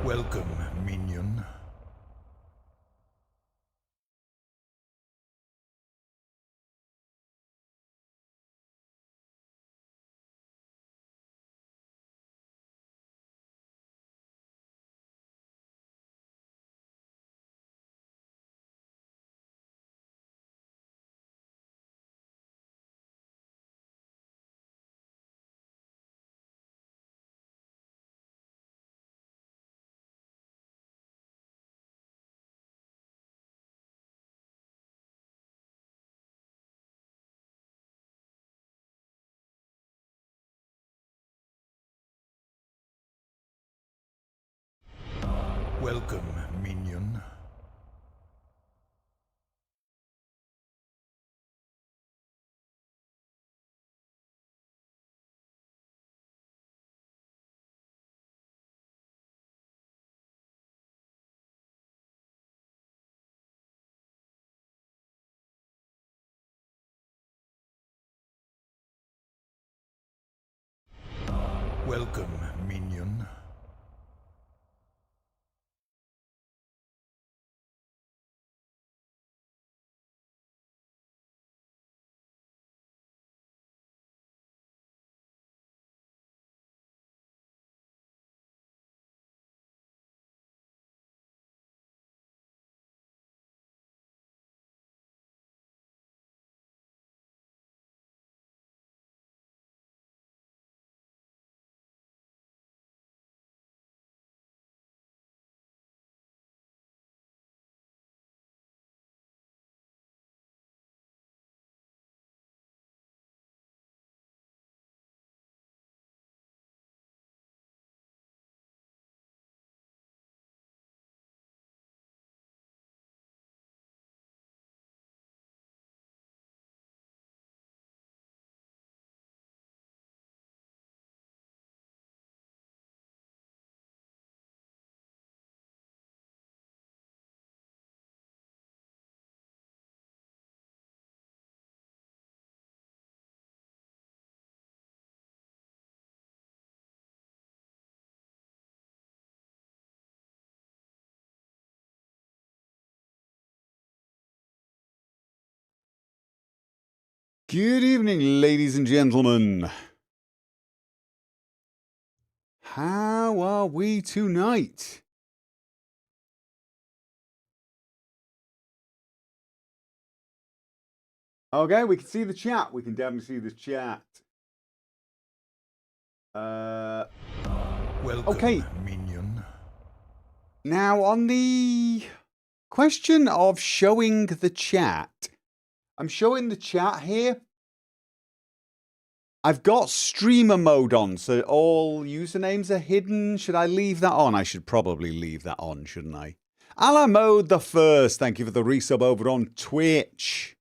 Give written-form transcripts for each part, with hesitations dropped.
Welcome, minion. Welcome, minion. Welcome, minion. Good evening, ladies and gentlemen. How are we tonight? Okay, we can see the chat. We can definitely see the chat. Welcome, okay. minion. Now, on the question of showing the chat, I'm showing the chat here. I've got streamer mode on, so all usernames are hidden. Should I leave that on? I should probably leave that on, shouldn't I? Ala Mode the First, thank you for the resub over on Twitch.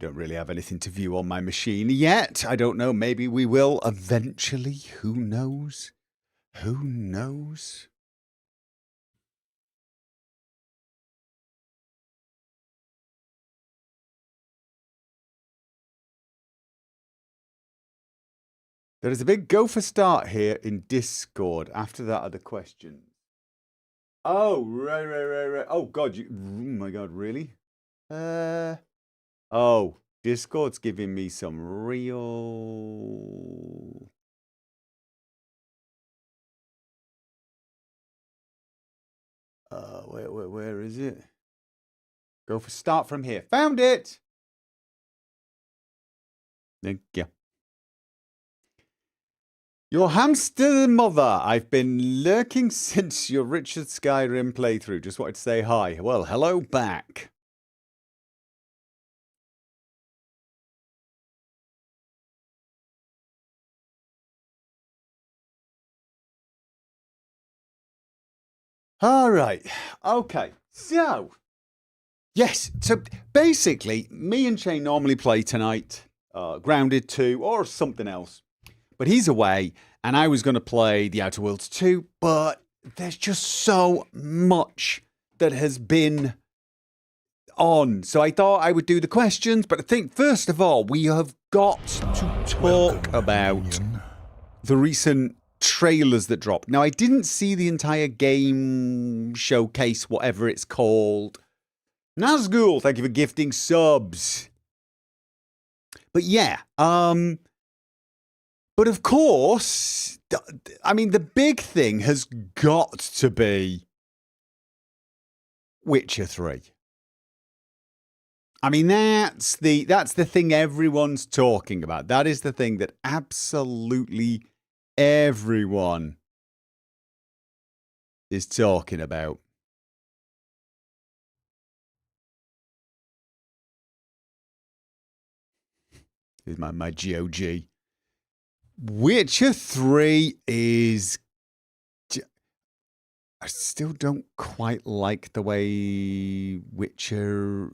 Don't really have anything to view on my machine yet. I don't know. Maybe we will eventually. Who knows? Who knows? There is a big Gopher start here in Discord. After that are the questions. Oh, right. Oh, God. Oh, my God, really? Oh, Discord's giving me some real... where is it? Go for start from here. Found it! Thank you. Your hamster mother. I've been lurking since your Richard Skyrim playthrough. Just wanted to say hi. Well, hello back. All right. Okay. So, yes. So, basically, me and Shane normally play tonight. Grounded 2 or something else. But he's away, and I was going to play The Outer Worlds 2, but there's just so much that has been on. So I thought I would do the questions, but I think first of all, we have got to talk Welcome, about minion. the recent trailers that dropped. Now, I didn't see the entire game showcase, whatever it's called. Nazgul, thank you for gifting subs. But yeah, but of course, I mean, the big thing has got to be Witcher 3. I mean, that's the thing everyone's talking about. That is the thing that absolutely everyone is talking about. Here's my GOG. Witcher 3 is... I still don't quite like the way Witcher...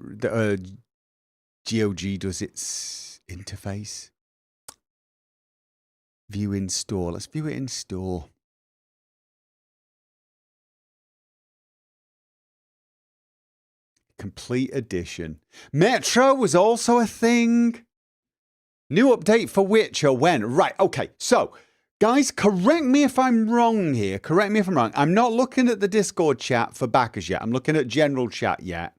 GOG does its interface. View in store. Let's view it in store. Complete edition. Metro was also a thing. New update for Witcher when? Right, okay. So, guys, correct me if I'm wrong here. Correct me if I'm wrong. I'm not looking at the Discord chat for backers yet. I'm looking at general chat yet.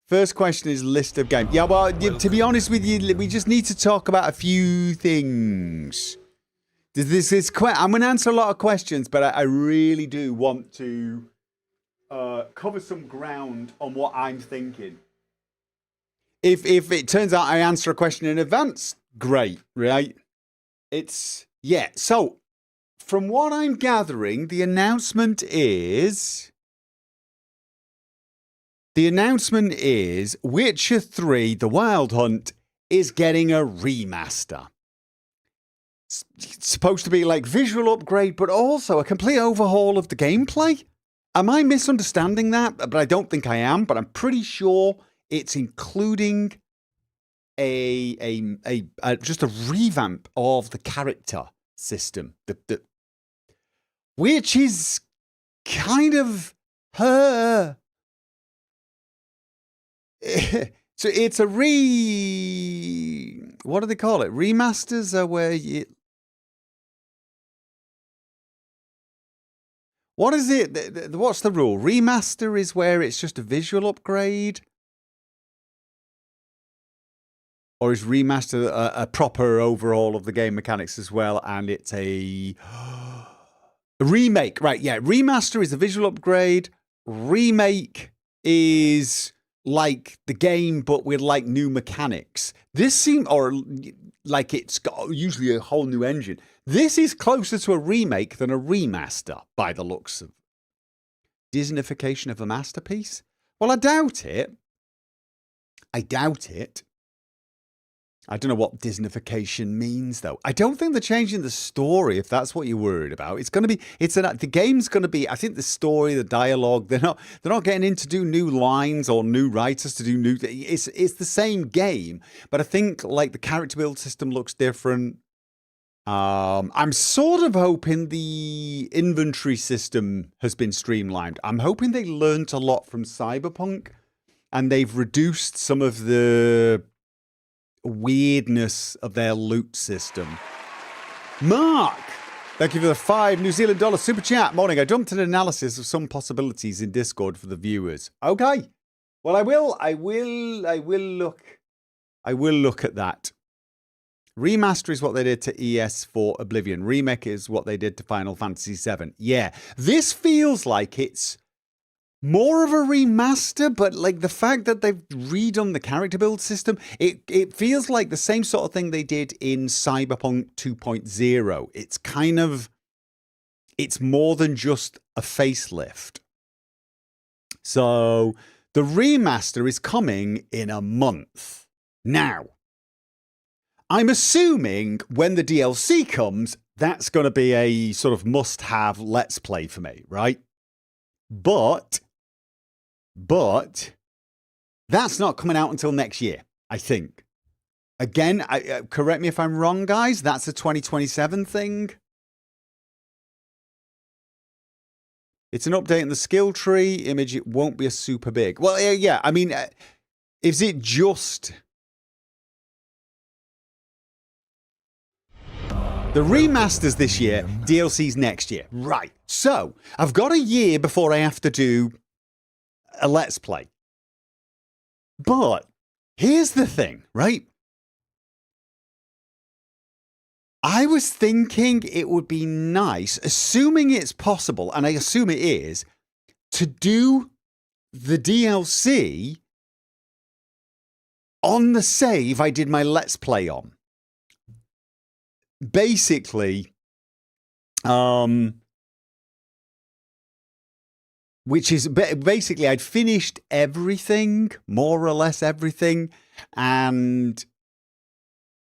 First question is list of games. Yeah, well, to be honest with you, we just need to talk about a few things. This is I'm going to answer a lot of questions, but I really do want to cover some ground on what I'm thinking. If it turns out I answer a question in advance, great, right? Yeah. So, from what I'm gathering, the announcement is Witcher 3, The Wild Hunt, is getting a remaster. It's supposed to be like visual upgrade, but also a complete overhaul of the gameplay. Am I misunderstanding that? But I don't think I am, but I'm pretty sure it's including just a revamp of the character system, which is kind of her. So it's a what do they call it? Remasters are where you. What is it? What's the rule? Remaster is where it's just a visual upgrade. Or is remaster a proper overhaul of the game mechanics as well? And it's a remake, right? Yeah, remaster is a visual upgrade. Remake is like the game, but with like new mechanics. This seems, or like it's got usually a whole new engine. This is closer to a remake than a remaster by the looks of Disneyfication of a masterpiece. Well, I doubt it. I don't know what Disneyfication means, though. I don't think they're changing the story, if that's what you're worried about. It's going to be, the game's going to be, I think the story, the dialogue, they're not getting in to do new lines or new writers to do new, it's the same game, but I think, like, the character build system looks different. I'm sort of hoping the inventory system has been streamlined. I'm hoping they learned a lot from Cyberpunk, and they've reduced some of the weirdness of their loot system. Mark, thank you for the $5 New Zealand dollar super chat. Morning. I dumped an analysis of some possibilities in Discord for the viewers. Okay. Well, I will look at that. Remaster is what they did to ES4 Oblivion. Remake is what they did to Final Fantasy VII. Yeah. This feels like it's more of a remaster, but like the fact that they've redone the character build system, it feels like the same sort of thing they did in Cyberpunk 2.0. It's kind of, it's more than just a facelift. So the remaster is coming in a month. Now, I'm assuming when the DLC comes, that's going to be a sort of must-have Let's Play for me, right? But that's not coming out until next year, I think. Again, correct me if I'm wrong, guys. That's a 2027 thing. It's an update in the skill tree. Image, it won't be a super big. Well, yeah, I mean, is it just... The remasters this year, DLCs next year. Right. So, I've got a year before I have to do a Let's Play. But, here's the thing, right? I was thinking it would be nice, assuming it's possible, and I assume it is, to do the DLC on the save I did my Let's Play on. Basically, which is basically I'd finished everything, more or less everything, and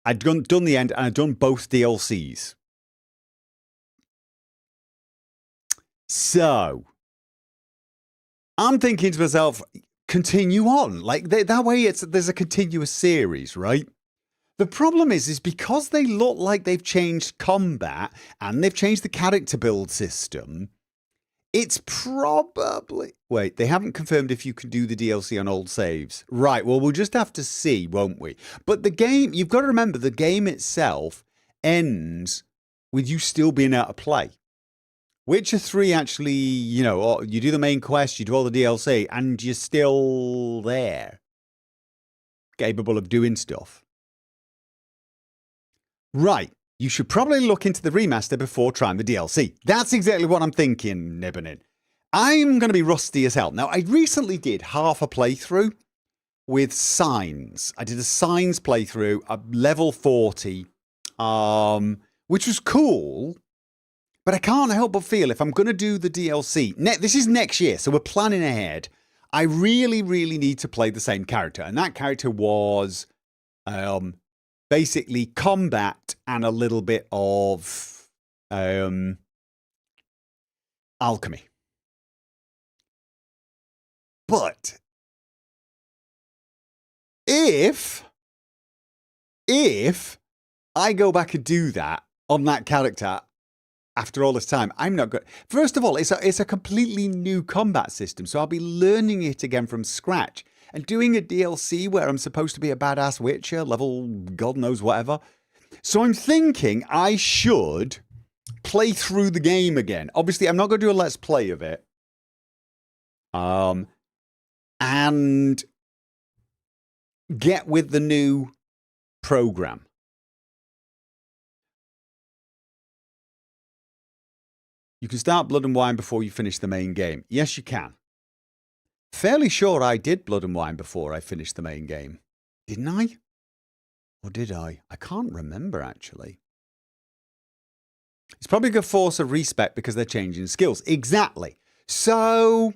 I'd done the end, and I'd done both DLCs. So, I'm thinking to myself, continue on. Like, that way there's a continuous series, right? The problem is because they look like they've changed combat and they've changed the character build system, it's probably... Wait, they haven't confirmed if you can do the DLC on old saves. Right, well, we'll just have to see, won't we? But the game, you've got to remember, the game itself ends with you still being able to play. Witcher 3 actually, you know, you do the main quest, you do all the DLC, and you're still there. Capable of doing stuff. Right, you should probably look into the remaster before trying the DLC. That's exactly what I'm thinking, Nibbenin. I'm going to be rusty as hell. Now, I recently did half a playthrough with Signs. I did a Signs playthrough at level 40, which was cool, but I can't help but feel if I'm going to do the DLC, this is next year, so we're planning ahead, I really, really need to play the same character, and that character was... basically combat and a little bit of alchemy. But if I go back and do that on that character after all this time, I'm not good. First of all, it's a completely new combat system, so I'll be learning it again from scratch. And doing a DLC where I'm supposed to be a badass Witcher, level God knows whatever. So I'm thinking I should play through the game again. Obviously, I'm not going to do a Let's Play of it. And get with the new program. You can start Blood and Wine before you finish the main game. Yes, you can. Fairly sure I did Blood and Wine before I finished the main game. Didn't I? Or did I? I can't remember, actually. It's probably a force of respect because they're changing skills. Exactly. So,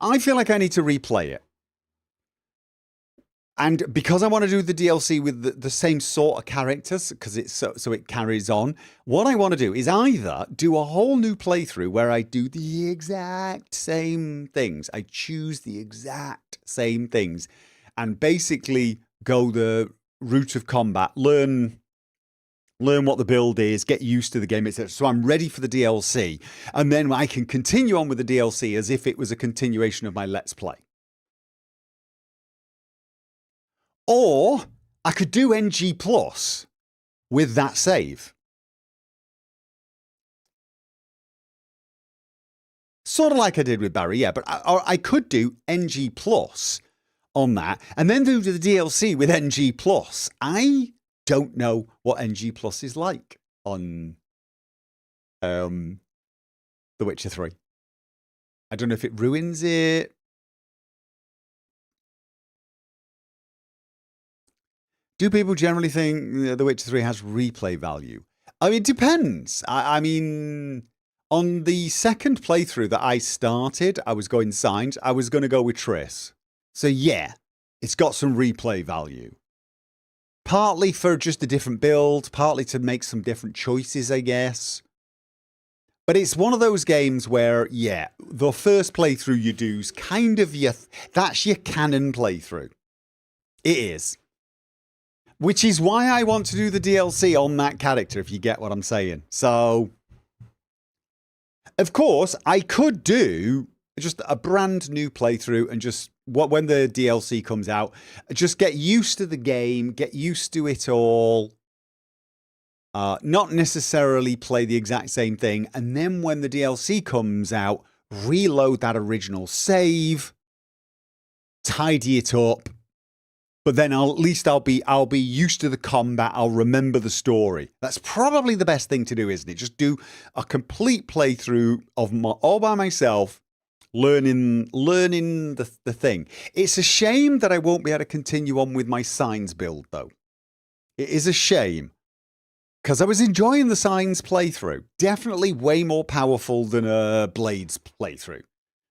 I feel like I need to replay it. And because I want to do the DLC with the same sort of characters, because it's so it carries on, what I want to do is either do a whole new playthrough where I do the exact same things. I choose the exact same things and basically go the route of combat, learn what the build is, get used to the game, etc. So I'm ready for the DLC. And then I can continue on with the DLC as if it was a continuation of my Let's Play. Or I could do NG Plus with that save. Sort of like I did with Barry, yeah. But I could do NG Plus on that and then do the DLC with NG Plus. I don't know what NG Plus is like on The Witcher 3. I don't know if it ruins it. Do people generally think The Witcher 3 has replay value? I mean, it depends. I mean, on the second playthrough that I started, I was going Signs. I was going to go with Triss. So yeah, it's got some replay value. Partly for just a different build, partly to make some different choices, I guess. But it's one of those games where, yeah, the first playthrough you do is kind of that's your canon playthrough. It is. Which is why I want to do the DLC on that character, if you get what I'm saying. So, Of course, I could do just a brand new playthrough and just when the DLC comes out, just get used to the game, get used to it all. Not necessarily play the exact same thing, and then when the DLC comes out, reload that original save, tidy it up. But then at least I'll be used to the combat. I'll remember the story. That's probably the best thing to do, isn't it? Just do a complete playthrough of all by myself, learning the thing. It's a shame that I won't be able to continue on with my signs build, though. It is a shame. Because I was enjoying the signs playthrough. Definitely way more powerful than a Blades playthrough.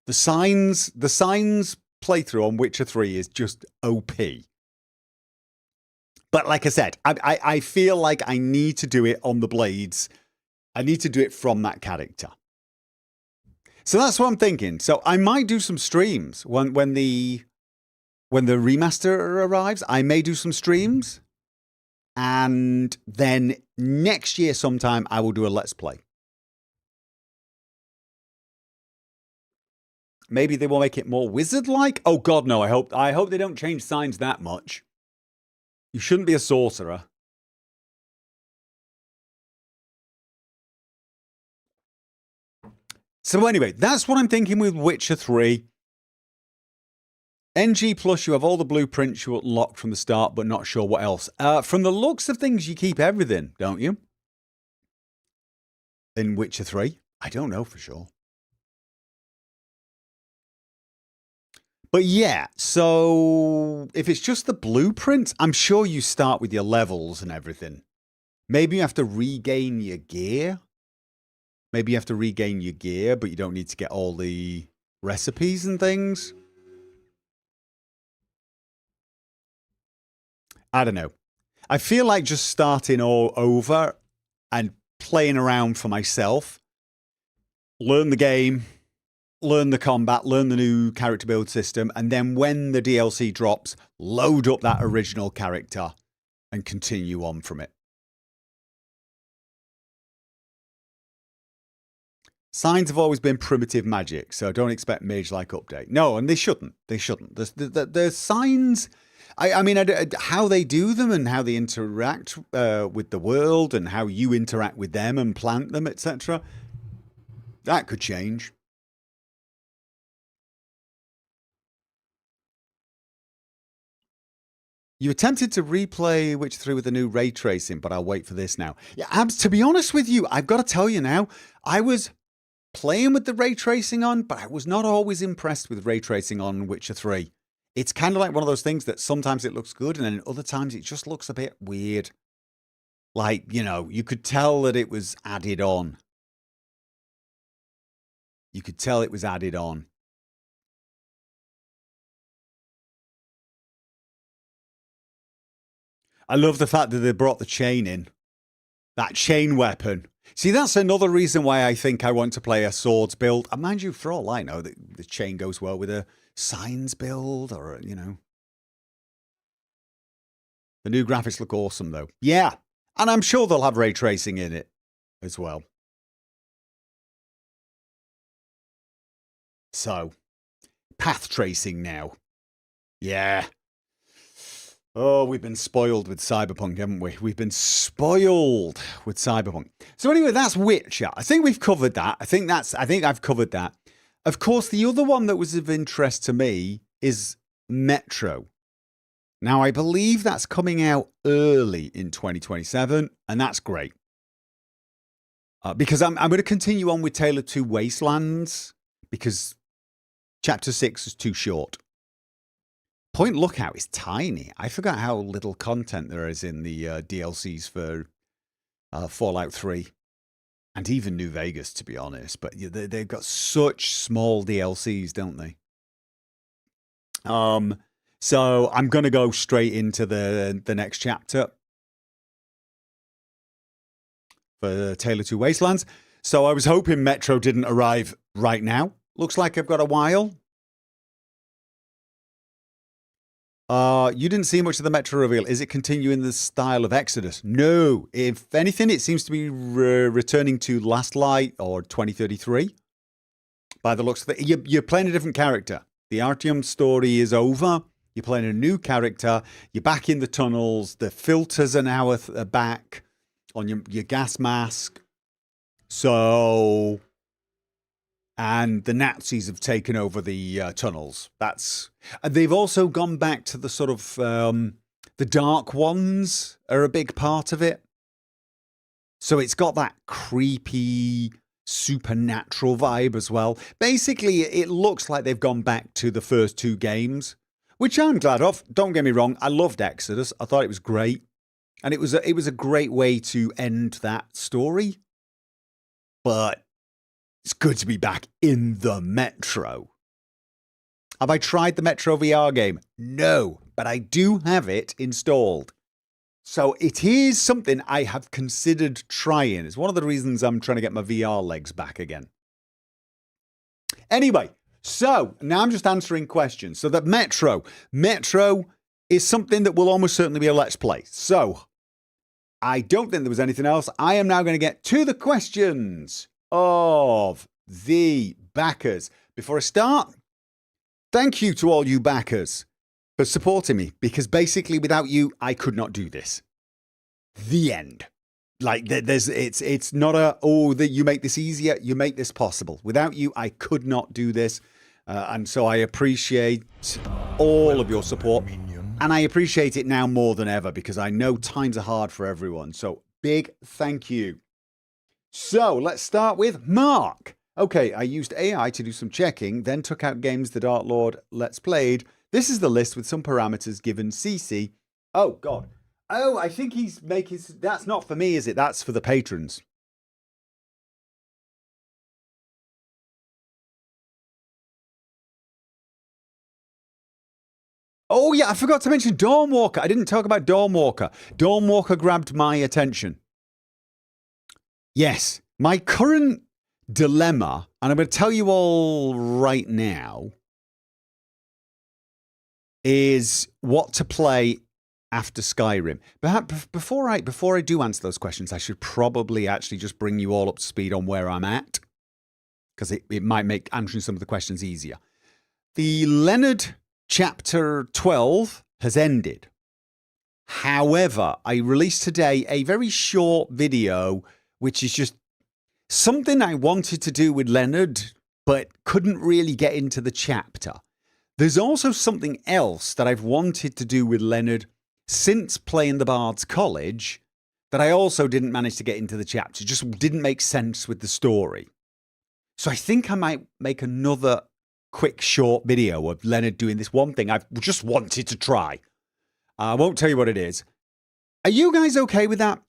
The signs playthrough on Witcher 3 is just OP. But like I said, I feel like I need to do it on the Blades. I need to do it from that character. So that's what I'm thinking. So I might do some streams when the remaster arrives. I may do some streams. And then next year sometime, I will do a Let's Play. Maybe they will make it more wizard-like? Oh, God, no. I hope they don't change signs that much. You shouldn't be a sorcerer. So anyway, that's what I'm thinking with Witcher 3. NG Plus, you have all the blueprints you unlocked from the start, but not sure what else. From the looks of things, you keep everything, don't you? In Witcher 3? I don't know for sure. But yeah, so if it's just the blueprints, I'm sure you start with your levels and everything. Maybe you have to regain your gear. Maybe you have to regain your gear, but you don't need to get all the recipes and things. I don't know. I feel like just starting all over and playing around for myself. Learn the game, learn the combat, learn the new character build system, and then when the DLC drops, load up that original character and continue on from it. Signs have always been primitive magic, so don't expect mage-like update. No, and they shouldn't. They shouldn't. The signs... I mean, how they do them and how they interact with the world and how you interact with them and plant them, etc. That could change. You attempted to replay Witcher 3 with the new ray tracing, but I'll wait for this now. Yeah, Abs, to be honest with you, I've got to tell you now, I was playing with the ray tracing on, but I was not always impressed with ray tracing on Witcher 3. It's kind of like one of those things that sometimes it looks good and then other times it just looks a bit weird. Like, you know, you could tell that it was added on. You could tell it was added on. I love the fact that they brought the chain in. That chain weapon. See, that's another reason why I think I want to play a swords build. And mind you, for all I know, the chain goes well with a signs build or, you know. The new graphics look awesome, though. Yeah, and I'm sure they'll have ray tracing in it as well. So, path tracing now. Yeah. Oh, we've been spoiled with Cyberpunk, haven't we? We've been spoiled with Cyberpunk. So anyway, that's Witcher. I think we've covered that. I think I've covered that. Of course, the other one that was of interest to me is Metro. Now, I believe that's coming out early in 2027, and that's great. Because I'm going to continue on with Tale of Two Wastelands, because Chapter 6 is too short. Point Lookout is tiny. I forgot how little content there is in the DLCs for Fallout 3. And even New Vegas, to be honest. But they've got such small DLCs, don't they? So I'm going to go straight into the next chapter for Tale of Two Wastelands. So I was hoping Metro didn't arrive right now. Looks like I've got a while. You didn't see much of the Metro reveal. Is it continuing the style of Exodus? No. If anything, it seems to be returning to Last Light or 2033. by the looks of it. You're playing a different character. The Artyom story is over. You're playing a new character. You're back in the tunnels. The filters are now back on your gas mask. So, and the Nazis have taken over the tunnels. They've also gone back to the sort of, the Dark Ones are a big part of it. So it's got that creepy, supernatural vibe as well. Basically, it looks like they've gone back to the first two games, which I'm glad of. Don't get me wrong, I loved Exodus. I thought it was great. And it was a great way to end that story. But it's good to be back in the Metro. Have I tried the Metro VR game? No, but I do have it installed. So it is something I have considered trying. It's one of the reasons I'm trying to get my VR legs back again. Anyway, so now I'm just answering questions. So that Metro is something that will almost certainly be a Let's Play. So I don't think there was anything else. I am now going to get to the questions of the backers. Before I start, thank you to all you backers for supporting me, because basically without you, I could not do this. The end. Like it's not that you make this easier, you make this possible. Without you, I could not do this. And so I appreciate all of your support. And I appreciate it now more than ever, because I know times are hard for everyone. So big thank you. So let's start with Mark. Okay, I used AI to do some checking, then took out games the Dark Lord Let's Played. This is the list with some parameters given CC. Oh, God. Oh, I think he's making... That's not for me, is it? That's for the patrons. Oh, yeah, I forgot to mention Dawnwalker. I didn't talk about Dawnwalker. Dawnwalker grabbed my attention. Yes, my current dilemma, and I'm going to tell you all right now, is what to play after Skyrim. Perhaps before I do answer those questions, I should probably actually just bring you all up to speed on where I'm at, because it might make answering some of the questions easier. The Leonard chapter 12 has ended. However, I released today a very short video, which is just something I wanted to do with Leonard, but couldn't really get into the chapter. There's also something else that I've wanted to do with Leonard since playing the Bard's College that I also didn't manage to get into the chapter. It just didn't make sense with the story. So I think I might make another quick short video of Leonard doing this one thing I've just wanted to try. I won't tell you what it is. Are you guys okay with that?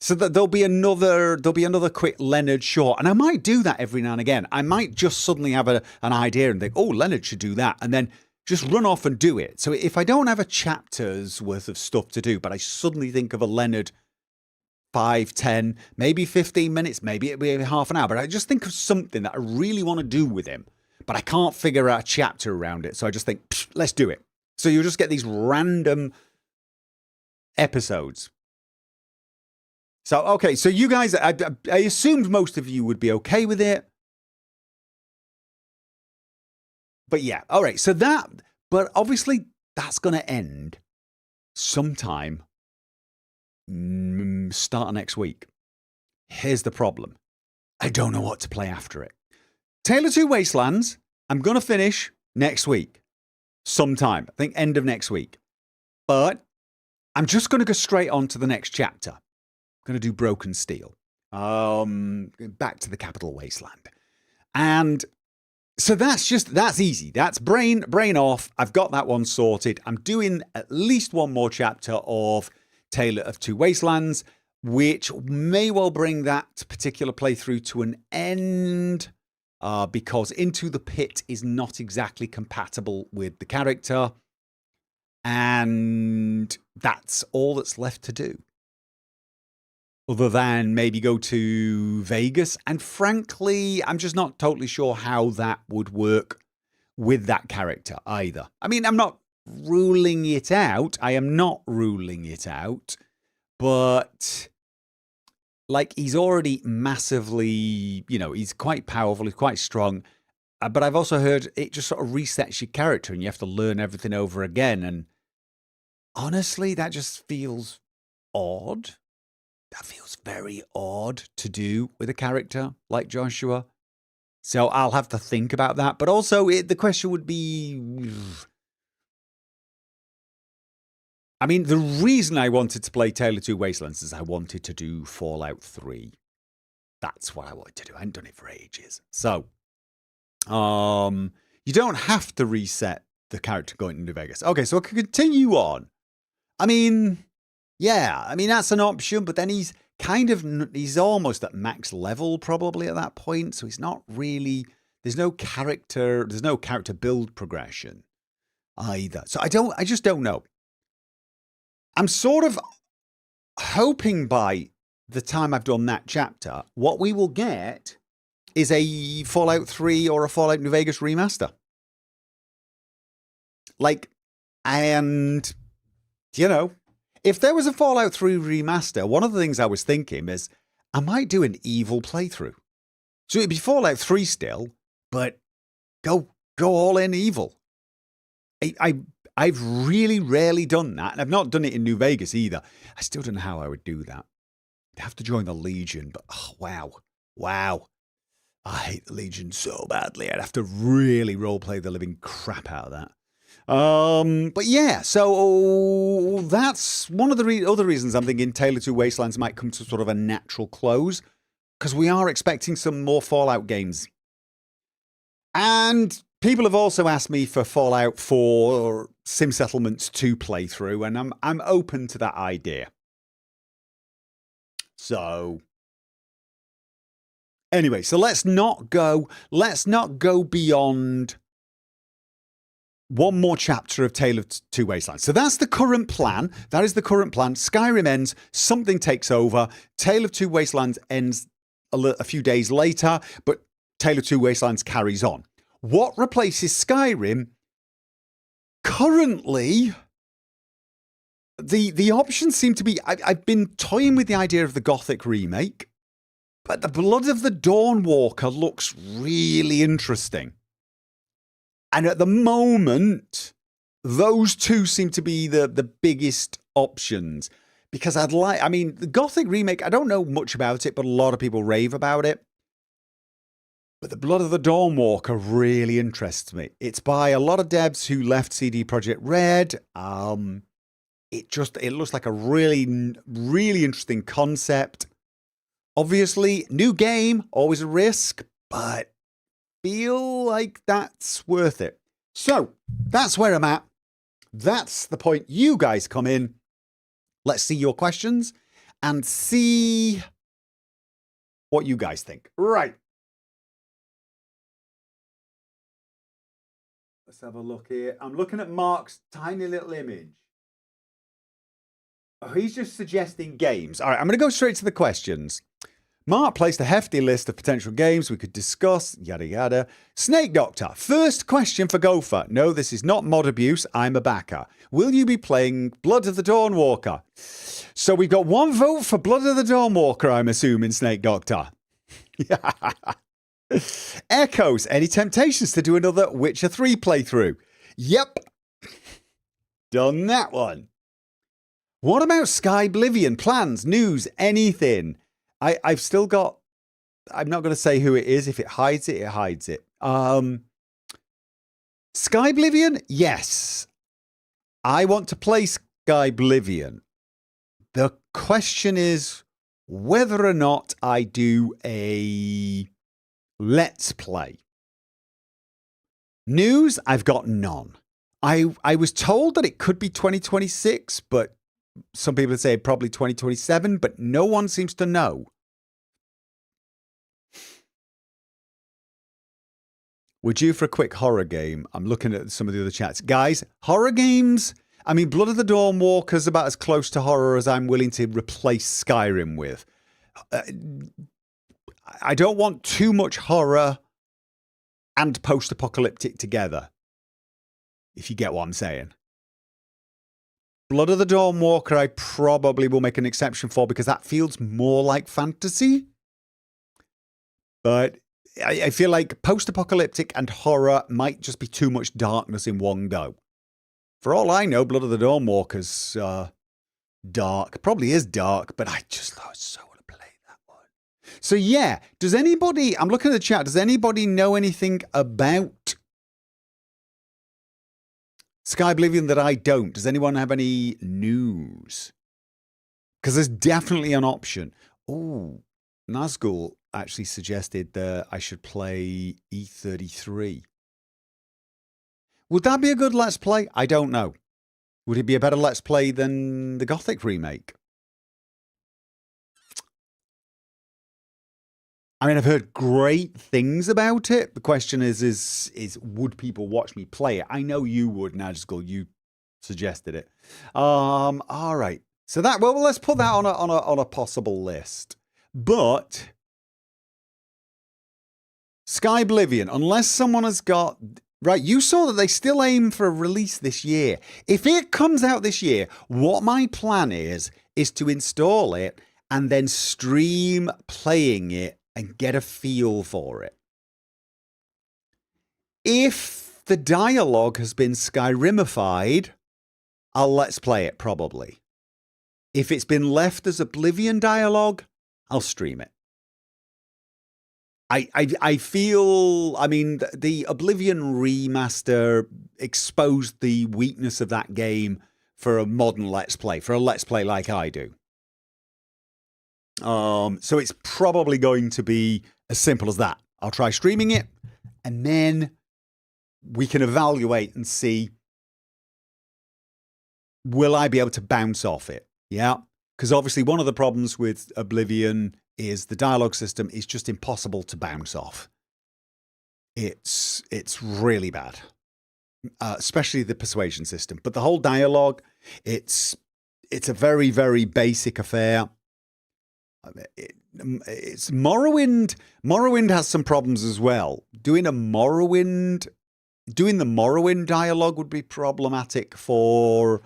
So that there'll be another quick Leonard short. And I might do that every now and again. I might just suddenly have an idea and think, oh, Leonard should do that. And then just run off and do it. So if I don't have a chapter's worth of stuff to do, but I suddenly think of a Leonard 5, 10, maybe 15 minutes, maybe it'll be half an hour. But I just think of something that I really want to do with him, but I can't figure out a chapter around it. So I just think, let's do it. So you'll just get these random episodes. So, okay, so you guys, I assumed most of you would be okay with it. But yeah, all right, so but obviously that's going to end sometime start of next week. Here's the problem. I don't know what to play after it. Tale of Two Wastelands, I'm going to finish next week. Sometime, I think end of next week. But I'm just going to go straight on to the next chapter. Going to do Broken Steel. Back to the Capital Wasteland. And so that's easy. That's brain off. I've got that one sorted. I'm doing at least one more chapter of Tale of Two Wastelands, which may well bring that particular playthrough to an end, because Into the Pit is not exactly compatible with the character. And that's all that's left to do. Other than maybe go to Vegas. And frankly, I'm just not totally sure how that would work with that character either. I mean, I'm not ruling it out. I am not ruling it out. But like he's already massively, he's quite powerful, he's quite strong. But I've also heard it just sort of resets your character and you have to learn everything over again. And honestly, that just feels odd. That feels very odd to do with a character like Joshua. So I'll have to think about that. But also, the question would be, I mean, the reason I wanted to play Tale of Two Wastelands is I wanted to do Fallout 3. That's what I wanted to do. I hadn't done it for ages. So, you don't have to reset the character going into Vegas. Okay, so I can continue on. I mean, yeah, that's an option, but then he's almost at max level probably at that point. So he's not really, there's no character build progression either. So I just don't know. I'm sort of hoping by the time I've done that chapter, what we will get is a Fallout 3 or a Fallout New Vegas remaster. And, if there was a Fallout 3 remaster, one of the things I was thinking is I might do an evil playthrough. So it'd be Fallout 3 still, but go all in evil. I've really rarely done that, and I've not done it in New Vegas either. I still don't know how I would do that. I'd have to join the Legion, but wow. I hate the Legion so badly. I'd have to really roleplay the living crap out of that. But yeah, so that's one of the other reasons I'm thinking Tale of Two Wastelands might come to sort of a natural close, because we are expecting some more Fallout games. And people have also asked me for Fallout 4 or Sim Settlements 2 playthrough, and I'm open to that idea. So anyway, so let's not go beyond one more chapter of Tale of Two Wastelands. So that's the current plan. That is the current plan. Skyrim ends, something takes over. Tale of Two Wastelands ends a few days later, but Tale of Two Wastelands carries on. What replaces Skyrim? Currently, the options seem to be, I've been toying with the idea of the Gothic remake, but the Blood of the Dawnwalker looks really interesting. And at the moment, those two seem to be the biggest options. Because the Gothic remake, I don't know much about it, but a lot of people rave about it. But the Blood of the Dawnwalker really interests me. It's by a lot of devs who left CD Projekt Red. It looks like a really, really interesting concept. Obviously, new game, always a risk, but feel like that's worth it. So that's where I'm at. That's the point you guys come in. Let's see your questions and see what you guys think. Right. Let's have a look here. I'm looking at Mark's tiny little image. Oh, he's just suggesting games. All right, I'm going to go straight to the questions. Mark placed a hefty list of potential games we could discuss, yada yada. Snake Doctor, first question for Gopher. No, this is not mod abuse. I'm a backer. Will you be playing Blood of the Dawnwalker? So we've got one vote for Blood of the Dawnwalker, I'm assuming, Snake Doctor. Echoes, any temptations to do another Witcher 3 playthrough? Yep. Done that one. What about Skyblivion? Plans, news, anything? I've still got, I'm not going to say who it is. If it hides it, it hides it. Skyblivion? Yes. I want to play Skyblivion. The question is whether or not I do a Let's Play. News, I've got none. I was told that it could be 2026, but some people say probably 2027, but no one seems to know. We're due for a quick horror game. I'm looking at some of the other chats. Guys, horror games, I mean, Blood of the Dawnwalker's about as close to horror as I'm willing to replace Skyrim with. I don't want too much horror and post-apocalyptic together, if you get what I'm saying. Blood of the Dawnwalker I probably will make an exception for because that feels more like fantasy. But I feel like post-apocalyptic and horror might just be too much darkness in one go. For all I know, Blood of the Dawnwalker's dark. Probably is dark, but I just so want to play that one. So yeah, does anybody, I'm looking at the chat, does anybody know anything about Sky Oblivion that I don't? Does anyone have any news? Because there's definitely an option. Oh, Nazgul actually suggested that I should play E33. Would that be a good Let's Play? I don't know. Would it be a better Let's Play than the Gothic remake? I mean, I've heard great things about it. The question is would people watch me play it? I know you would, Nazgul. You suggested it. All right. So that, well, let's put that on a possible list. But Sky Oblivion, unless someone has got, right, you saw that they still aim for a release this year. If it comes out this year, what my plan is to install it and then stream playing it and get a feel for it. If the dialogue has been Skyrimified, I'll let's play it probably. If it's been left as Oblivion dialogue, I'll stream it. I feel, I mean, the Oblivion remaster exposed the weakness of that game for a modern Let's Play, for a Let's Play like I do. So it's probably going to be as simple as that. I'll try streaming it, and then we can evaluate and see, will I be able to bounce off it? Yeah, because obviously one of the problems with Oblivion is the dialogue system is just impossible to bounce off. It's really bad, especially the persuasion system. But the whole dialogue, it's a very, very basic affair. It's Morrowind. Morrowind has some problems as well. Doing the Morrowind dialogue would be problematic for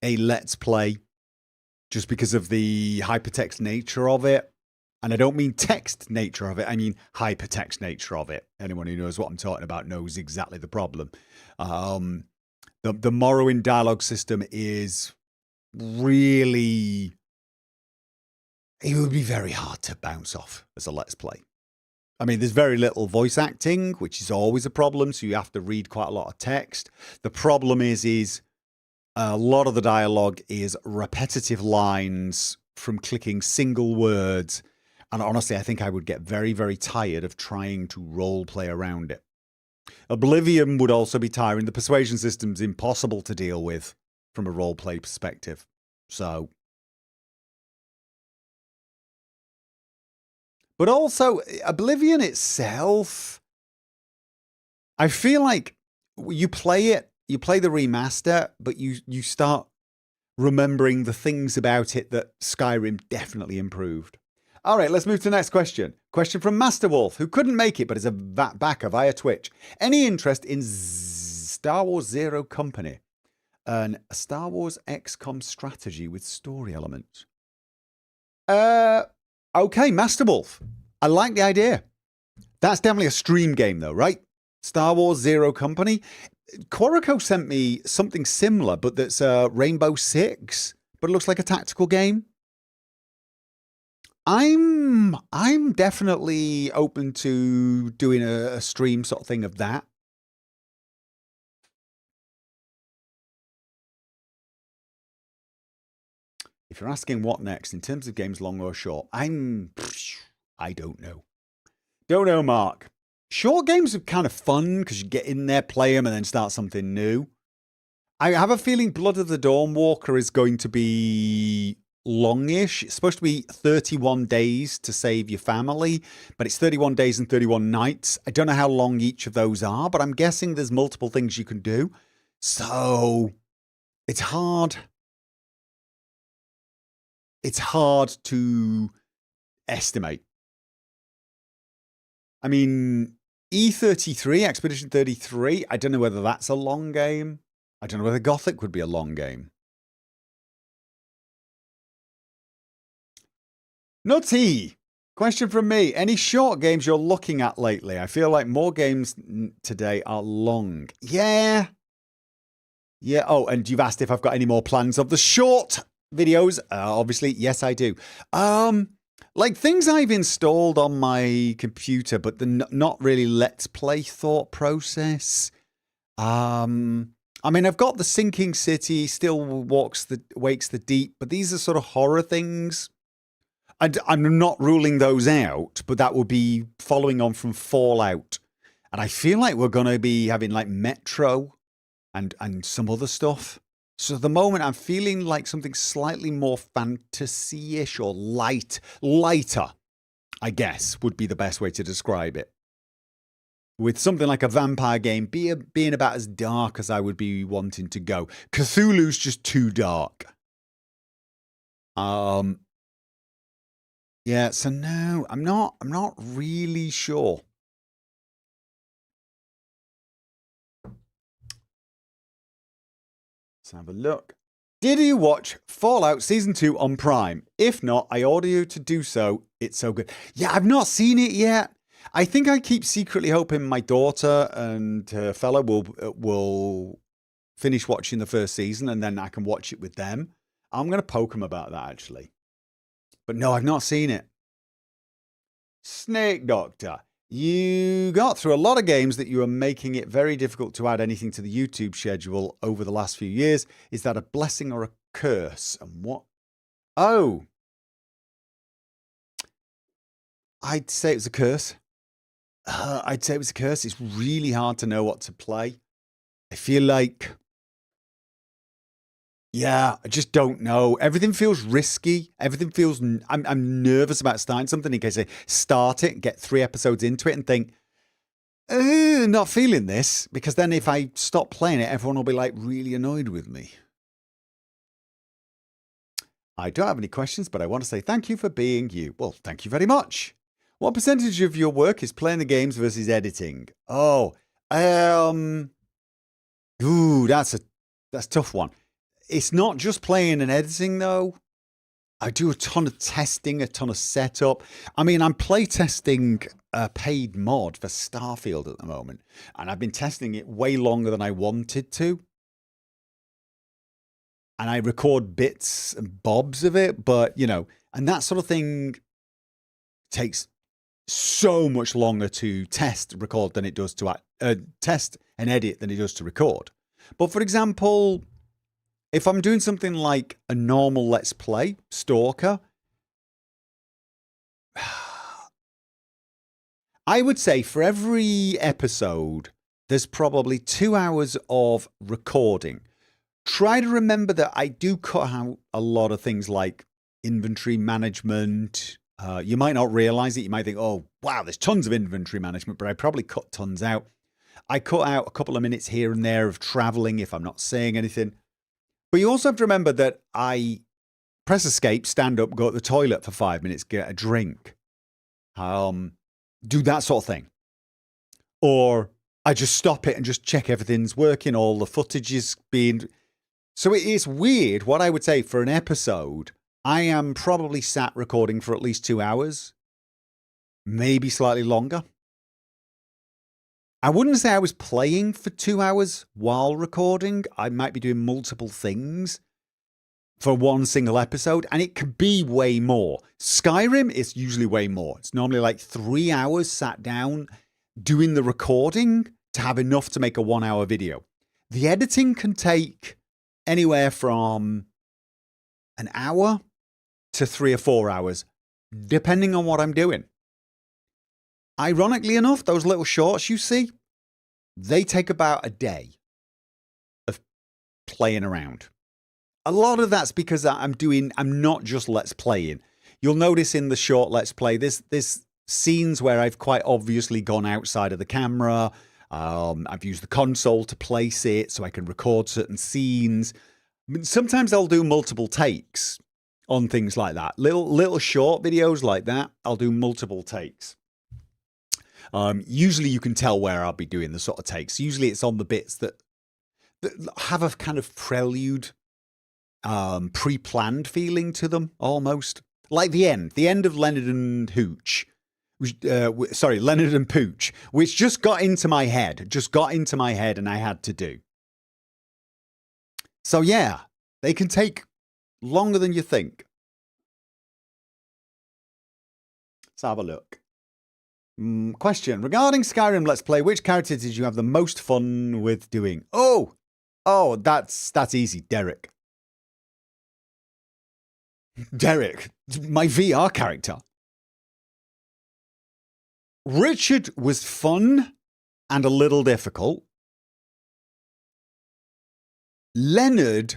a Let's Play, just because of the hypertext nature of it. And I don't mean text nature of it, I mean hypertext nature of it. Anyone who knows what I'm talking about knows exactly the problem. The Morrowind dialogue system is really, it would be very hard to bounce off as a Let's Play. I mean, there's very little voice acting, which is always a problem, so you have to read quite a lot of text. The problem is a lot of the dialogue is repetitive lines from clicking single words. And honestly, I think I would get very, very tired of trying to role play around it. Oblivion would also be tiring. The persuasion system's impossible to deal with from a role play perspective. So, but also Oblivion itself, I feel like you play the remaster, but you start remembering the things about it that Skyrim definitely improved. All right, let's move to the next question. Question from Master Wolf, who couldn't make it but is a backer via Twitch. Any interest in Star Wars Zero Company? A Star Wars XCOM strategy with story elements. Okay, Master Wolf. I like the idea. That's definitely a stream game though, right? Star Wars Zero Company. Quorico sent me something similar, but that's Rainbow Six, but it looks like a tactical game. I'm definitely open to doing a stream sort of thing of that. If you're asking what next in terms of games long or short, I don't know. Don't know, Mark. Short games are kind of fun because you get in there, play them, and then start something new. I have a feeling Blood of the Dawnwalker is going to be longish. It's supposed to be 31 days to save your family, but it's 31 days and 31 nights. I don't know how long each of those are, but I'm guessing there's multiple things you can do. So it's hard. It's hard to estimate. I mean, E33, Expedition 33, I don't know whether that's a long game. I don't know whether Gothic would be a long game. Nutty. Question from me. Any short games you're looking at lately? I feel like more games today are long. Yeah. Yeah. Oh, and you've asked if I've got any more plans of the short videos. Obviously, yes, I do. Like things I've installed on my computer, but the not really Let's Play thought process. I mean, I've got the Sinking City, Still Wakes the Deep, but these are sort of horror things. I'm not ruling those out, but that would be following on from Fallout. And I feel like we're going to be having like Metro and some other stuff. So at the moment, I'm feeling like something slightly more fantasy-ish or lighter, I guess, would be the best way to describe it. With something like a vampire game being about as dark as I would be wanting to go. Cthulhu's just too dark. Yeah, so no, I'm not really sure. Let's have a look. Did you watch Fallout Season 2 on Prime? If not, I order you to do so. It's so good. Yeah, I've not seen it yet. I think I keep secretly hoping my daughter and her fella will finish watching the first season and then I can watch it with them. I'm going to poke them about that, actually. But no, I've not seen it. Snake Doctor. You got through a lot of games that you are making it very difficult to add anything to the YouTube schedule over the last few years. Is that a blessing or a curse? And what? Oh. I'd say it was a curse. I'd say it was a curse. It's really hard to know what to play. I feel like, yeah, I just don't know. Everything feels risky. Everything feels, I'm nervous about starting something in case I start it, get 3 episodes into it and think, not feeling this. Because then if I stop playing it, everyone will be like really annoyed with me. I don't have any questions, but I want to say thank you for being you. Well, thank you very much. What percentage of your work is playing the games versus editing? Oh, that's a tough one. It's not just playing and editing though. I do a ton of testing, a ton of setup. I mean, I'm play testing a paid mod for Starfield at the moment, and I've been testing it way longer than I wanted to. And I record bits and bobs of it, but you know, and that sort of thing takes so much longer to test record than it does to test and edit than it does to record. But for example, if I'm doing something like a normal Let's Play, Stalker, I would say for every episode, there's probably 2 hours of recording. Try to remember that I do cut out a lot of things like inventory management. You might not realize it. You might think, oh, wow, there's tons of inventory management, but I probably cut tons out. I cut out a couple of minutes here and there of traveling if I'm not saying anything. But you also have to remember that I press escape, stand up, go to the toilet for 5 minutes, get a drink, do that sort of thing. Or I just stop it and just check everything's working, all the footage is being... So it is weird. What I would say for an episode, I am probably sat recording for at least 2 hours, maybe slightly longer. I wouldn't say I was playing for 2 hours while recording. I might be doing multiple things for one single episode, and it could be way more. Skyrim is usually way more. It's normally like 3 hours sat down doing the recording to have enough to make a 1 hour video. The editing can take anywhere from an hour to 3 or 4 hours, depending on what I'm doing. Ironically enough, those little shorts you see, they take about a day of playing around. A lot of that's because I'm not just Let's Playing. You'll notice in the short Let's Play, there's scenes where I've quite obviously gone outside of the camera. I've used the console to place it so I can record certain scenes. Sometimes I'll do multiple takes on things like that. Little short videos like that, I'll do multiple takes. Usually you can tell where I'll be doing the sort of takes. Usually it's on the bits that have a kind of prelude, pre-planned feeling to them almost. Like the end of Leonard and Hooch. Sorry, Leonard and Pooch, which just got into my head, and I had to do. So yeah, they can take longer than you think. Let's have a look. Question. Regarding Skyrim Let's Play, which character did you have the most fun with doing? Oh, that's easy. Derek. Derek, my VR character. Richard was fun and a little difficult. Leonard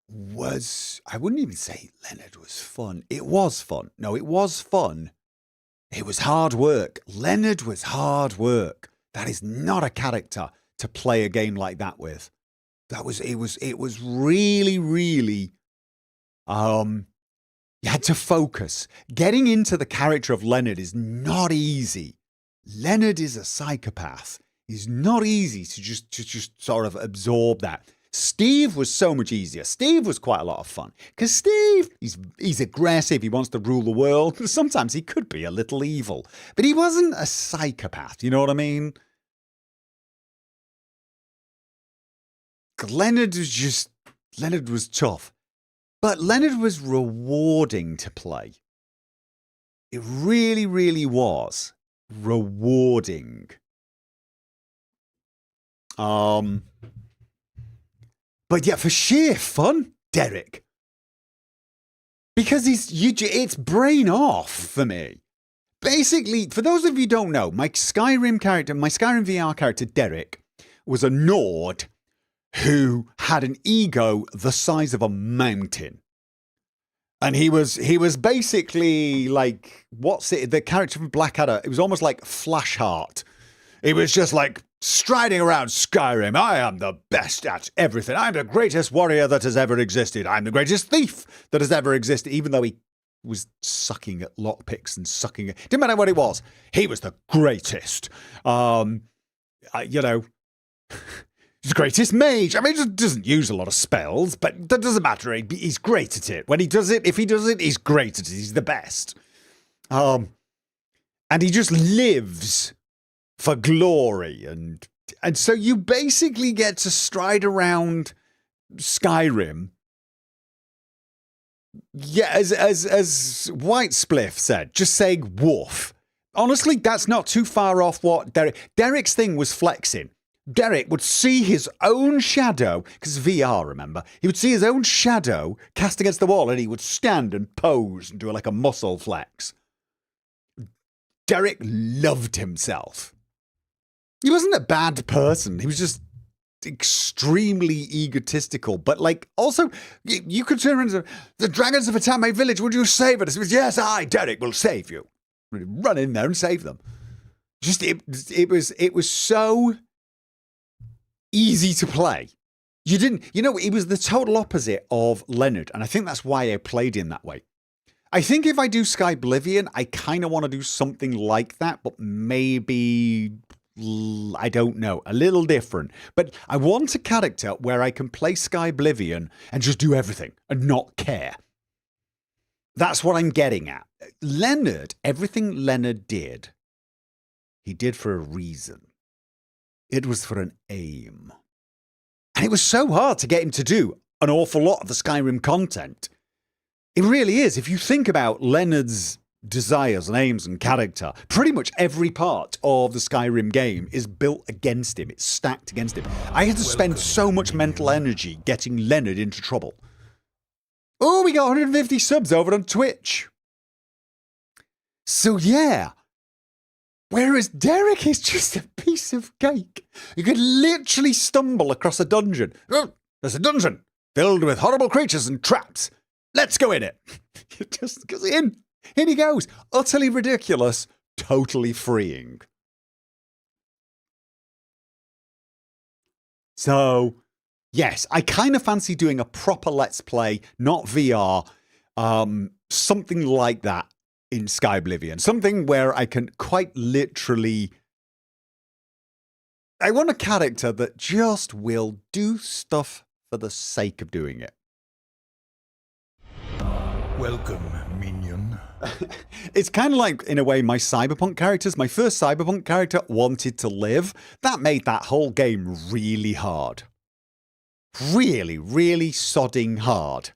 was, I wouldn't even say Leonard was fun. It was fun. No, it was fun. It was hard work. Leonard was hard work. That is not a character to play a game like that with. It was really, really, you had to focus. Getting into the character of Leonard is not easy. Leonard is a psychopath. It's not easy to just sort of absorb that. Steve was so much easier. Steve was quite a lot of fun. Because Steve, he's aggressive. He wants to rule the world. Sometimes he could be a little evil. But he wasn't a psychopath. You know what I mean? Leonard was tough. But Leonard was rewarding to play. It really, really was rewarding. But yeah, for sheer fun, Derek. Because it's brain off for me. Basically, for those of you who don't know, my Skyrim VR character, Derek, was a Nord who had an ego the size of a mountain. And he was basically like, the character from Blackadder, it was almost like Flashheart. He was just like striding around Skyrim. I am the best at everything. I'm the greatest warrior that has ever existed. I'm the greatest thief that has ever existed, even though he was sucking at lockpicks and didn't matter what it was. He was the greatest. He's the greatest mage. I mean, he doesn't use a lot of spells, but that doesn't matter. He's great at it. When he does it, if he does it, he's great at it. He's the best. And he just lives for glory. And so you basically get to stride around Skyrim. Yeah, as White Spliff said, just saying woof. Honestly, that's not too far off what Derek's thing was flexing. Derek would see his own shadow, because VR, remember, he would see his own shadow cast against the wall and he would stand and pose and do like a muscle flex. Derek loved himself. He wasn't a bad person. He was just extremely egotistical, but like also you could turn around and say, the dragons have attacked my village, would you save us? He was, yes, I, Derek, will save you. Run in there and save them. Just it was so easy to play. It was the total opposite of Leonard, and I think that's why I played him that way. I think if I do Skyblivion, I kind of want to do something like that, but maybe, I don't know, a little different. But I want a character where I can play Skyblivion and just do everything and not care. That's what I'm getting at. Leonard, everything Leonard did, he did for a reason. It was for an aim. And it was so hard to get him to do an awful lot of the Skyrim content. It really is. If you think about Leonard's desires and aims and character, pretty much every part of the Skyrim game is built against him. It's stacked against him. I had to spend so much mental energy getting Leonard into trouble. Oh, we got 150 subs over on Twitch. So yeah. Whereas Derek is just a piece of cake. You could literally stumble across a dungeon. Oh, there's a dungeon filled with horrible creatures and traps. Let's go in it. Just goes in. In he goes. Utterly ridiculous. Totally freeing. So, yes, I kind of fancy doing a proper Let's Play, not VR, something like that. In Skyblivion, something where I can quite literally, I want a character that just will do stuff for the sake of doing it. Welcome, minion. It's kind of like, in a way, my Cyberpunk characters. My first Cyberpunk character wanted to live. That made that whole game really hard. Really, really sodding hard.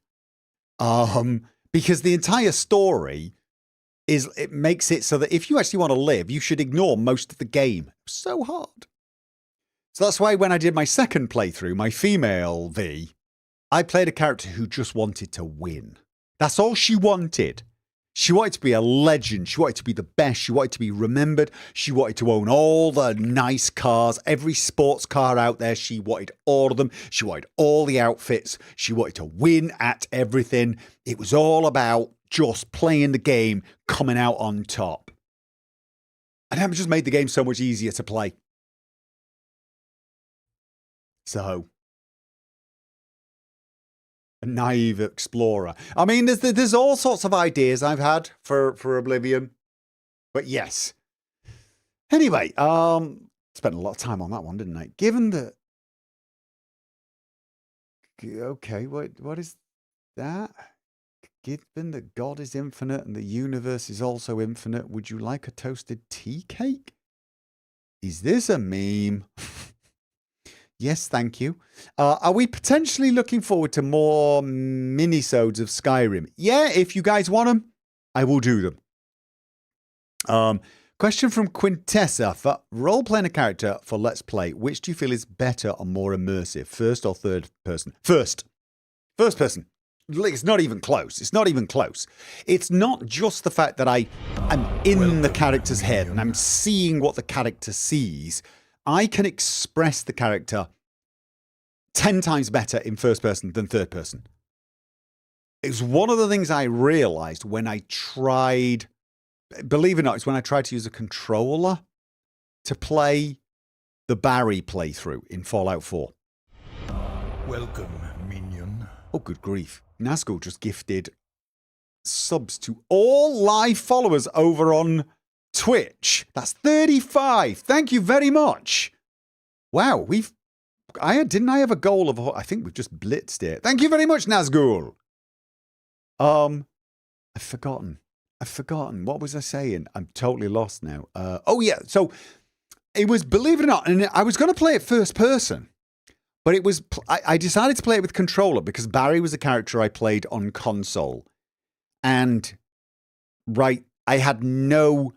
Because the entire story it makes it so that if you actually want to live, you should ignore most of the game. So hard. So that's why when I did my second playthrough, my female V, I played a character who just wanted to win. That's all she wanted. She wanted to be a legend. She wanted to be the best. She wanted to be remembered. She wanted to own all the nice cars, every sports car out there. She wanted all of them. She wanted all the outfits. She wanted to win at everything. It was all about just playing the game, coming out on top. And that just made the game so much easier to play. So, a naive explorer. I mean, there's all sorts of ideas I've had for Oblivion. But yes. Anyway, spent a lot of time on that one, didn't I? Given that... Okay, what is that? Given that God is infinite and the universe is also infinite, would you like a toasted tea cake? Is this a meme? Yes, thank you. Are we potentially looking forward to more minisodes of Skyrim? Yeah, if you guys want them, I will do them. Question from Quintessa. For role-playing a character for Let's Play, which do you feel is better or more immersive? First or third person? First. First person. It's not even close. It's not even close. It's not just the fact that I'm in the character's head and I'm seeing what the character sees. I can express the character 10 times better in first person than third person. It's one of the things I realized when I tried, believe it or not, it's when I tried to use a controller to play the Barry playthrough in Fallout 4. Welcome, minion. Oh, good grief. Nazgul just gifted subs to all live followers over on Twitch. That's 35. Thank you very much. Wow, didn't I have a goal of, I think we've just blitzed it. Thank you very much, Nazgul. I've forgotten. What was I saying? I'm totally lost now. Oh yeah, so it was, believe it or not, and I was going to play it first person. But it was, I decided to play it with controller because Barry was a character I played on console. And, I had no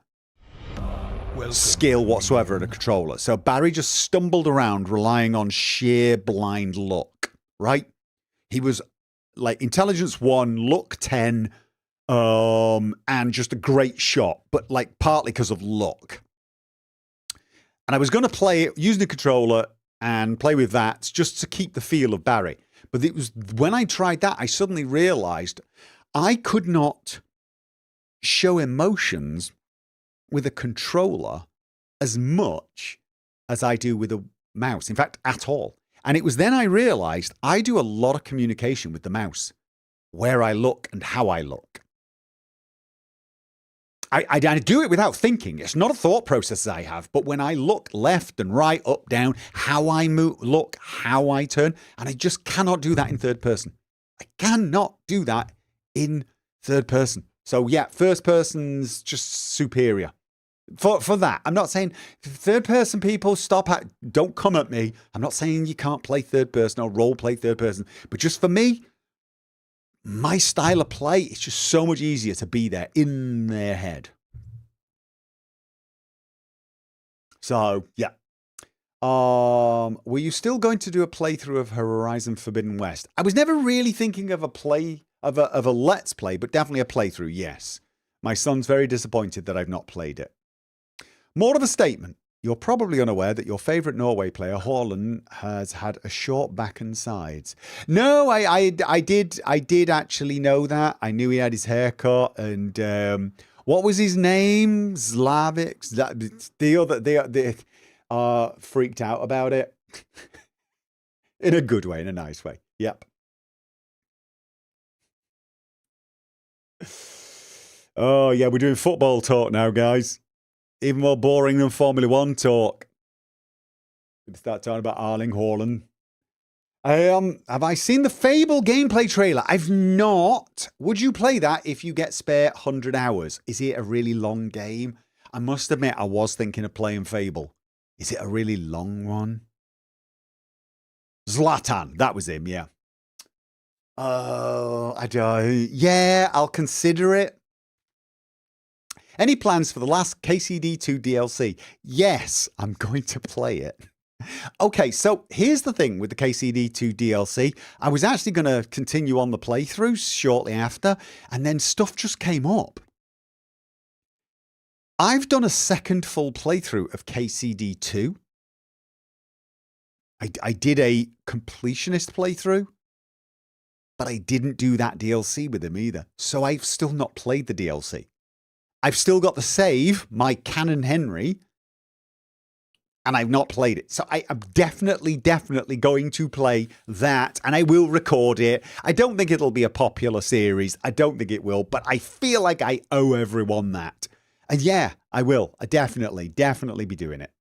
skill whatsoever at a controller. So Barry just stumbled around relying on sheer blind luck, right? He was like intelligence 1, luck 10, and just a great shot, but like partly because of luck. And I was going to play it using the controller and play with that just to keep the feel of Barry. But it was when I tried that, I suddenly realized I could not show emotions with a controller as much as I do with a mouse. In fact, at all. And it was then I realized I do a lot of communication with the mouse, where I look and how I look. I do it without thinking. It's not a thought process I have, but when I look left and right, up, down, how I move, look, how I turn, and I just cannot do that in third person. I cannot do that in third person. So yeah, first person's just superior. For that, I'm not saying third person people don't come at me. I'm not saying you can't play third person or role play third person, but just for me, my style of play, it's just so much easier to be there in their head. So, yeah. Were you still going to do a playthrough of Horizon Forbidden West? I was never really thinking of a let's play, but definitely a playthrough, yes. My son's very disappointed that I've not played it. More of a statement. You're probably unaware that your favourite Norway player, Haaland, has had a short back and sides. No, I did actually know that. I knew he had his haircut, and what was his name? Slavic. The freaked out about it in a good way, in a nice way. Yep. Oh yeah, we're doing football talk now, guys. Even more boring than Formula One talk. We start talking about Erling Haaland. Have I seen the Fable gameplay trailer? I've not. Would you play that if you get spare 100 hours? Is it a really long game? I must admit, I was thinking of playing Fable. Is it a really long one? Zlatan, that was him, yeah. Oh, I don't. Yeah, I'll consider it. Any plans for the last KCD2 DLC? Yes, I'm going to play it. Okay, so here's the thing with the KCD2 DLC. I was actually going to continue on the playthrough shortly after, and then stuff just came up. I've done a second full playthrough of KCD2. I did a completionist playthrough, but I didn't do that DLC with him either. So I've still not played the DLC. I've still got the save, my Canon Henry, and I've not played it. So I am definitely going to play that, and I will record it. I don't think it'll be a popular series. I don't think it will, but I feel like I owe everyone that. And yeah, I will. I definitely be doing it.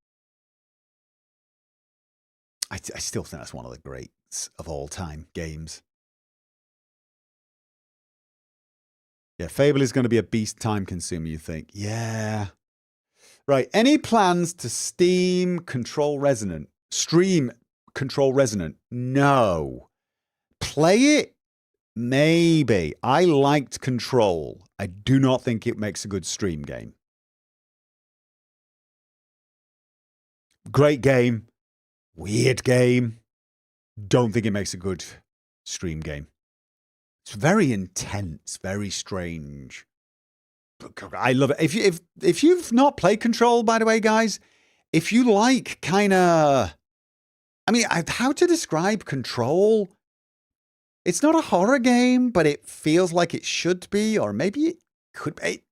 I still think that's one of the greats of all time games. Yeah, Fable is going to be a beast time consumer, you think? Yeah. Right. Any plans to stream Control Resonant? No. Play it? Maybe. I liked Control. I do not think it makes a good stream game. Great game. Weird game. Don't think it makes a good stream game. It's very intense, very strange. I love it. If you've not played Control, by the way, guys, if you like kind of, I mean, how to describe Control? It's not a horror game, but it feels like it should be, or maybe it could be.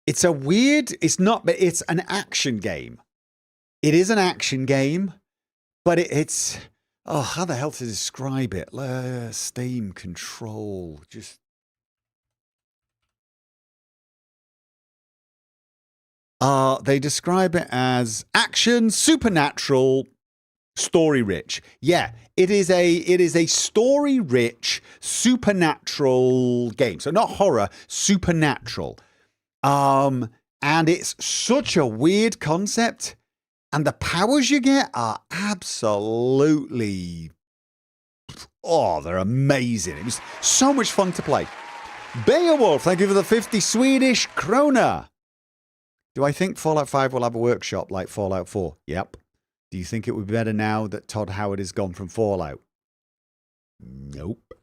It's a weird, it's not, but it's an action game. It is an action game, but it's, oh, how the hell to describe it? Steam Control, just. They describe it as action, supernatural, story-rich. Yeah, it is a story-rich, supernatural game. So not horror, supernatural. And it's such a weird concept. And the powers you get are absolutely, oh, they're amazing. It was so much fun to play. Beowulf, thank you for the 50 Swedish krona. Do I think Fallout 5 will have a workshop like Fallout 4? Yep. Do you think it would be better now that Todd Howard is gone from Fallout? Nope.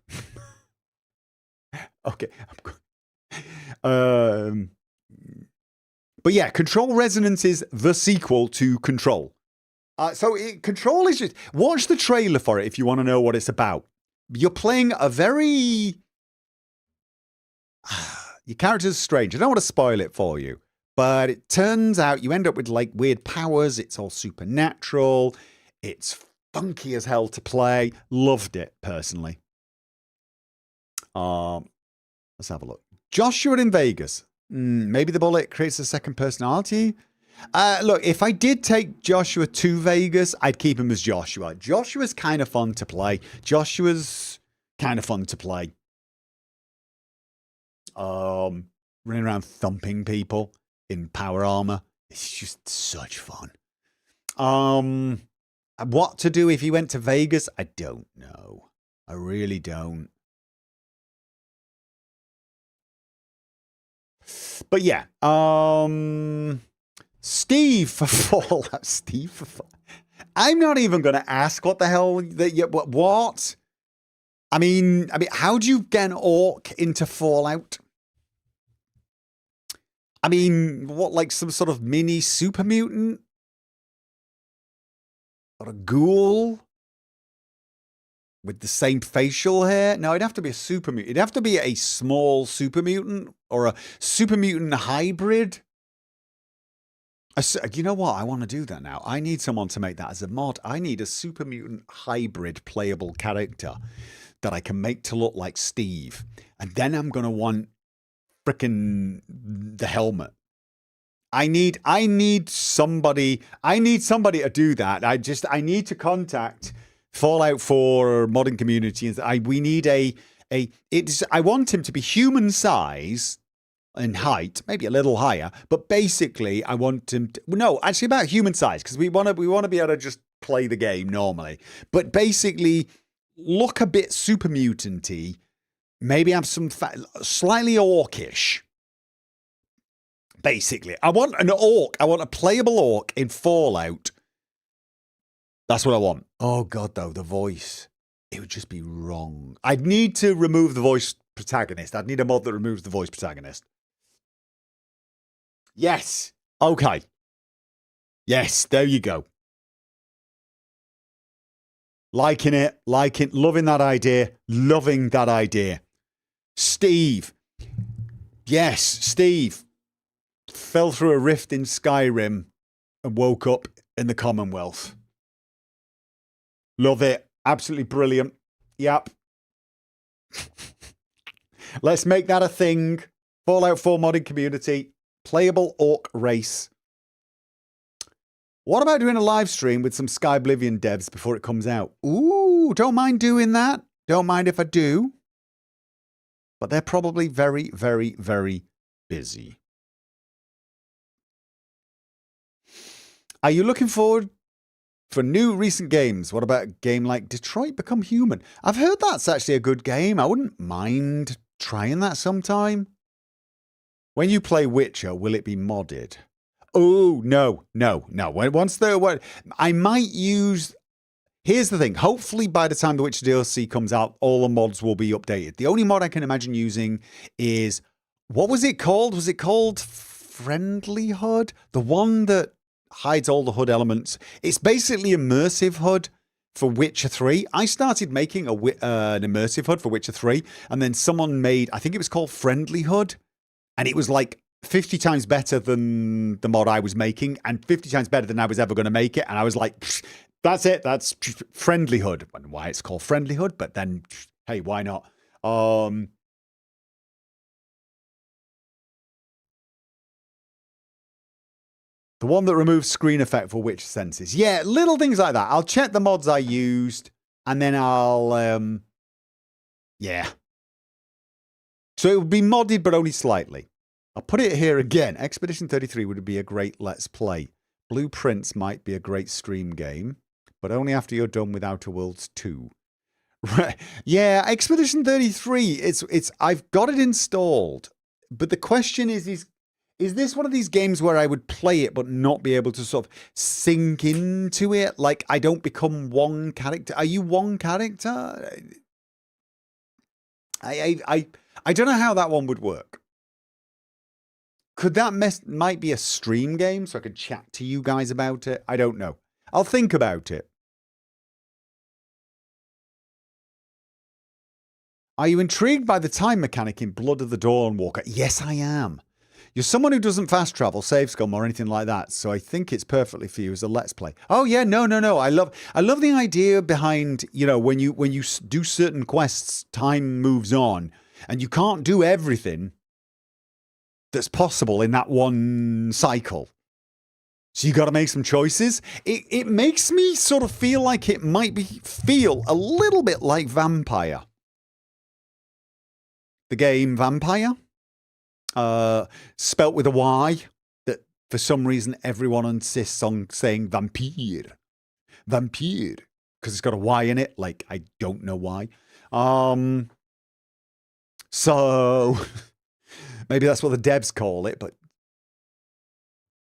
Okay. But yeah, Control Resonance is the sequel to Control. Control is just... Watch the trailer for it if you want to know what it's about. You're playing a very... Your character's strange. I don't want to spoil it for you. But it turns out you end up with like weird powers. It's all supernatural. It's funky as hell to play. Loved it, personally. Let's have a look. Joshua in Vegas. Maybe the bullet creates a second personality. Look, if I did take Joshua to Vegas, I'd keep him as Joshua. Joshua's kind of fun to play. Running around thumping people in power armor. It's just such fun. What to do if he went to Vegas? I don't know. I really don't. But yeah, Steve for Fallout. I'm not even going to ask what the hell what? I mean, how do you get an orc into Fallout? I mean, what, like some sort of mini super mutant? Or a ghoul? With the same facial hair? No, it'd have to be a super mutant. It'd have to be a small super mutant or a super mutant hybrid. You know what? I want to do that now. I need someone to make that as a mod. I need a super mutant hybrid playable character that I can make to look like Steve. And then I'm going to want frickin' the helmet. I need somebody to do that. I need to contact Fallout 4 modern community. We need I want him to be human size in height, maybe a little higher, but basically I want him to, no, actually about human size, because we want to be able to just play the game normally. But basically look a bit super mutant-y, maybe have some slightly orcish. Basically, I want an orc. I want a playable orc in Fallout. That's what I want. Oh god, though, the voice. It would just be wrong. I'd need to remove the voice protagonist. I'd need a mod that removes the voice protagonist. Yes. Okay. Yes, there you go. Liking it, loving that idea, loving that idea. Steve. Yes, Steve fell through a rift in Skyrim and woke up in the Commonwealth. Love it. Absolutely brilliant. Yep. Let's make that a thing. Fallout 4 modding community. Playable orc race. What about doing a live stream with some Sky Oblivion devs before it comes out? Ooh, don't mind doing that. Don't mind if I do. But they're probably very, very, very busy. Are you looking forward for new recent games? What about a game like Detroit Become Human? I've heard that's actually a good game. I wouldn't mind trying that sometime. When you play Witcher, will it be modded? Oh, no. Once I might use... Here's the thing. Hopefully, by the time the Witcher DLC comes out, all the mods will be updated. The only mod I can imagine using is... What was it called? Was it called Friendly HUD? The one that hides all the HUD elements. It's basically immersive HUD for Witcher 3. I started making an immersive HUD for Witcher 3, and then someone made... I think it was called Friendly HUD. And it was like 50 times better than the mod I was making and 50 times better than I was ever going to make it. And I was like, that's it. That's Friendly HUD. I don't know why it's called Friendly HUD, but then, hey, why not? The one that removes screen effect for Witcher senses. Yeah, little things like that. I'll check the mods I used and then I'll, yeah. So it would be modded, but only slightly. I'll put it here again. Expedition 33 would be a great let's play. Blueprints might be a great stream game, but only after you're done with Outer Worlds 2. Right. Yeah, Expedition 33, I've got it installed. But the question is this one of these games where I would play it but not be able to sort of sink into it? Like I don't become one character. Are you one character? I don't know how that one would work. Could that might be a stream game so I could chat to you guys about it? I don't know. I'll think about it. Are you intrigued by the time mechanic in Blood of the Dawnwalker? Yes, I am. You're someone who doesn't fast travel, save scum, or anything like that, so I think it's perfectly for you as a let's play. Oh yeah, no. I love the idea behind, you know, when you do certain quests, time moves on, and you can't do everything that's possible in that one cycle. So you got to make some choices. It makes me sort of feel like it might feel a little bit like Vampire. The game Vampire. Spelt with a Y, that for some reason everyone insists on saying vampire. Vampire. Because it's got a Y in it. Like, I don't know why. So... Maybe that's what the devs call it, but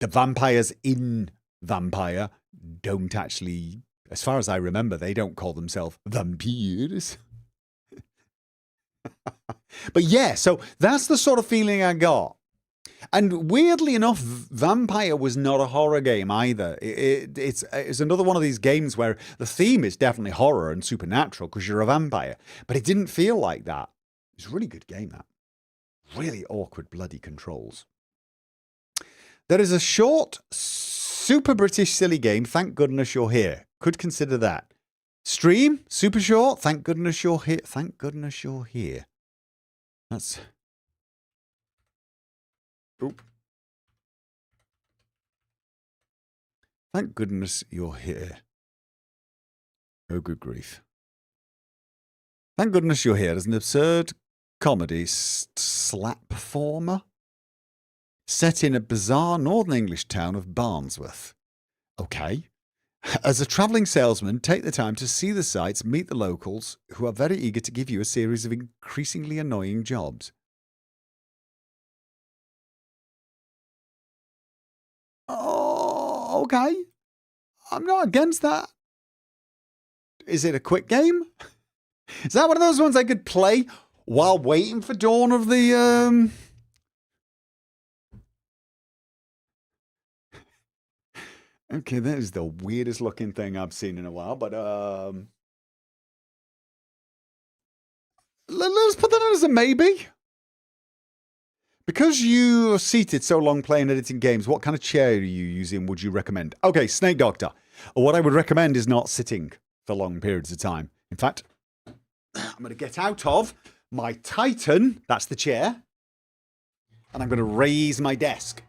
the vampires in Vampire don't actually, as far as I remember, they don't call themselves vampires. But yeah, so that's the sort of feeling I got. And weirdly enough, Vampire was not a horror game either. It's another one of these games where the theme is definitely horror and supernatural because you're a vampire. But it didn't feel like that. It's a really good game, that. Really awkward bloody controls. There is a short, super British silly game. Thank goodness you're here. Could consider that. Stream, super short. Thank goodness you're here. Thank goodness you're here. That's... Oop. Thank goodness you're here. Oh, good grief. Thank goodness you're here as an absurd comedy slap performer set in a bizarre northern English town of Barnsworth. Okay. As a travelling salesman, take the time to see the sights, meet the locals, who are very eager to give you a series of increasingly annoying jobs. Oh, okay. I'm not against that. Is it a quick game? Is that one of those ones I could play while waiting for dawn of the Okay, that is the weirdest looking thing I've seen in a while, but let's put that as a maybe. Because you are seated so long playing editing games, what kind of chair are you using would you recommend? Okay, Snake Doctor. What I would recommend is not sitting for long periods of time. In fact, I'm going to get out of my Titan, that's the chair, and I'm going to raise my desk.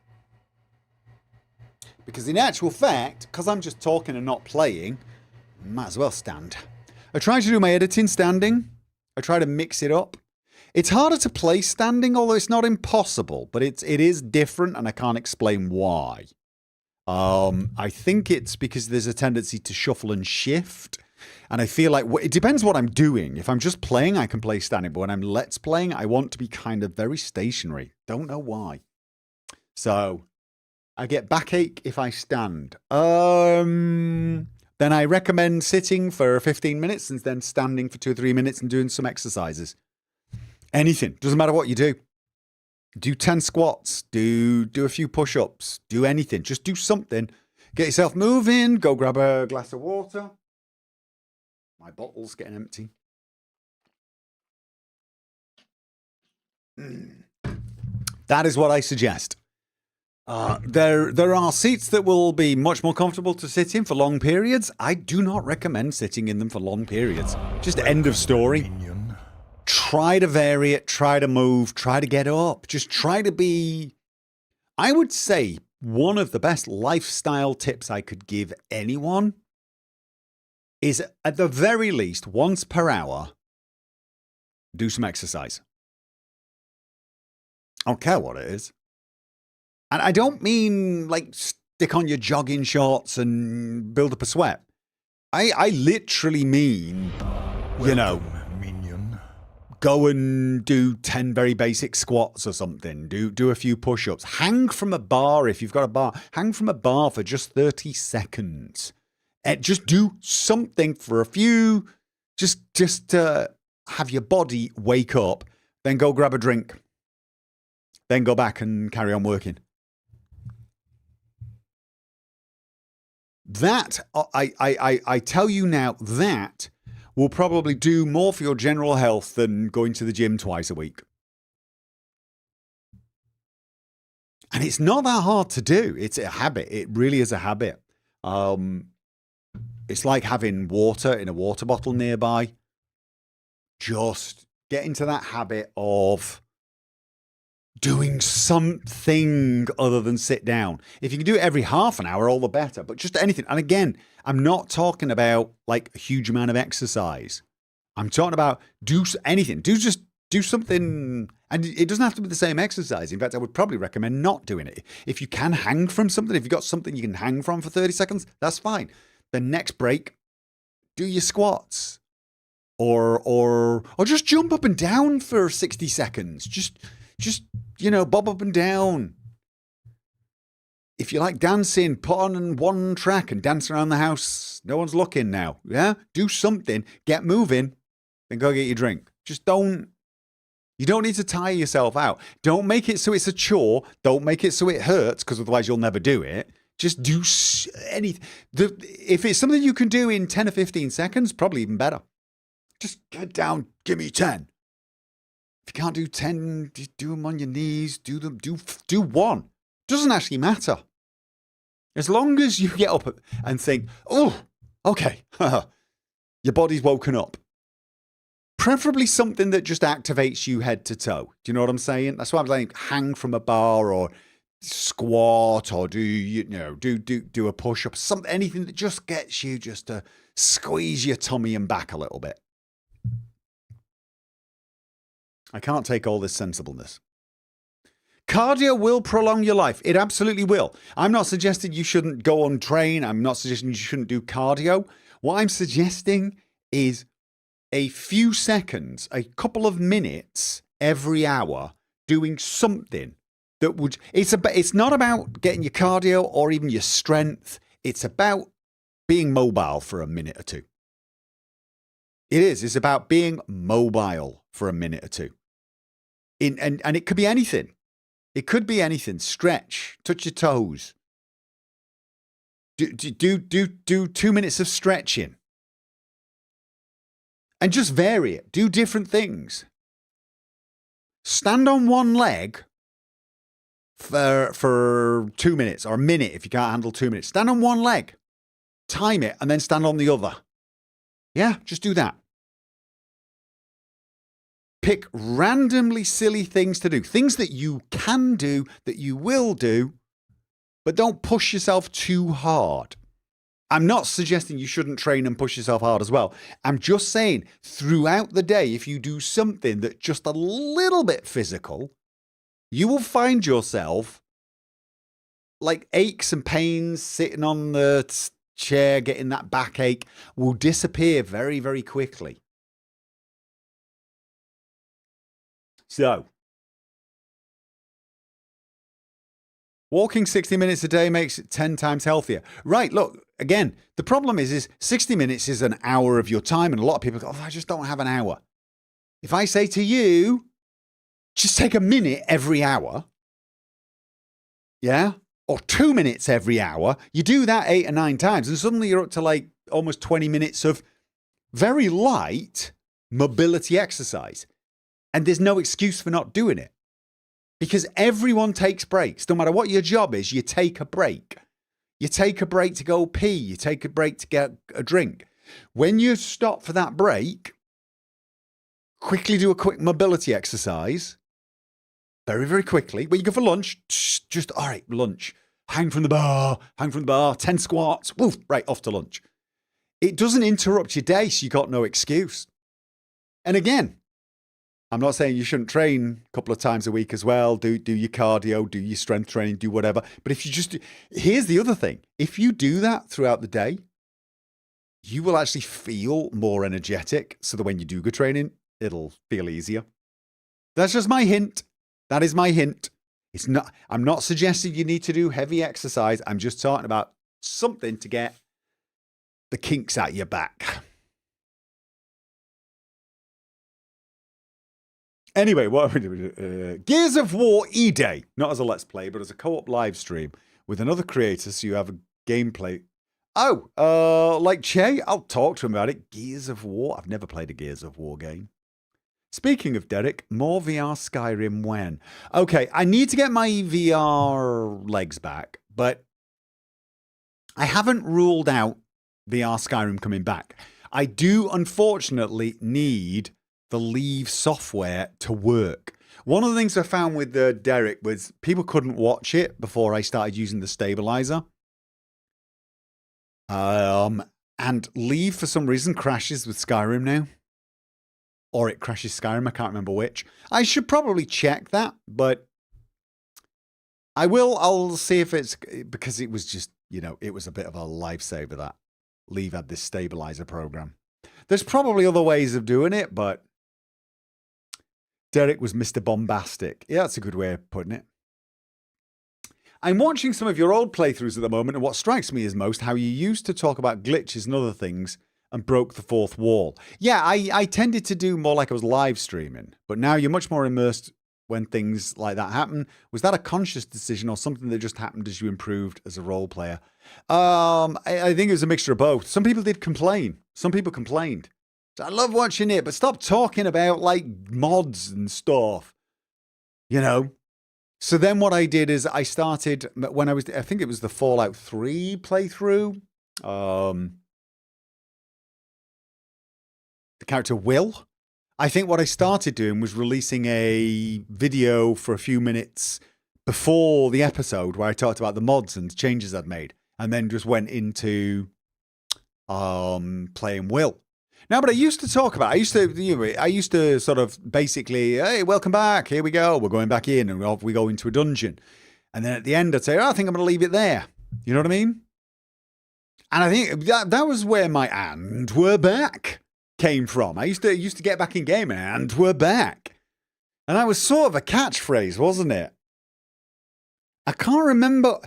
Because in actual fact, because I'm just talking and not playing, might as well stand. I try to do my editing standing. I try to mix it up. It's harder to play standing, although it's not impossible, but it is different, and I can't explain why. I think it's because there's a tendency to shuffle and shift, and I feel like it depends what I'm doing. If I'm just playing, I can play standing, but when I'm let's playing, I want to be kind of very stationary. Don't know why. So I get backache if I stand. Then I recommend sitting for 15 minutes and then standing for 2 or 3 minutes and doing some exercises. Anything. Doesn't matter what you do. Do 10 squats. Do a few push-ups. Do anything. Just do something. Get yourself moving. Go grab a glass of water. My bottle's getting empty. That is what I suggest. There are seats that will be much more comfortable to sit in for long periods. I do not recommend sitting in them for long periods. Just end of story. Minion. Try to vary it, try to move, try to get up. Just try to be, I would say, one of the best lifestyle tips I could give anyone is, at the very least, once per hour, do some exercise. I don't care what it is. And I don't mean like stick on your jogging shorts and build up a sweat. I literally mean, you know, Minion. go and do 10 very basic squats or something. Do a few push-ups. Hang from a bar if you've got a bar. Hang from a bar for just 30 seconds. Just do something for a few. Just to have your body wake up. Then go grab a drink. Then go back and carry on working. That, I tell you now, that will probably do more for your general health than going to the gym twice a week. And it's not that hard to do. It's a habit. It really is a habit. It's like having water in a water bottle nearby. Just get into that habit of doing something other than sit down. If you can do it every half an hour, all the better. But just anything. And again, I'm not talking about like a huge amount of exercise. I'm talking about do anything. Do something. And it doesn't have to be the same exercise. In fact, I would probably recommend not doing it. If you can hang from something, if you've got something you can hang from for 30 seconds, that's fine. The next break, do your squats. Or just jump up and down for 60 seconds. Just bob up and down. If you like dancing, put on one track and dance around the house. No one's looking now. Yeah? Do something. Get moving. Then go get your drink. You don't need to tire yourself out. Don't make it so it's a chore. Don't make it so it hurts, because otherwise you'll never do it. Just do anything. If it's something you can do in 10 or 15 seconds, probably even better. Just get down. Give me 10. If you can't do 10, just do them on your knees. Do one. Doesn't actually matter. As long as you get up and think, oh, okay, your body's woken up. Preferably something that just activates you head to toe. Do you know what I'm saying? That's why I'm saying hang from a bar or squat or do a push up. Anything that just gets you just to squeeze your tummy and back a little bit. I can't take all this sensibleness. Cardio will prolong your life. It absolutely will. I'm not suggesting you shouldn't go on train. I'm not suggesting you shouldn't do cardio. What I'm suggesting is a few seconds, a couple of minutes every hour doing something that would, it's not about getting your cardio or even your strength. It's about being mobile for a minute or two. It is. It's about being mobile for a minute or two. And it could be anything. It could be anything. Stretch, touch your toes. Do 2 minutes of stretching. And just vary it. Do different things. Stand on one leg for 2 minutes, or a minute if you can't handle 2 minutes. Stand on one leg. Time it and then stand on the other. Yeah, just do that. Pick randomly silly things to do. Things that you can do, that you will do, but don't push yourself too hard. I'm not suggesting you shouldn't train and push yourself hard as well. I'm just saying throughout the day, if you do something that's just a little bit physical, you will find yourself like aches and pains sitting on the chair, getting that backache will disappear very, very quickly. So, walking 60 minutes a day makes it 10 times healthier. Right, look, again, the problem is 60 minutes is an hour of your time, and a lot of people go, oh, I just don't have an hour. If I say to you, just take a minute every hour, yeah, or 2 minutes every hour, you do that 8 or 9 times, and suddenly you're up to like almost 20 minutes of very light mobility exercise. And there's no excuse for not doing it. Because everyone takes breaks. No matter what your job is, you take a break. You take a break to go pee. You take a break to get a drink. When you stop for that break, quickly do a quick mobility exercise. Very, very quickly. When you go for lunch, just, all right, lunch. Hang from the bar, 10 squats, woof, right, off to lunch. It doesn't interrupt your day, so you got no excuse. And again, I'm not saying you shouldn't train a couple of times a week as well. Do your cardio, do your strength training, do whatever. But if you just here's the other thing. If you do that throughout the day, you will actually feel more energetic. So that when you do good training, it'll feel easier. That's just my hint. That is my hint. I'm not suggesting you need to do heavy exercise. I'm just talking about something to get the kinks out your back. Anyway, what are we doing? Gears of War E-Day, not as a Let's Play, but as a co-op live stream with another creator, so you have a gameplay. Oh, like Che, I'll talk to him about it. Gears of War. I've never played a Gears of War game. Speaking of Derek, more VR Skyrim when? Okay, I need to get my VR legs back, but I haven't ruled out VR Skyrim coming back. I do, unfortunately, need the Leave software to work. One of the things I found with Derek was people couldn't watch it before I started using the stabilizer. And Leave, for some reason, crashes with Skyrim now. Or it crashes Skyrim, I can't remember which. I should probably check that, but I will. I'll see if it's, because it was just, it was a bit of a lifesaver that Leave had this stabilizer program. There's probably other ways of doing it, but Derek was Mr. Bombastic. Yeah, that's a good way of putting it. I'm watching some of your old playthroughs at the moment, and what strikes me is most how you used to talk about glitches and other things and broke the fourth wall. Yeah, I tended to do more like I was live streaming, but now you're much more immersed when things like that happen. Was that a conscious decision or something that just happened as you improved as a role player? I think it was a mixture of both. Some people did complain. Some people complained. So I love watching it, but stop talking about like mods and stuff, So then what I did is I started when I think it was the Fallout 3 playthrough. The character Will. I think what I started doing was releasing a video for a few minutes before the episode where I talked about the mods and changes I'd made, and then just went into playing Will. Now, but I used to talk about. I used to sort of basically, hey, welcome back. Here we go. We're going back in, and off we go into a dungeon. And then at the end, I'd say, I think I'm going to leave it there. You know what I mean? And I think that was where my "and we're back" came from. I used to get back in game, and we're back. And that was sort of a catchphrase, wasn't it? I can't remember.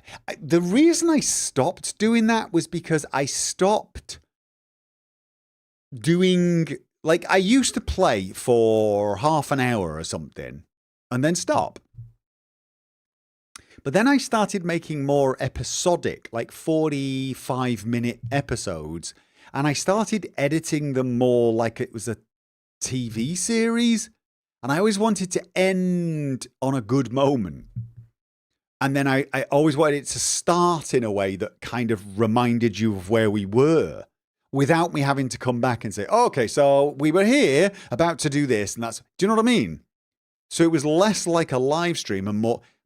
The reason I stopped doing that was because I stopped doing, like, I used to play for half an hour or something and then stop. But then I started making more episodic, like 45-minute episodes, and I started editing them more like it was a TV series. And I always wanted to end on a good moment. And then I always wanted it to start in a way that kind of reminded you of where we were without me having to come back and say, oh, okay, so we were here about to do this. And that's, do you know what I mean? So it was less like a live stream and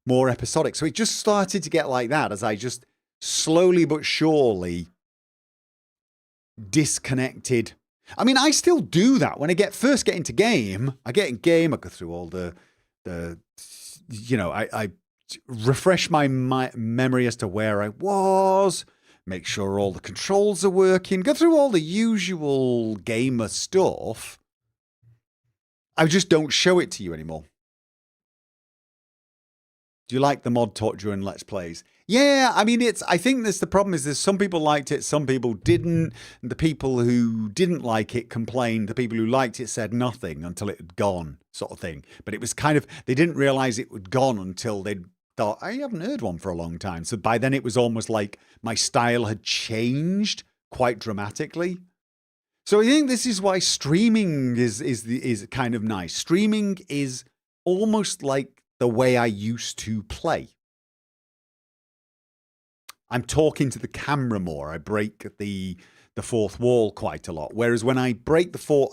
more episodic. So it just started to get like that as I just slowly but surely disconnected. I mean, I still do that when I first get into game. I get in game, I go through all the I refresh my memory as to where I was, make sure all the controls are working, go through all the usual gamer stuff. I just don't show it to you anymore. Do you like the mod talk during Let's Plays? Yeah, I mean, I think the problem is there's some people liked it, some people didn't. And the people who didn't like it complained. The people who liked it said nothing until it had gone, sort of thing. But it was kind of, they didn't realize it had gone until they'd thought, I haven't heard one for a long time. So by then it was almost like my style had changed quite dramatically. So I think this is why streaming is kind of nice. Streaming is almost like the way I used to play. I'm talking to the camera more. I break the fourth wall quite a lot. Whereas when I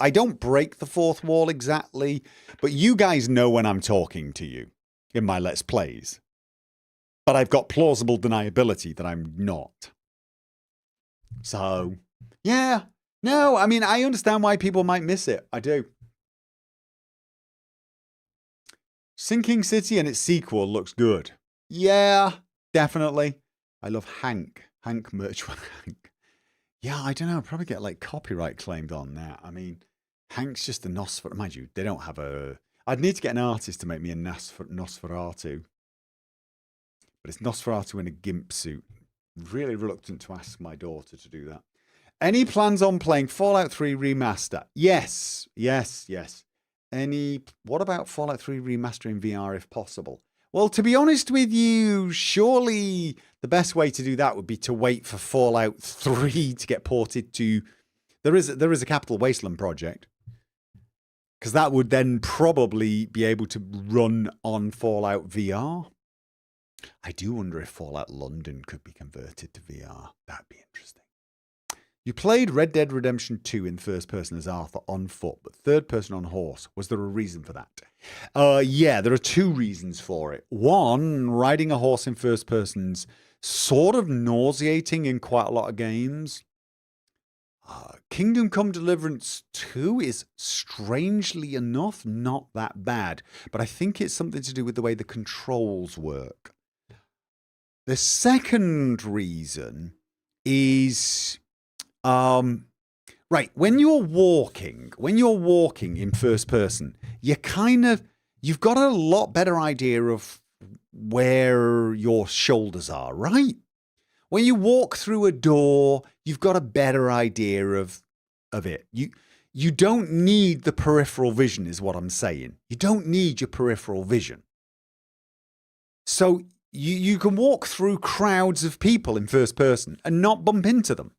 I don't break the fourth wall exactly, but you guys know when I'm talking to you in my Let's Plays. But I've got plausible deniability that I'm not. So, yeah. No, I mean, I understand why people might miss it. I do. Sinking City and its sequel looks good. Yeah, definitely. I love Hank merch with Hank. Yeah, I don't know. I'll probably get like copyright claimed on that. I mean, Hank's just a Nosferatu. Mind you, they don't have a... I'd need to get an artist to make me a Nosferatu. But it's Nosferatu in a gimp suit. Really reluctant to ask my daughter to do that. Any plans on playing Fallout 3 Remaster? Yes. What about Fallout 3 Remaster in VR if possible? Well, to be honest with you, surely the best way to do that would be to wait for Fallout 3 to get ported to... There is a Capital Wasteland project. Because that would then probably be able to run on Fallout VR. I do wonder if Fallout London could be converted to VR. That'd be interesting. You played Red Dead Redemption 2 in first person as Arthur on foot, but third person on horse. Was there a reason for that? Yeah, there are two reasons for it. One, riding a horse in first person's sort of nauseating in quite a lot of games. Kingdom Come Deliverance 2 is strangely enough not that bad, but I think it's something to do with the way the controls work. The second reason is... right, when you're walking in first person, you've got a lot better idea of where your shoulders are, right? When you walk through a door, you've got a better idea of it. You don't need the peripheral vision, is what I'm saying. You don't need your peripheral vision. So you can walk through crowds of people in first person and not bump into them.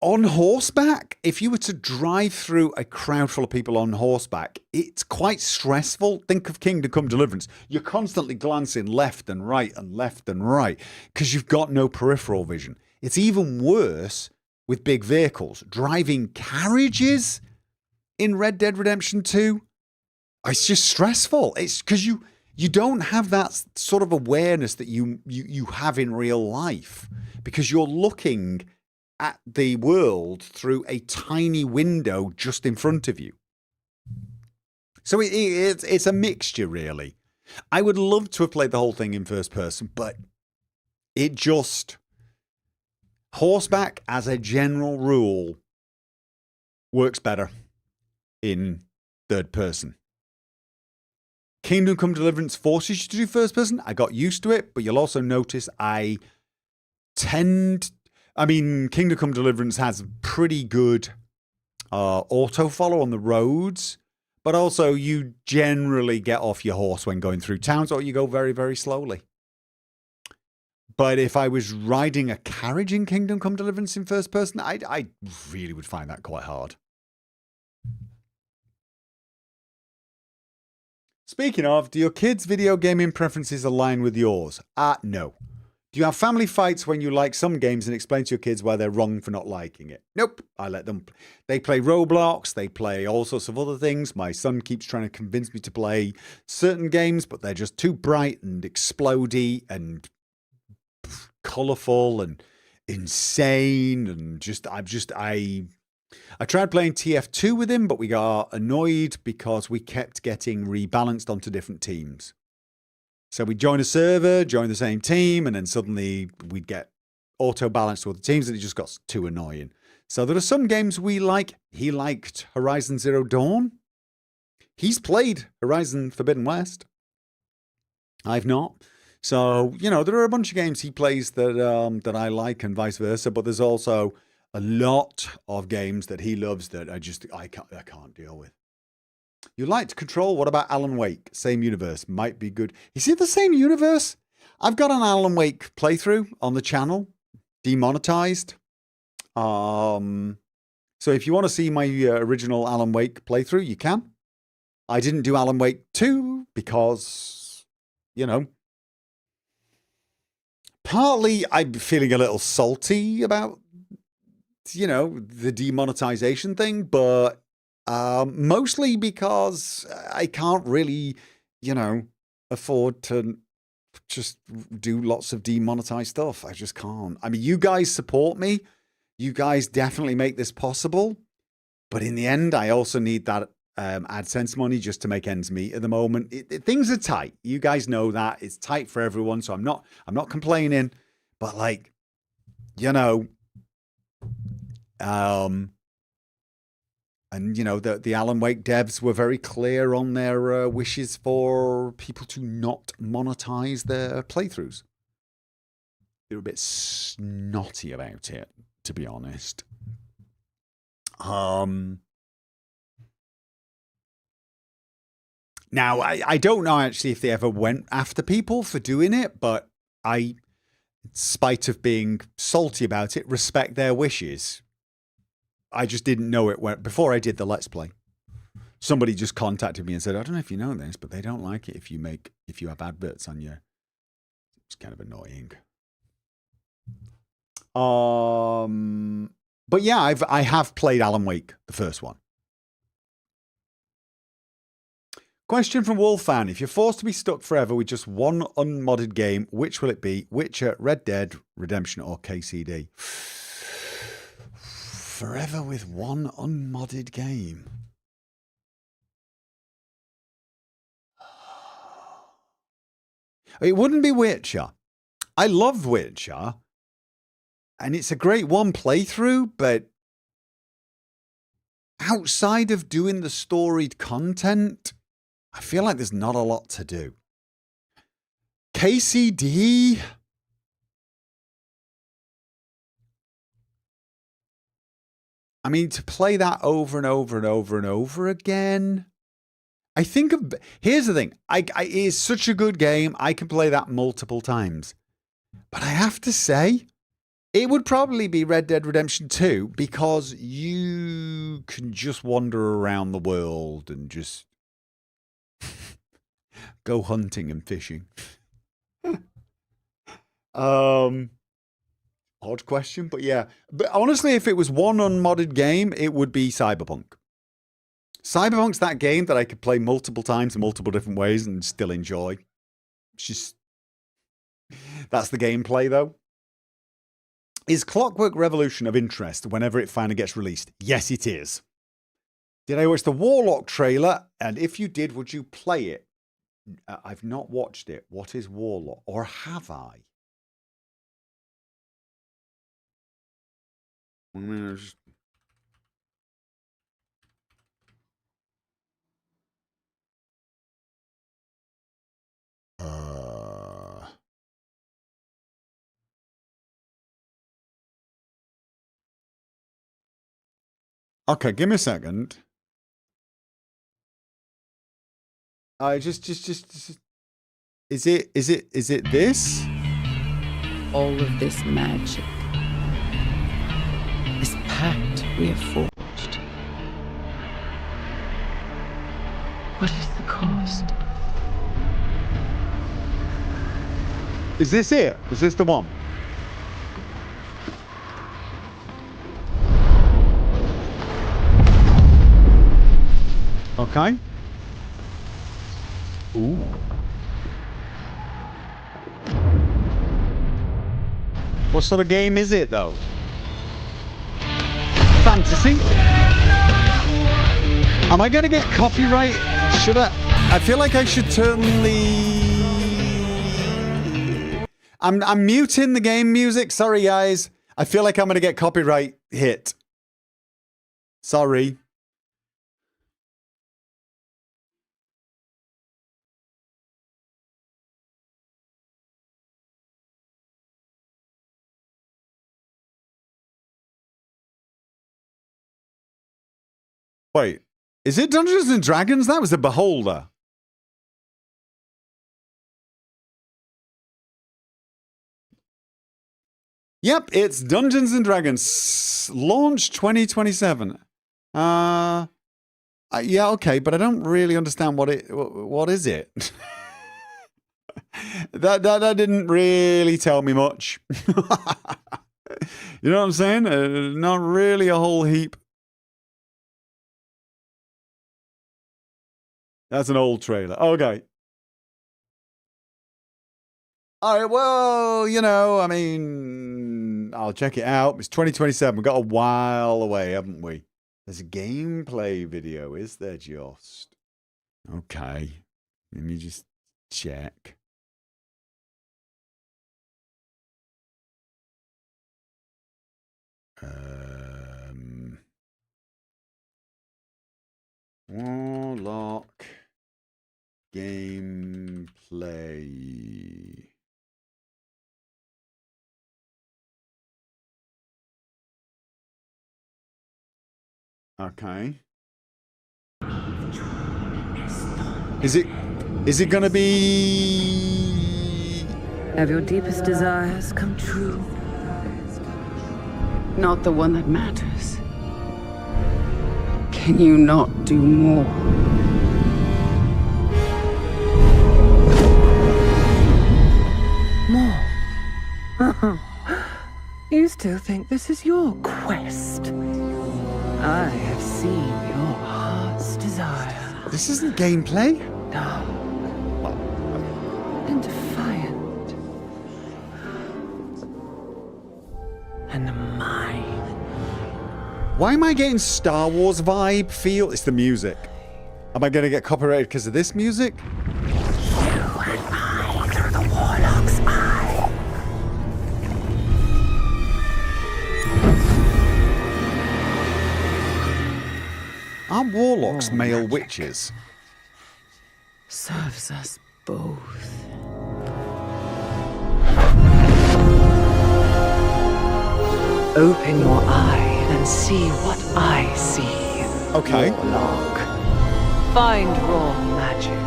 On horseback, if you were to drive through a crowd full of people on horseback, it's quite stressful. Think of Kingdom Come Deliverance. You're constantly glancing left and right because you've got no peripheral vision. It's even worse with big vehicles. Driving carriages in Red Dead Redemption 2, it's just stressful. It's because you don't have that sort of awareness that you have in real life because you're looking at the world through a tiny window just in front of you. So it's a mixture, really. I would love to have played the whole thing in first person, but it just... Horseback, as a general rule, works better in third person. Kingdom Come Deliverance forces you to do first person. I got used to it, but you'll also notice Kingdom Come Deliverance has pretty good auto follow on the roads, but also you generally get off your horse when going through towns, or you go very, very slowly. But if I was riding a carriage in Kingdom Come Deliverance in first person, I really would find that quite hard. Speaking of, do your kids' video gaming preferences align with yours? No. Do you have family fights when you like some games and explain to your kids why they're wrong for not liking it? Nope. I let them. They play Roblox. They play all sorts of other things. My son keeps trying to convince me to play certain games, but they're just too bright and explodey and colourful and insane. And I tried playing TF2 with him, but we got annoyed because we kept getting rebalanced onto different teams. So we'd join a server, join the same team, and then suddenly we'd get auto-balanced to other teams, and it just got too annoying. So there are some games we like. He liked Horizon Zero Dawn. He's played Horizon Forbidden West. I've not. So, there are a bunch of games he plays that I like and vice versa, but there's also a lot of games that he loves that I can't deal with. You liked Control. What about Alan Wake? Same universe. Might be good. Is it the same universe? I've got an Alan Wake playthrough on the channel, demonetized. So if you want to see my original Alan Wake playthrough, you can. I didn't do Alan Wake 2 because, partly I'm feeling a little salty about, the demonetization thing, but mostly because I can't really, afford to just do lots of demonetized stuff. I just can't. I mean, you guys support me. You guys definitely make this possible. But in the end, I also need that AdSense money just to make ends meet at the moment. Things are tight. You guys know that. It's tight for everyone. So I'm not complaining. But and the Alan Wake devs were very clear on their wishes for people to not monetize their playthroughs. They were a bit snotty about it, to be honest. Now, I don't know actually if they ever went after people for doing it, but I, in spite of being salty about it, respect their wishes. I just didn't know it went before I did the Let's Play. Somebody just contacted me and said, I don't know if you know this, but they don't like it if you have adverts on your... It's kind of annoying. But yeah, I have played Alan Wake, the first one. Question from Wolfan. If you're forced to be stuck forever with just one unmodded game, which will it be? Witcher, Red Dead Redemption, or KCD? Forever with one unmodded game. It wouldn't be Witcher. I love Witcher. And it's a great one playthrough, but outside of doing the storied content, I feel like there's not a lot to do. KCD. I mean, to play that over and over and over and over again. I think here's the thing. It is such a good game. I can play that multiple times. But I have to say, it would probably be Red Dead Redemption 2 because you can just wander around the world and just go hunting and fishing. Odd question, but yeah. But honestly, if it was one unmodded game, it would be Cyberpunk. Cyberpunk's that game that I could play multiple times in multiple different ways and still enjoy. It's just... That's the gameplay, though. Is Clockwork Revolution of interest whenever it finally gets released? Yes, it is. Did I watch the Warlock trailer? And if you did, would you play it? I've not watched it. What is Warlock? Or have I? Okay, give me a second. I just is it this? All of this magic, this pact we have forged. What is the cost? Is this it? Is this the one? Okay. Ooh. What sort of game is it, though? Fantasy? Am I going to get copyright? Should I? I feel like I should turn the... I'm muting the game music. Sorry, guys. I feel like I'm going to get copyright hit. Sorry. Wait, is it Dungeons and Dragons? That was a Beholder. Yep, it's Dungeons and Dragons. Launch 2027. Yeah, okay, but I don't really understand what is it? that didn't really tell me much. You know what I'm saying? Not really a whole heap. That's an old trailer. Okay. All right, well, you know, I mean, I'll check it out. It's 2027. We've got a while away, haven't we? There's a gameplay video, is there just? Okay. Let me just check. Warlock gameplay. Okay. Is it going to be... Have your deepest desires come true? Not the one that matters. Can you not do more? More? You still think this is your quest? I have seen your heart's desire. This isn't gameplay? No. And defiant. And mine. Why am I getting Star Wars vibe feel? It's the music. Am I going to get copyrighted because of this music? You and I through the Warlock's eye. Are warlocks male witches? Serves us both. Open your eye and see what I see. Okay. Warlock. Find raw magic.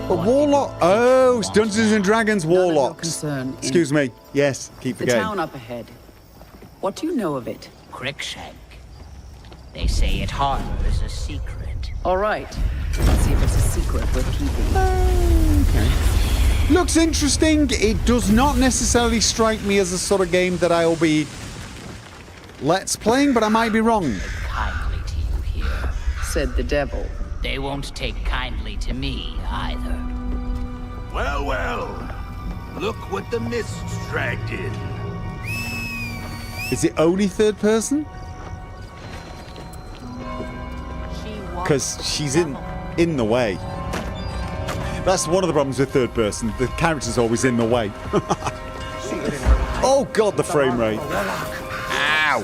But warlock... Oh, it's Dungeons and Dragons warlocks. Concern. Excuse me. Yes, keep The forgetting. town up ahead. What do you know of it? Crickshank. They say it harbors a secret. All right. Let's see if it's a secret worth keeping. Okay. Looks interesting. It does not necessarily strike me as a sort of game that I'll be let's playing, but I might be wrong. Kindly to you here. Said the devil. They won't take kindly to me either. Well, well. Look what the mist's dragged in. Is it only third person? Because she's in the way. That's one of the problems with third person. The character's always in the way. Oh god, the frame rate. Ow.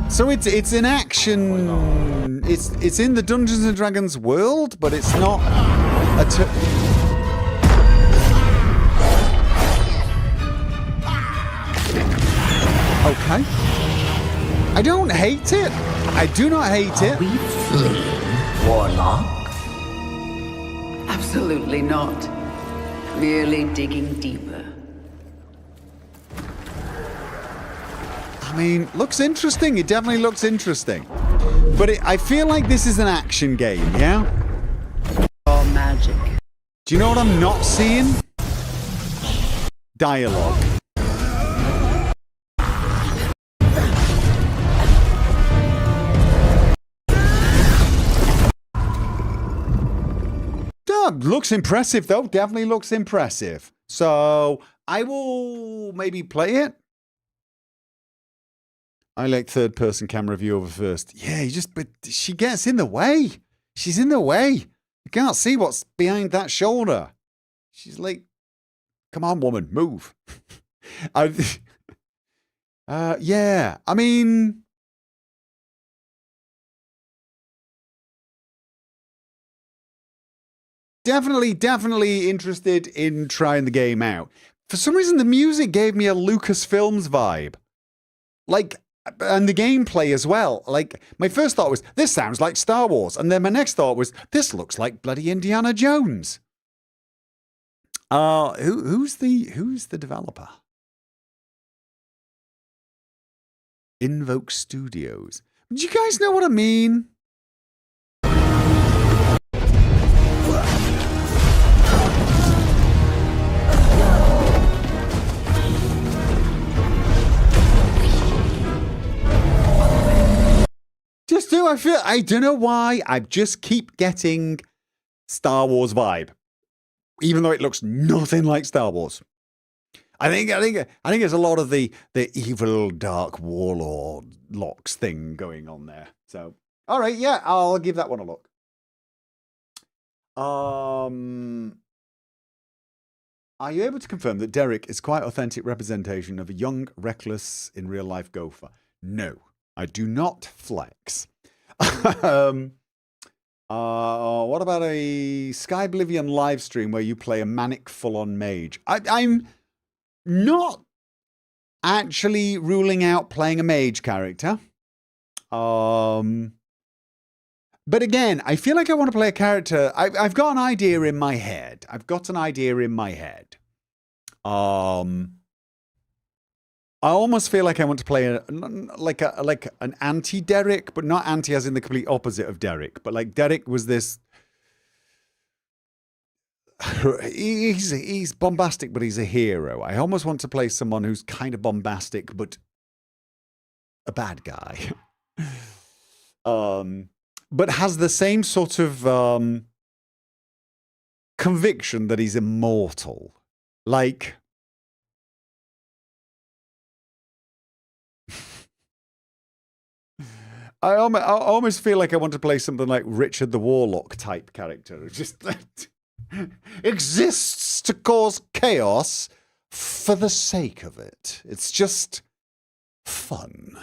So it's an action. It's in the Dungeons and Dragons world, but it's not a. Okay. I don't hate it. I do not hate it. We flee, Warlock. Absolutely not. Merely digging deeper. I mean, looks interesting. It definitely looks interesting. But I feel like this is an action game, yeah? All magic. Do you know what I'm not seeing? Dialogue. Looks impressive, though. Definitely looks impressive. So I will maybe play it. I like third-person camera view over first. Yeah, but she gets in the way. She's in the way. You can't see what's behind that shoulder. She's like, come on, woman, move. Yeah, I mean... Definitely interested in trying the game out. For some reason, the music gave me a Lucasfilms vibe. Like, and the gameplay as well. Like, my first thought was, this sounds like Star Wars. And then my next thought was, this looks like bloody Indiana Jones. Who's the developer? Invoke Studios. Do you guys know what I mean? I don't know why, I just keep getting Star Wars vibe. Even though it looks nothing like Star Wars. I think there's a lot of the evil dark warlocks thing going on there. So, all right, yeah, I'll give that one a look. Are you able to confirm that Derek is quite authentic representation of a young, reckless, in real life Gopher? No, I do not flex. What about a Sky Oblivion live stream where you play a manic full-on mage? I'm not actually ruling out playing a mage character. But again, I feel like I want to play a character. I've got an idea in my head. I almost feel like I want to play like an anti-Derek, but not anti as in the complete opposite of Derek. But like Derek was this. He's bombastic, but he's a hero. I almost want to play someone who's kind of bombastic, but a bad guy. But has the same sort of conviction that he's immortal. Like. I almost feel like I want to play something like Richard the Warlock type character who just exists to cause chaos for the sake of it. It's just fun,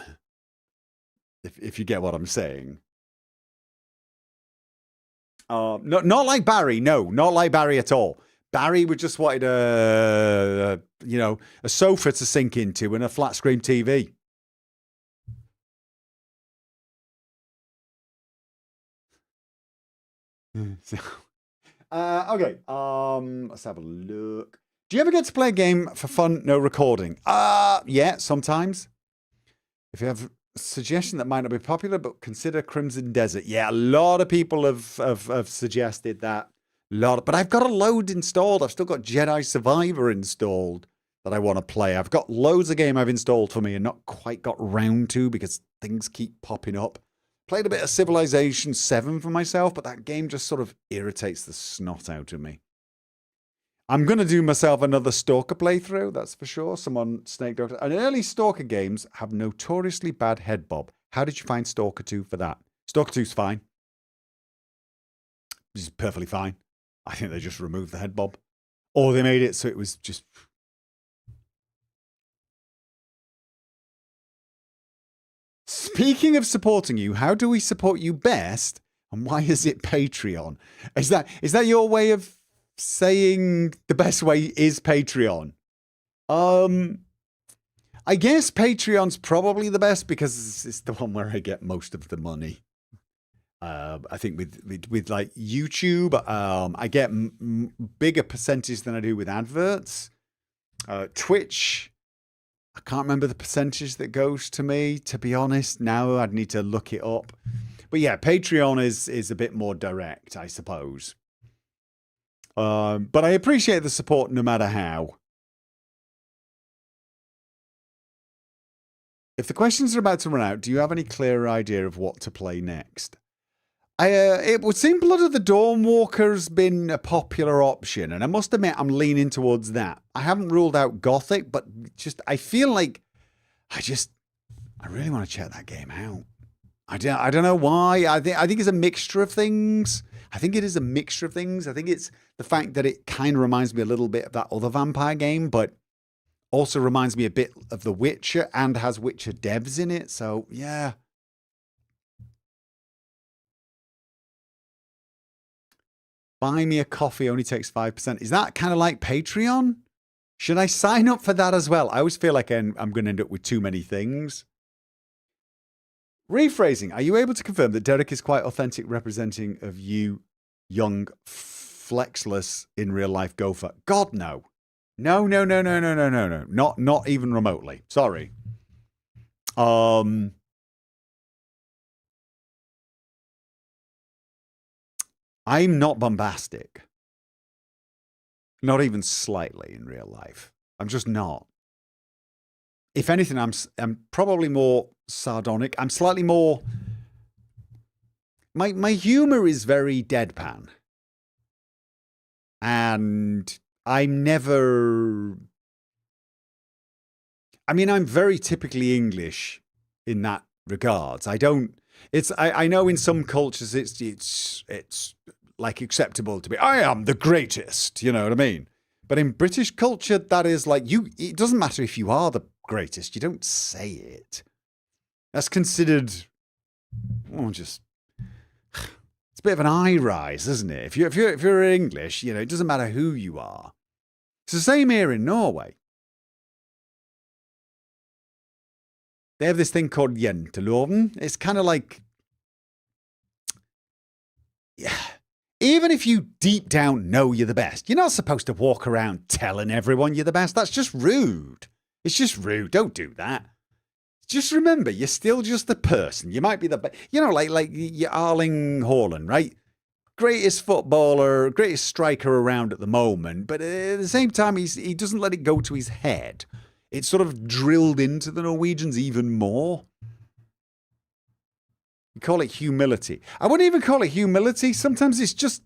if you get what I'm saying. Not like Barry. No, not like Barry at all. Barry would just wanted a sofa to sink into and a flat screen TV. Okay. Let's have a look. Do you ever get to play a game for fun, no recording? Yeah, sometimes. If you have a suggestion that might not be popular, but consider Crimson Desert. Yeah, a lot of people have suggested that. But I've got a load installed. I've still got Jedi Survivor installed that I want to play. I've got loads of game I've installed for me and not quite got round to because things keep popping up. Played a bit of Civilization 7 for myself, but that game just sort of irritates the snot out of me. I'm going to do myself another Stalker playthrough, that's for sure. Someone, Snake Doctor. And early Stalker games have notoriously bad head bob. How did you find Stalker 2 for that? Stalker 2's fine. It's perfectly fine. I think they just removed the head bob. Or they made it so it was just... Speaking of supporting you, how do we support you best? And why is it Patreon? Is that your way of saying the best way is Patreon? I guess Patreon's probably the best because it's the one where I get most of the money. I think with like YouTube, I get bigger percentage than I do with adverts. Twitch, I can't remember the percentage that goes to me, to be honest. Now I'd need to look it up. But yeah, Patreon is a bit more direct, I suppose. But I appreciate the support no matter how. If the questions are about to run out, do you have any clearer idea of what to play next? It would seem Blood of the Dawnwalker's been a popular option, and I must admit I'm leaning towards that. I haven't ruled out Gothic, but just I feel like I really want to check that game out. I don't know why. I think it's a mixture of things. I think it is a mixture of things. I think it's the fact that it kind of reminds me a little bit of that other vampire game, but also reminds me a bit of The Witcher and has Witcher devs in it. So yeah. Buy me a coffee only takes 5%. Is that kind of like Patreon? Should I sign up for that as well? I always feel like I'm going to end up with too many things. Rephrasing. Are you able to confirm that Derek is quite authentic representing of you, young, flexless, in real life Gopher? God, no. No. Not even remotely. Sorry. I'm not bombastic. Not even slightly in real life. I'm just not. If anything, I'm probably more sardonic. I'm slightly more... My humor is very deadpan. And I'm never... I mean, I'm very typically English in that regards. I don't... I know in some cultures it's like acceptable to be, I am the greatest, you know what I mean? But in British culture, that is like, it doesn't matter if you are the greatest, you don't say it. That's considered, it's a bit of an eye rise, isn't it? If you're English, you know, it doesn't matter who you are. It's the same here in Norway. They have this thing called jenteloven. It's kind of like, yeah. Even if you deep down know you're the best, you're not supposed to walk around telling everyone you're the best. That's just rude. It's just rude. Don't do that. Just remember, you're still just a person. You might be the best. You know, like you're Erling Haaland, right? Greatest footballer, greatest striker around at the moment. But at the same time, he doesn't let it go to his head. It's sort of drilled into the Norwegians even more. You call it humility. I wouldn't even call it humility. Sometimes it's just...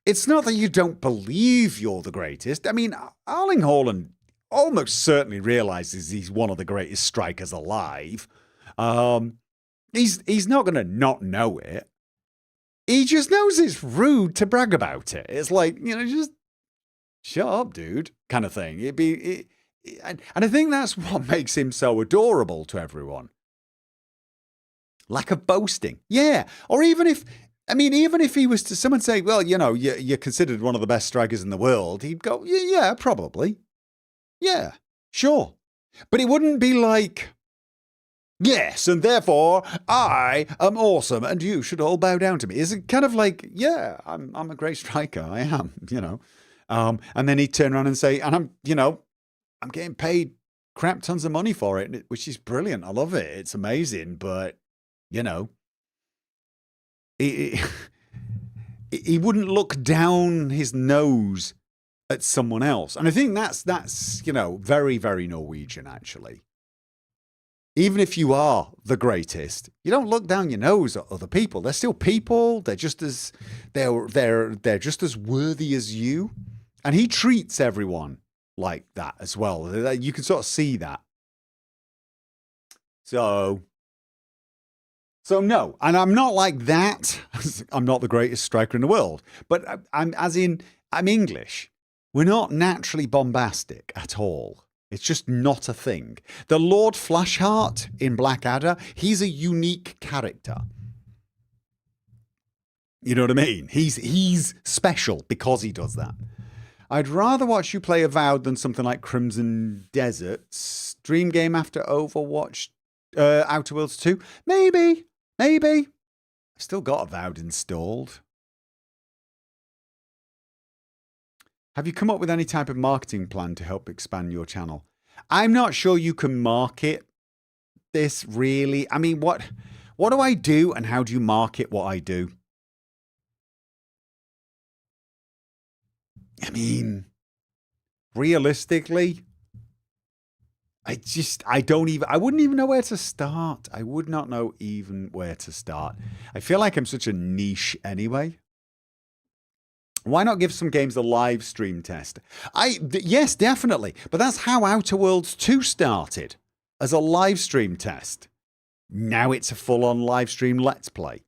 It's not that you don't believe you're the greatest. I mean, Erling Haaland almost certainly realizes he's one of the greatest strikers alive. He's not going to not know it. He just knows it's rude to brag about it. It's like, you know, just shut up, dude, kind of thing. And I think that's what makes him so adorable to everyone. Lack of boasting. Yeah. Or even if he was to someone say, well, you know, you're considered one of the best strikers in the world, he'd go, yeah, probably. Yeah, sure. But it wouldn't be like, yes, and therefore I am awesome and you should all bow down to me. Is it kind of like, yeah, I'm a great striker. I am, you know. And then he'd turn around and say, and I'm getting paid crap tons of money for it, which is brilliant. I love it. It's amazing. But, you know, he wouldn't look down his nose at someone else. And I think that's you know, very, very Norwegian, actually. even if you are the greatest, you don't look down your nose at other people. They're still people. They're just as they're just as worthy as you. And he treats everyone like that as well. You can sort of see that. So no, and I'm not like that. I'm not the greatest striker in the world, but I'm English. We're not naturally bombastic at all. It's just not a thing. The Lord Flashheart in Blackadder, he's a unique character. You know what I mean? He's special because he does that. I'd rather watch you play Avowed than something like Crimson Deserts. Dream game after Overwatch, Outer Worlds 2? Maybe. I've still got Avowed installed. Have you come up with any type of marketing plan to help expand your channel? I'm not sure you can market this really. I mean, what do I do and how do you market what I do? I mean, realistically, I wouldn't even know where to start. I would not know even where to start. I feel like I'm such a niche anyway. Why not give some games a live stream test? Yes, definitely. But that's how Outer Worlds 2 started, as a live stream test. Now it's a full-on live stream Let's Play.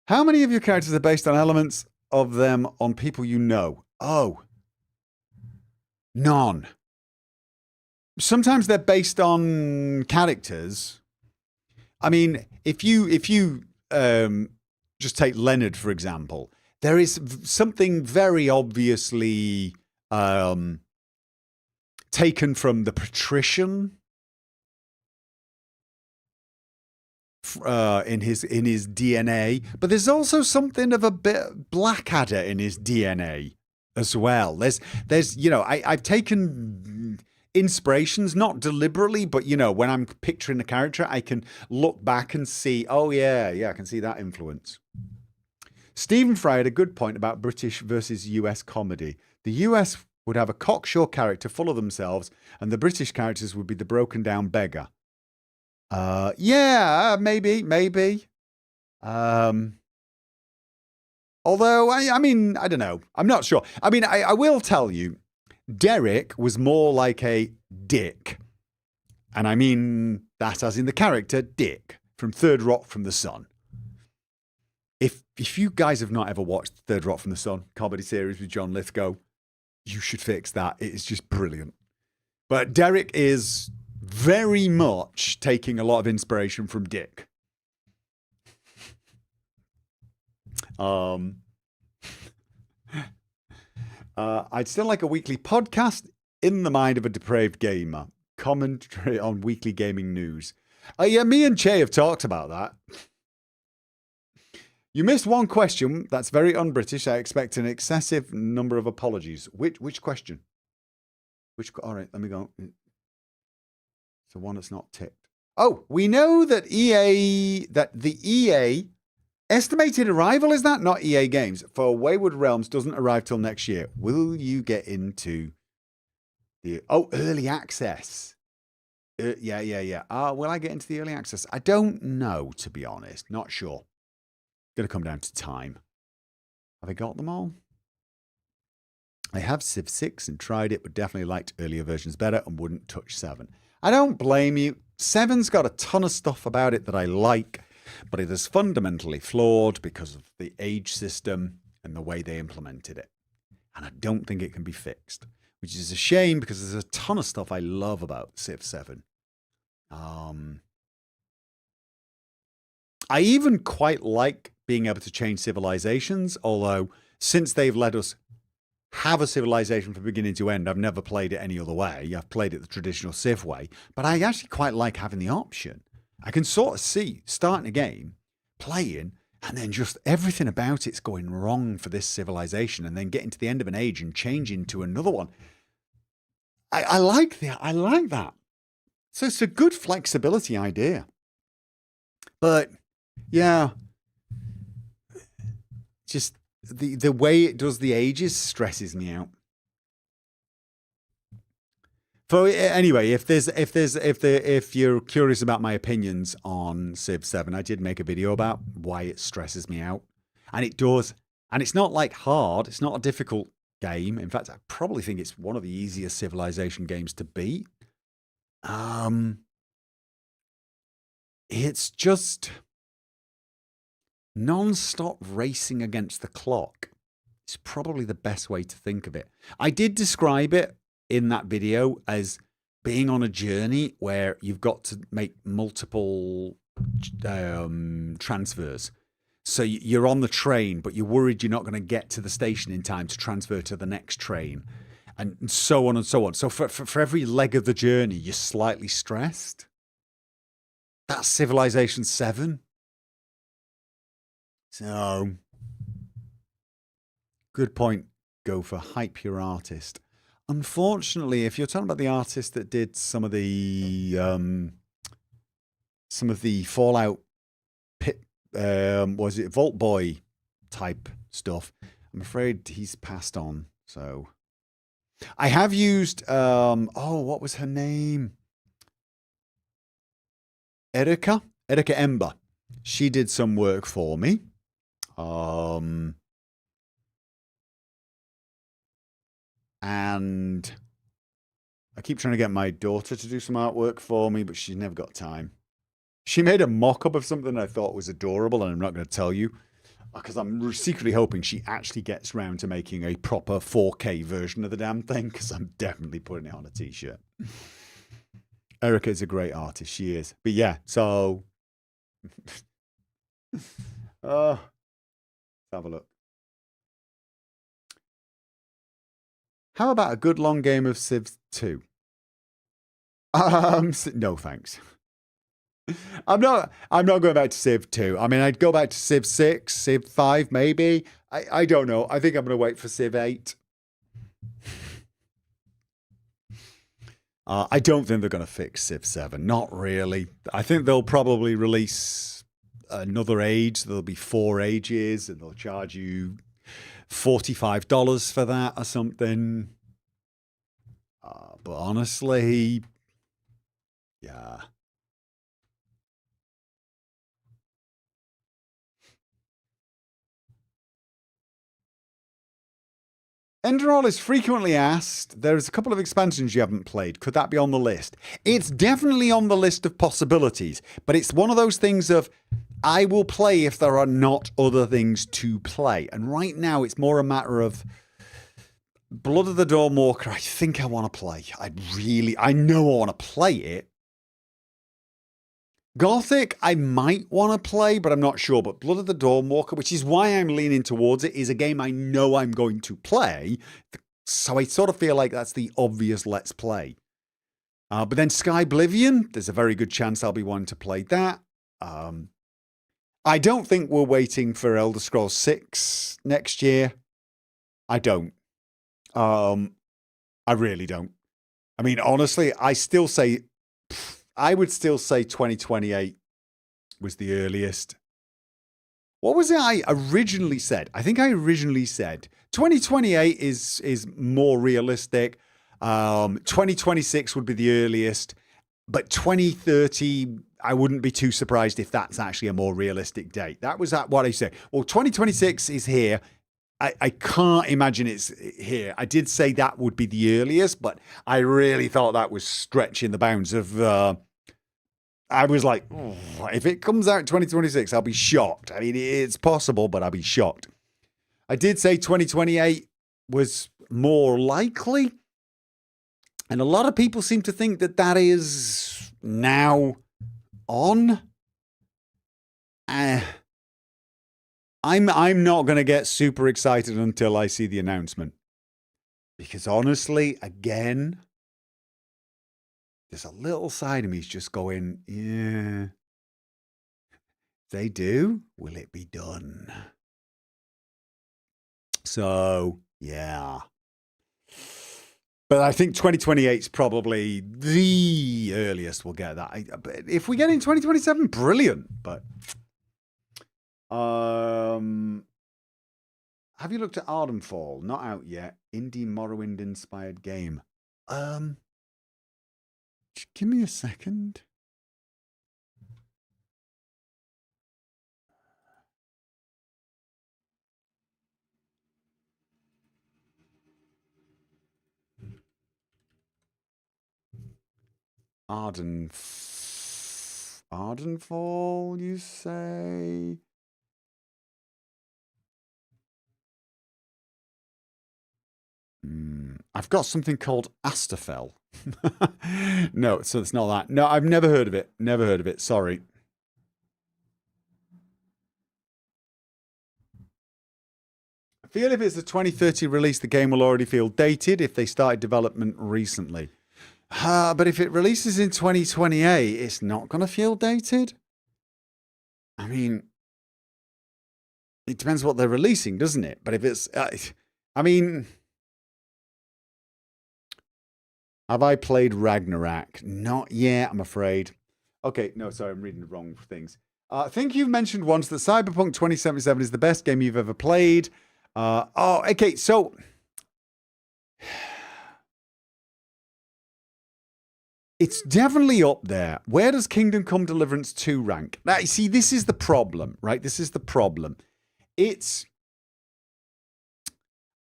How many of your characters are based on elements of them on people you know? Oh. None. Sometimes they're based on characters. I mean, if you just take Leonard, for example, there is something very obviously taken from the patrician in his DNA, but there's also something of a bit Blackadder in his DNA as well. There's I've taken inspirations, not deliberately, but when I'm picturing the character, I can look back and see, oh yeah, I can see that influence. Stephen Fry had a good point about British versus US comedy. The US would have a cocksure character full of themselves, and the British characters would be the broken down beggar. Yeah, maybe. Although, I mean, I don't know. I'm not sure. I mean, I will tell you, Derek was more like a Dick. And I mean that as in the character Dick from Third Rock from the Sun. If you guys have not ever watched Third Rock from the Sun, comedy series with John Lithgow, you should fix that. It is just brilliant. But Derek is very much taking a lot of inspiration from Dick. I'd still like a weekly podcast in the mind of a depraved gamer. Commentary on weekly gaming news. Yeah, me and Che have talked about that. You missed one question. That's very un-British. I expect an excessive number of apologies. Which question? All right, let me go. It's the one that's not ticked. Oh, we know that the EA estimated arrival, is that? Not EA Games. For Wayward Realms doesn't arrive till next year. Will you get into the... Oh, early access. Yeah. Will I get into the early access? I don't know, to be honest. Not sure. Going to come down to time. Have I got them all? I have Civ 6 and tried it, but definitely liked earlier versions better and wouldn't touch 7. I don't blame you. 7's got a ton of stuff about it that I like, but it is fundamentally flawed because of the age system and the way they implemented it. And I don't think it can be fixed, which is a shame because there's a ton of stuff I love about Civ 7. I even quite like being able to change civilizations, although since they've let us have a civilization from beginning to end, I've never played it any other way. I've played it the traditional Civ way, but I actually quite like having the option. I can sort of see starting a game, playing, and then just everything about it's going wrong for this civilization, and then getting to the end of an age and changing to another one. I like that. I like that. So it's a good flexibility idea. But yeah, just the way it does the ages stresses me out. anyway, if you're curious about my opinions on Civ 7, I did make a video about why it stresses me out. And it does. And it's not like hard. It's not a difficult game. In fact, I probably think it's one of the easiest Civilization games to beat. It's just non-stop racing against the clock. It's probably the best way to think of it. I did describe it in that video as being on a journey where you've got to make multiple transfers. So you're on the train, but you're worried you're not going to get to the station in time to transfer to the next train, and so on and so on. So for every leg of the journey, you're slightly stressed. That's Civilization 7. So, good point, Gopher. Hype your artist. Unfortunately, if you're talking about the artist that did some of the Fallout was it Vault Boy type stuff, I'm afraid he's passed on. So I have used what was her name? Erica Ember. She did some work for me. And I keep trying to get my daughter to do some artwork for me, but she's never got time. She made a mock-up of something I thought was adorable, and I'm not going to tell you because I'm secretly hoping she actually gets round to making a proper 4K version of the damn thing, because I'm definitely putting it on a t-shirt. Erica is a great artist. She is. But yeah, so let's have a look. How about a good long game of Civ 2? No thanks. I'm not going back to Civ 2. I mean, I'd go back to Civ 6, Civ 5 maybe. I don't know. I think I'm going to wait for Civ 8. I don't think they're going to fix Civ 7. Not really. I think they'll probably release another age. There'll be 4 ages, and they'll charge you $45 for that or something. But honestly, yeah. Enderall is frequently asked, there's a couple of expansions you haven't played. Could that be on the list? It's definitely on the list of possibilities, but it's one of those things of, I will play if there are not other things to play. And right now, it's more a matter of Blood of the Dawnwalker. I think I want to play. I know I want to play it. Gothic, I might want to play, but I'm not sure. But Blood of the Dawnwalker, which is why I'm leaning towards it, is a game I know I'm going to play. So I sort of feel like that's the obvious let's play. But then Skyblivion, there's a very good chance I'll be wanting to play that. I don't think we're waiting for Elder Scrolls 6 next year. I don't. I really don't. I mean, honestly, I would still say 2028 was the earliest. What was it I originally said? I think I originally said 2028 is more realistic. 2026 would be the earliest. But 2030, I wouldn't be too surprised if that's actually a more realistic date. That was what I said. Well, 2026 is here. I can't imagine it's here. I did say that would be the earliest, but I really thought that was stretching the bounds of... I was like, oh, if it comes out in 2026, I'll be shocked. I mean, it's possible, but I'll be shocked. I did say 2028 was more likely. And a lot of people seem to think that that is now on. I'm not going to get super excited until I see the announcement. Because honestly, again, there's a little side of me is just going, yeah. If they do, will it be done? So, yeah. But I think 2028 is probably the earliest we'll get that. But if we get in 2027, brilliant. But have you looked at Ardenfall? Not out yet. Indie Morrowind inspired game. Give me a second. Ardenfall, you say? I've got something called Asterfell. No, so it's not that. No, I've never heard of it. Never heard of it. Sorry. I feel if it's a 2030 release, the game will already feel dated if they started development recently. But if it releases in 2028, it's not going to feel dated. I mean, it depends what they're releasing, doesn't it? But if it's, I mean, have I played Ragnarok? Not yet, I'm afraid. Okay, no, sorry, I'm reading the wrong things. I think you've mentioned once that Cyberpunk 2077 is the best game you've ever played. Okay, so it's definitely up there. Where does Kingdom Come Deliverance 2 rank? Now, you see, this is the problem, right? This is the problem. I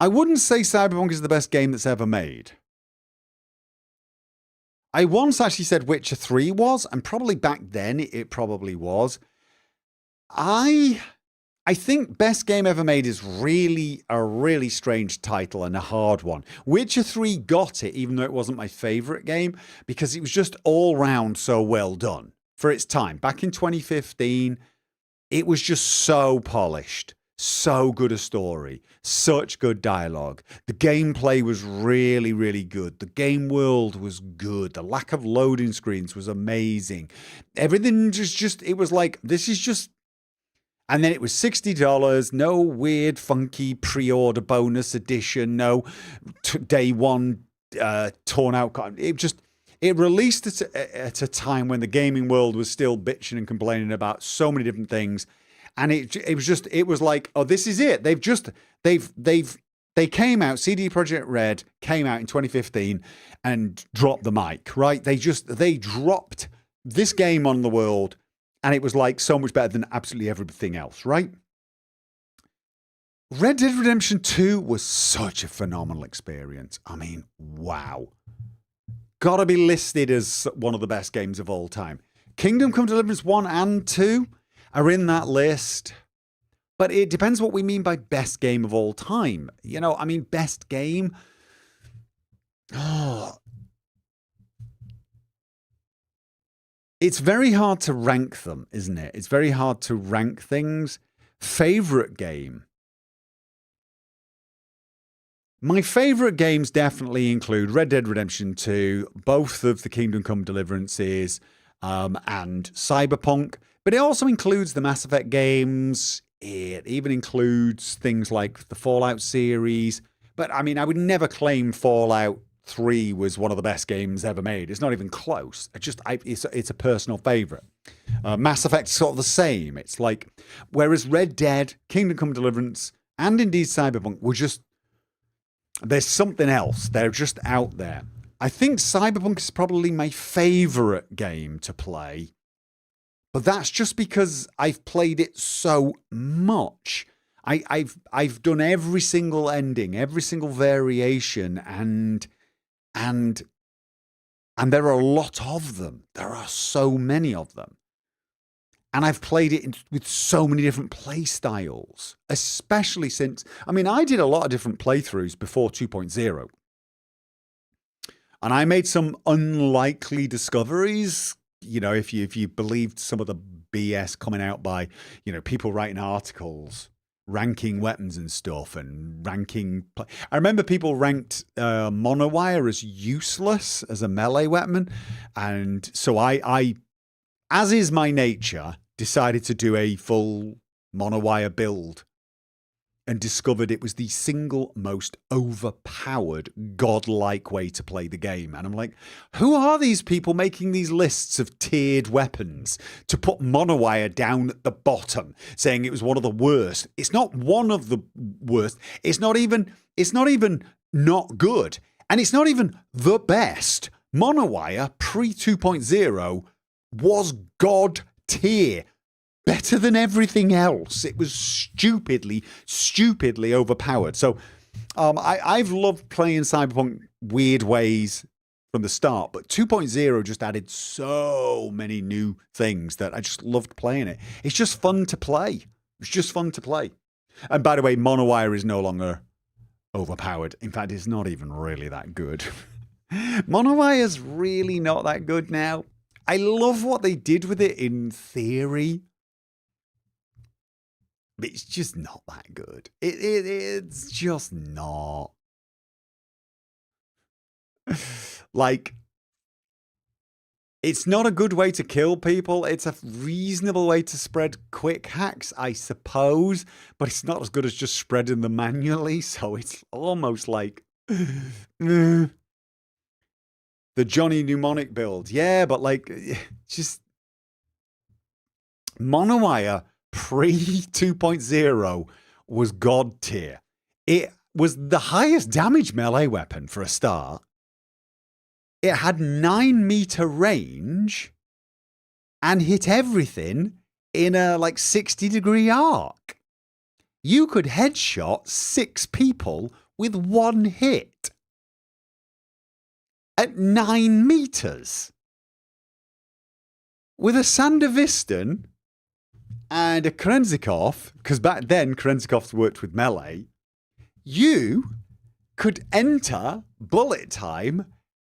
wouldn't say Cyberpunk is the best game that's ever made. I once actually said Witcher 3 was, and probably back then it probably was. I think best game ever made is really a really strange title and a hard one. Witcher 3 got it, even though it wasn't my favorite game, because it was just all round so well done for its time. Back in 2015, it was just so polished, so good a story, such good dialogue. The gameplay was really, really good. The game world was good. The lack of loading screens was amazing. Everything just it was like, this is just. And then it was $60, no weird, funky pre-order bonus edition, no day one torn out. It released at a time when the gaming world was still bitching and complaining about so many different things. And it was like, oh, this is it. They came out, CD Projekt Red came out in 2015 and dropped the mic, right? They dropped this game on the world. And it was like so much better than absolutely everything else, right? Red Dead Redemption 2 was such a phenomenal experience. I mean, wow. Gotta be listed as one of the best games of all time. Kingdom Come Deliverance 1 and 2 are in that list. But it depends what we mean by best game of all time. You know, I mean, best game. Oh. It's very hard to rank them, isn't it? It's very hard to rank things. Favorite game. My favorite games definitely include Red Dead Redemption 2, both of the Kingdom Come Deliverances, and Cyberpunk. But it also includes the Mass Effect games. It even includes things like the Fallout series. But I mean, I would never claim Fallout 3 was one of the best games ever made. It's not even close. It's a personal favorite. Mass Effect's sort of the same. It's like, whereas Red Dead, Kingdom Come Deliverance, and indeed Cyberpunk were just, there's something else. They're just out there. I think Cyberpunk is probably my favorite game to play, but that's just because I've played it so much. I've done every single ending, every single variation, and there are a lot of them. There are so many of them. And I've played it with so many different play styles, especially since, I mean, I did a lot of different playthroughs before 2.0. And I made some unlikely discoveries, you know, if you believed some of the BS coming out by, you know, people writing articles ranking weapons and stuff and ranking. I remember people ranked monowire as useless as a melee weapon. And so I, as is my nature, decided to do a full monowire build and discovered it was the single most overpowered, godlike way to play the game. And I'm like, who are these people making these lists of tiered weapons to put monowire down at the bottom, saying it was one of the worst? It's not one of the worst. It's not even not good. And it's not even the best. Monowire pre 2.0 was god tier. Better than everything else. It was stupidly overpowered. So I've loved playing Cyberpunk weird ways from the start, but 2.0 just added so many new things that I just loved playing it. It's just fun to play. It's just fun to play. And by the way, Monowire is no longer overpowered. In fact, it's not even really that good. Monowire's really not that good now. I love what they did with it in theory, but it's just not that good. It's just not. Like, it's not a good way to kill people. It's a reasonable way to spread quick hacks, I suppose, but it's not as good as just spreading them manually. So it's almost like the Johnny Mnemonic build. Yeah, but like, just Monowire pre 2.0 was god tier. It was the highest damage melee weapon for a start. It had 9-meter range and hit everything in a 60-degree arc. You could headshot 6 people with one hit at 9 meters. With a Sandevistan and a Krenzikov, because back then Krenzikovs worked with melee, you could enter bullet time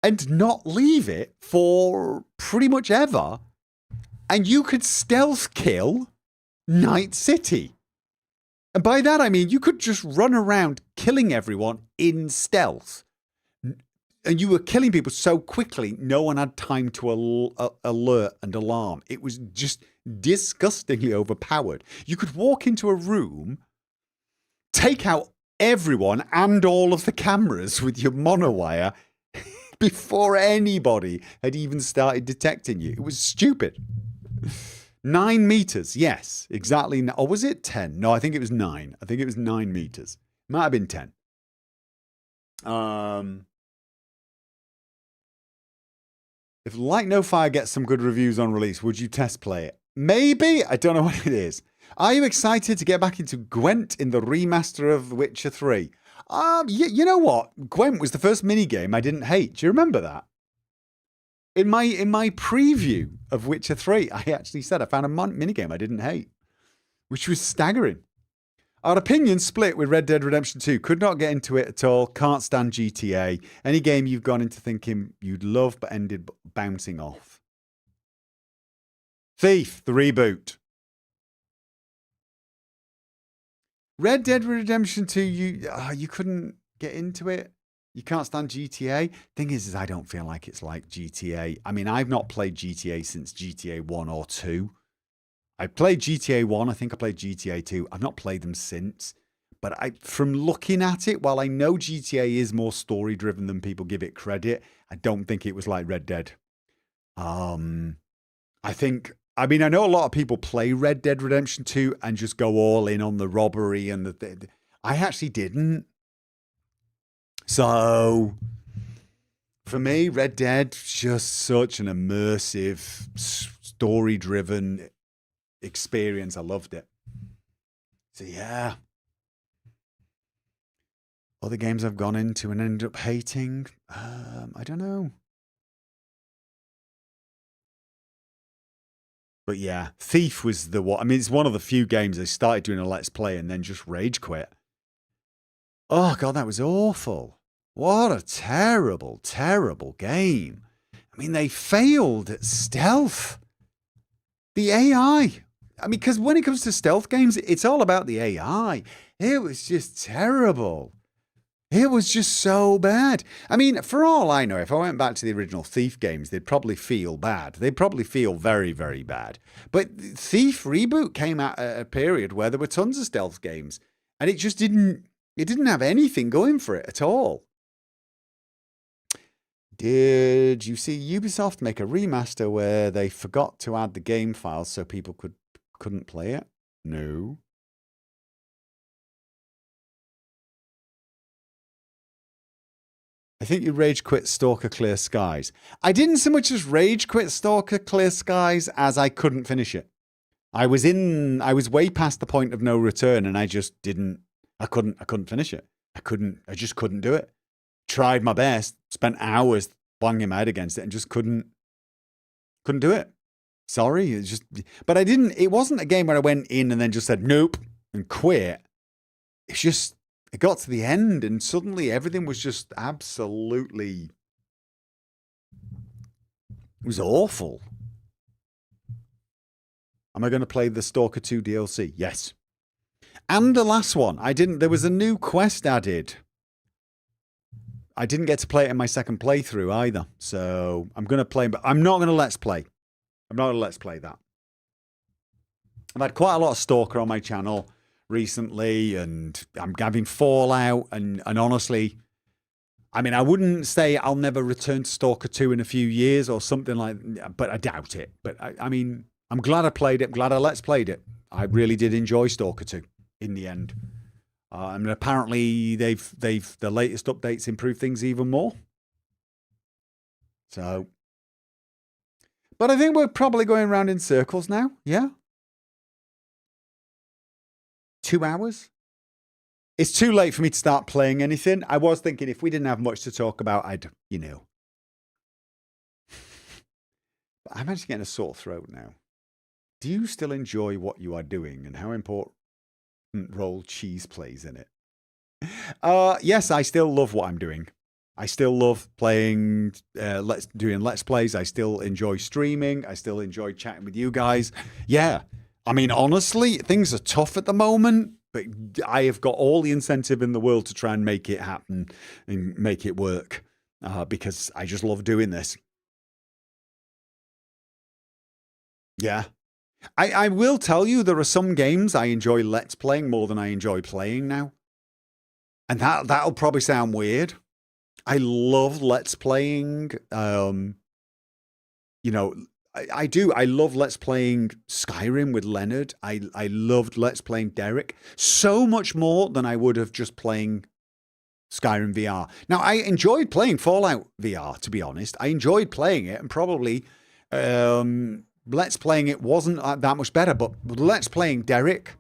and not leave it for pretty much ever. And you could stealth kill Night City. And by that I mean you could just run around killing everyone in stealth. And you were killing people so quickly, no one had time to alert and alarm. It was just disgustingly overpowered. You could walk into a room, take out everyone and all of the cameras with your monowire before anybody had even started detecting you. It was stupid. 9 meters, yes, exactly. Or was it 10? No, I think it was 9. I think it was 9 meters. Might have been 10. If Like No Fire gets some good reviews on release, would you test play it? Maybe. I don't know what it is. Are you excited to get back into Gwent in the remaster of Witcher 3? You know what? Gwent was the first minigame I didn't hate. Do you remember that? In my preview of Witcher 3, I actually said I found a minigame I didn't hate, which was staggering. Our opinions split with Red Dead Redemption 2. Could not get into it at all. Can't stand GTA. Any game you've gone into thinking you'd love but ended bouncing off. Thief, the reboot. Red Dead Redemption 2, you couldn't get into it. You can't stand GTA. Thing is I don't feel like it's like GTA. I mean, I've not played GTA since GTA 1 or 2. I played GTA 1. I think I played GTA 2. I've not played them since. But from looking at it, while I know GTA is more story-driven than people give it credit, I don't think it was like Red Dead. I know a lot of people play Red Dead Redemption 2 and just go all in on the robbery and I actually didn't. So, for me, Red Dead, just such an immersive, story-driven experience. I loved it. So, yeah. Other games I've gone into and ended up hating, I don't know. But yeah, Thief was the one. I mean, it's one of the few games I started doing a Let's Play and then just rage quit. Oh, God, that was awful. What a terrible, terrible game. I mean, they failed at stealth. The AI. I mean, because when it comes to stealth games, it's all about the AI. It was just terrible. It was just so bad. I mean, for all I know, if I went back to the original Thief games, they'd probably feel bad. They'd probably feel very, very bad. But Thief Reboot came out at a period where there were tons of stealth games. And it just didn't have anything going for it at all. Did you see Ubisoft make a remaster where they forgot to add the game files so people couldn't play it? No. I think you rage quit Stalker Clear Skies. I didn't so much as rage quit Stalker Clear Skies as I couldn't finish it. I was way past the point of no return, and I just I couldn't finish it. I just couldn't do it. Tried my best, spent hours banging my head against it, and just couldn't do it. Sorry, but it wasn't a game where I went in and then just said nope and quit. It got to the end and suddenly everything was just absolutely, it was awful. Am I going to play the Stalker 2 DLC? Yes. And the last one, there was a new quest added. I didn't get to play it in my second playthrough either. So I'm going to play, but I'm not going to let's play. I'm not going to let's play that. I've had quite a lot of Stalker on my channel recently, and I'm having Fallout, and honestly, I mean, I wouldn't say I'll never return to Stalker 2 in a few years or something like that, but I doubt it. But I mean, I'm glad I played it, glad I let's played it. I really did enjoy Stalker 2 in the end. And apparently the latest updates improve things even more. So, but I think we're probably going around in circles now. Yeah. 2 hours? It's too late for me to start playing anything. I was thinking if we didn't have much to talk about, I'd. But I'm actually getting a sore throat now. Do you still enjoy what you are doing, and how important role cheese plays in it? Yes, I still love what I'm doing. I still love playing, doing Let's Plays. I still enjoy streaming. I still enjoy chatting with you guys. Yeah. I mean, honestly, things are tough at the moment, but I have got all the incentive in the world to try and make it happen and make it work because I just love doing this. Yeah. I will tell you, there are some games I enjoy Let's Playing more than I enjoy playing now. And that'll probably sound weird. I love Let's Playing. I do. I love Let's Playing Skyrim with Leonard. I loved Let's Playing Derek so much more than I would have just playing Skyrim VR. Now, I enjoyed playing Fallout VR, to be honest. I enjoyed playing it, and probably Let's Playing it wasn't that much better, but Let's Playing Derek,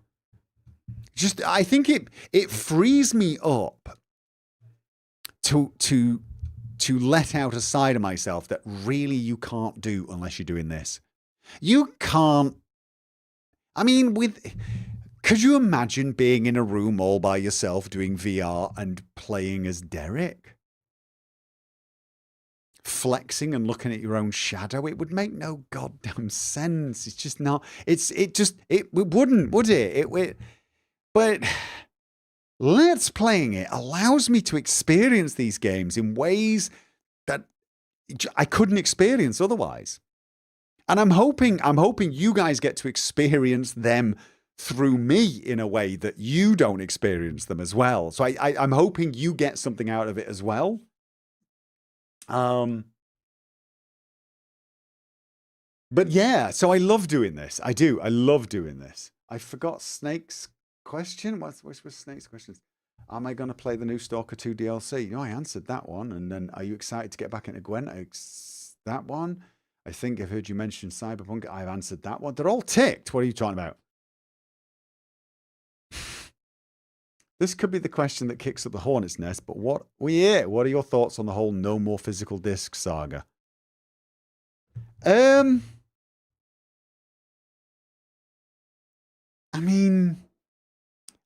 I think it frees me up to let out a side of myself that really you can't do unless you're doing this. You can't. I mean, could you imagine being in a room all by yourself doing VR and playing as Derek? Flexing and looking at your own shadow? It would make no goddamn sense. It's just not. It wouldn't, would it? But Let's Playing it allows me to experience these games in ways that I couldn't experience otherwise. And I'm hoping you guys get to experience them through me in a way that you don't experience them as well. So I'm hoping you get something out of it as well. But yeah, so I love doing this. I do. I love doing this. I forgot Snake's question. What's Snake's questions? Am I going to play the new Stalker 2 DLC? I answered that one. And then, are you excited to get back into Gwent? That one. I think I've heard you mention Cyberpunk. I've answered that one. They're all ticked. What are you talking about? This could be the question that kicks up the hornet's nest, but what are your thoughts on the whole no more physical disc saga? I mean,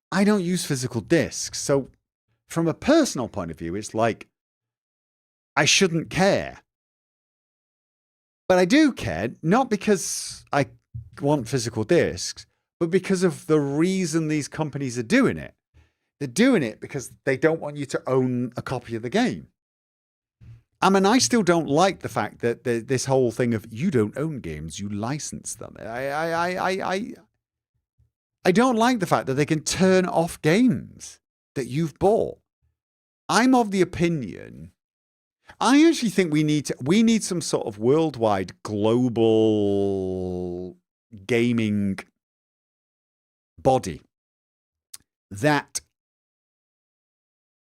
I don't use physical discs, so from a personal point of view, it's like I shouldn't care. But I do care, not because I want physical discs, but because of the reason these companies are doing it. They're doing it because they don't want you to own a copy of the game. I mean, I still don't like the fact that this whole thing of you don't own games, you license them. I don't like the fact that they can turn off games that you've bought. I'm of the opinion, I actually think we need some sort of worldwide global gaming body that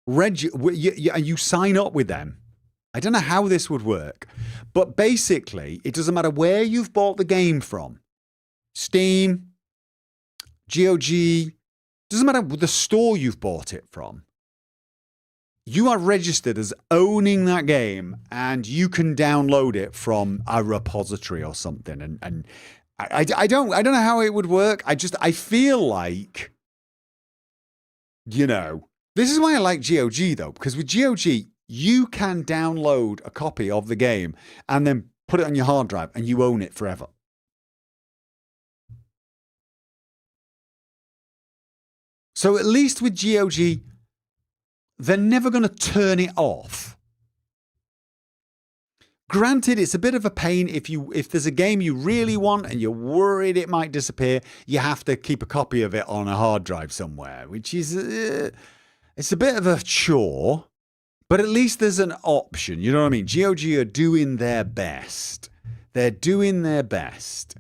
you sign up with them I don't know how this would work, but basically, it doesn't matter where you've bought the game from. Steam, GOG, doesn't matter the store you've bought it from. You are registered as owning that game, and you can download it from a repository or something. And I don't know how it would work. I feel like, this is why I like GOG though, because with GOG, you can download a copy of the game and then put it on your hard drive and you own it forever. So at least with GOG, they're never going to turn it off. Granted, it's a bit of a pain if there's a game you really want and you're worried it might disappear, you have to keep a copy of it on a hard drive somewhere, which is it's a bit of a chore, but at least there's an option. You know what I mean? GOG are doing their best. They're doing their best.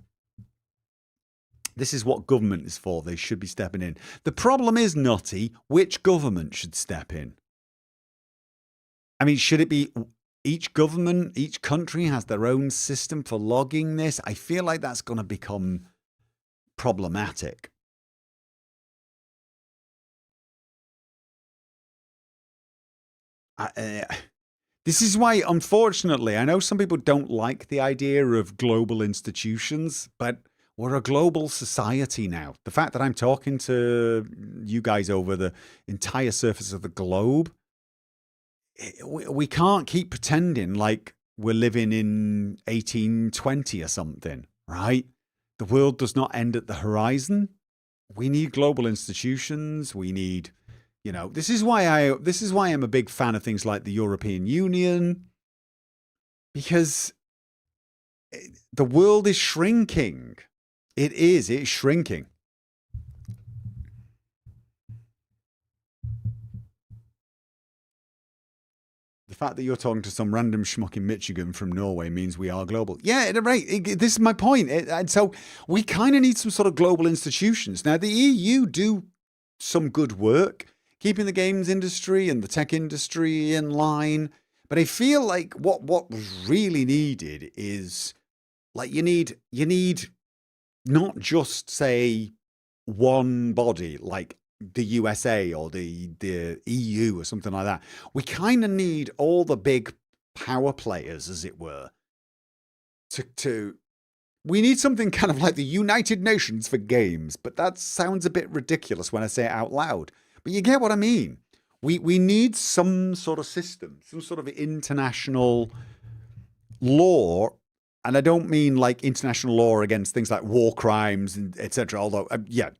This is what government is for. They should be stepping in. The problem is, Nutty, which government should step in? I mean, should it be each government, each country has their own system for logging this? I feel like that's going to become problematic. This is why, unfortunately, I know some people don't like the idea of global institutions, but we're a global society now. The fact that I'm talking to you guys over the entire surface of the globe, we can't keep pretending like we're living in 1820 or something, right? The world does not end at the horizon. We need global institutions. We need, this is why I'm a big fan of things like the European Union, because the world is shrinking. It's shrinking. The fact that you're talking to some random schmuck in Michigan from Norway means we are global. Yeah, right. This is my point. And so we kind of need some sort of global institutions. Now, the EU do some good work, keeping the games industry and the tech industry in line. But I feel like what was really needed is, like, you need not just, say, one body like the USA or the EU or something like that. We kind of need all the big power players, as it were, we need something kind of like the United Nations for games, but that sounds a bit ridiculous when I say it out loud. But you get what I mean. We need some sort of system, some sort of international law. And I don't mean like international law against things like war crimes and etc. Although,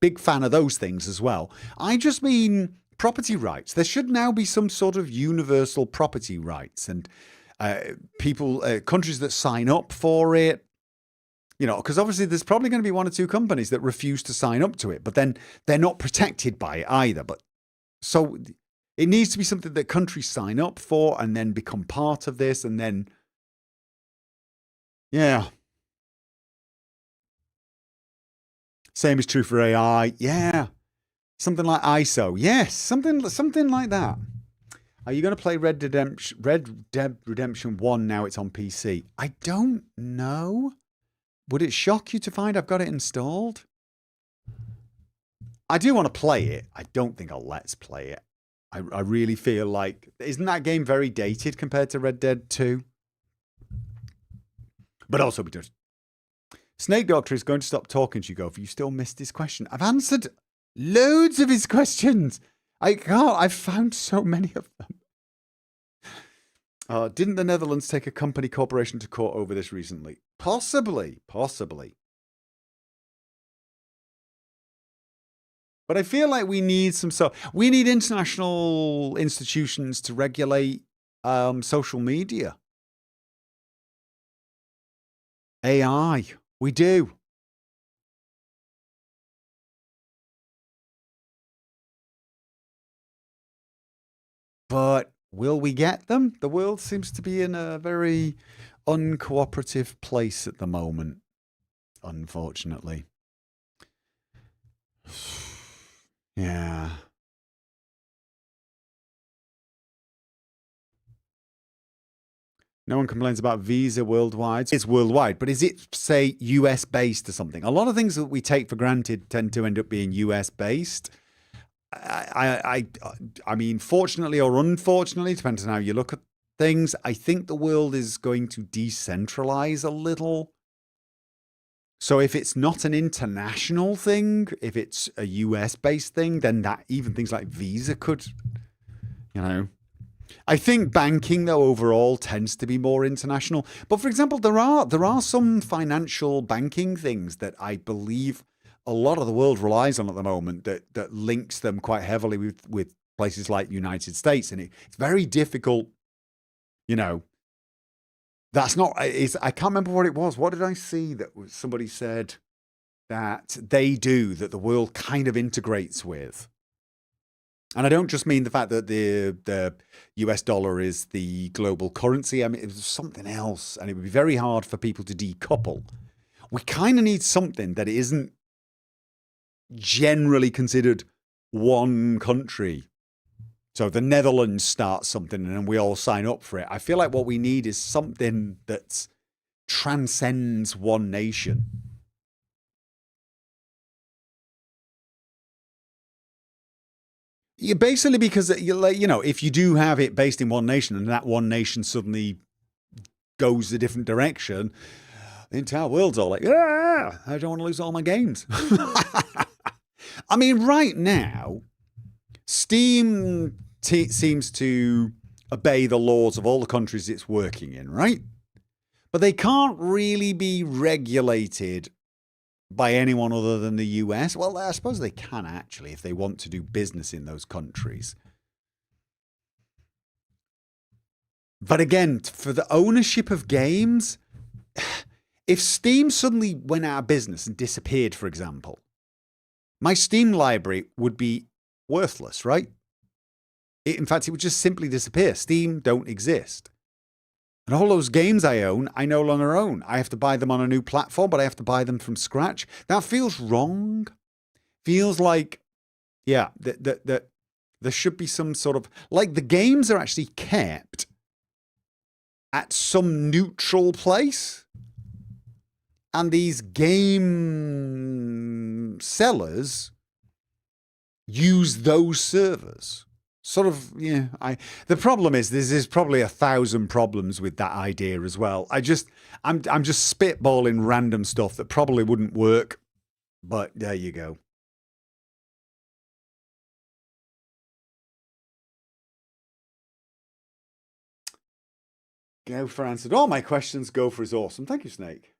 big fan of those things as well. I just mean property rights. There should now be some sort of universal property rights, and countries that sign up for it. Because obviously there's probably going to be one or two companies that refuse to sign up to it, but then they're not protected by it either. But so it needs to be something that countries sign up for and then become part of this, and then. Yeah. Same is true for AI. Yeah. Something like ISO. Yes, something like that. Are you going to play Red Dead Redemption 1 now it's on PC? I don't know. Would it shock you to find I've got it installed? I do want to play it. I don't think I'll let's play it. I really feel like, isn't that game very dated compared to Red Dead 2? But also because Snake Doctor is going to stop talking to you, Gopher. You still missed his question. I've answered loads of his questions. I can't. I've found so many of them. Didn't the Netherlands take a company corporation to court over this recently? Possibly. But I feel like we need we need international institutions to regulate social media. AI. We do. But will we get them? The world seems to be in a very uncooperative place at the moment, unfortunately. Yeah. No one complains about Visa worldwide. It's worldwide, but is it, say, US based or something? A lot of things that we take for granted tend to end up being US based. I mean, fortunately or unfortunately, depends on how you look at things, I think the world is going to decentralize a little. So if it's not an international thing, if it's a US based thing, then that even things like Visa could, you know. I think banking, though, overall tends to be more international. But for example, there are some financial banking things that I believe a lot of the world relies on at the moment that links them quite heavily with places like the United States. And it's very difficult, you know. That's not, I can't remember what it was. What did I see that somebody said that they do, that the world kind of integrates with? And I don't just mean the fact that the US dollar is the global currency. I mean, it was something else, and it would be very hard for people to decouple. We kind of need something that isn't generally considered one country. So the Netherlands starts something and then we all sign up for it. I feel like what we need is something that transcends one nation. Yeah, basically, because you know, if you do have it based in one nation and that one nation suddenly goes a different direction, the entire world's all like, yeah, I don't want to lose all my games. I mean, right now, Steam seems to obey the laws of all the countries it's working in, right? But they can't really be regulated by anyone other than the US. Well, I suppose they can actually if they want to do business in those countries. But again, for the ownership of games, if Steam suddenly went out of business and disappeared, for example, my Steam library would be worthless, right? In fact, it would just simply disappear. Steam don't exist. And all those games I own, I no longer own. I have to buy them on a new platform, but I have to buy them from scratch. That feels wrong. Feels like, yeah, that there should be some sort of, like the games are actually kept at some neutral place. And these game sellers use those servers. Sort of, yeah. The problem is there's probably 1,000 problems with that idea as well. I'm just spitballing random stuff that probably wouldn't work, but there you go. Gopher answered all my questions. Gopher is awesome. Thank you, Snake.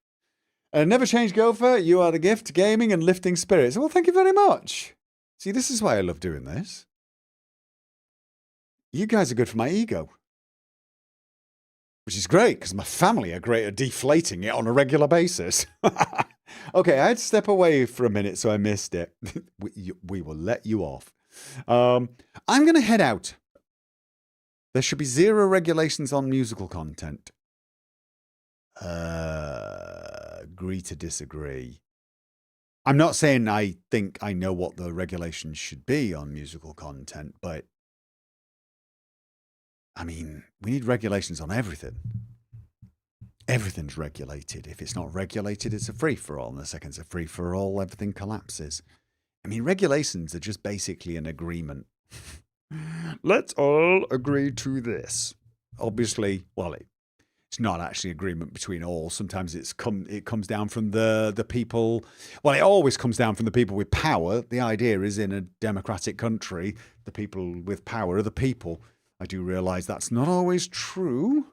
Never change, Gopher. You are the gift to gaming and lifting spirits. Well, thank you very much. See, this is why I love doing this. You guys are good for my ego. Which is great, because my family are great at deflating it on a regular basis. Okay, I had to step away for a minute, so I missed it. We will let you off. I'm going to head out. There should be 0 regulations on musical content. Agree to disagree. I'm not saying I think I know what the regulations should be on musical content, but I mean, we need regulations on everything. Everything's regulated. If it's not regulated, it's a free-for-all. And the second it's a free-for-all, everything collapses. I mean, regulations are just basically an agreement. Let's all agree to this. Obviously, well, it's not actually agreement between all. Sometimes it comes down from the people. Well, it always comes down from the people with power. The idea is in a democratic country, the people with power are the people. I do realize that's not always true,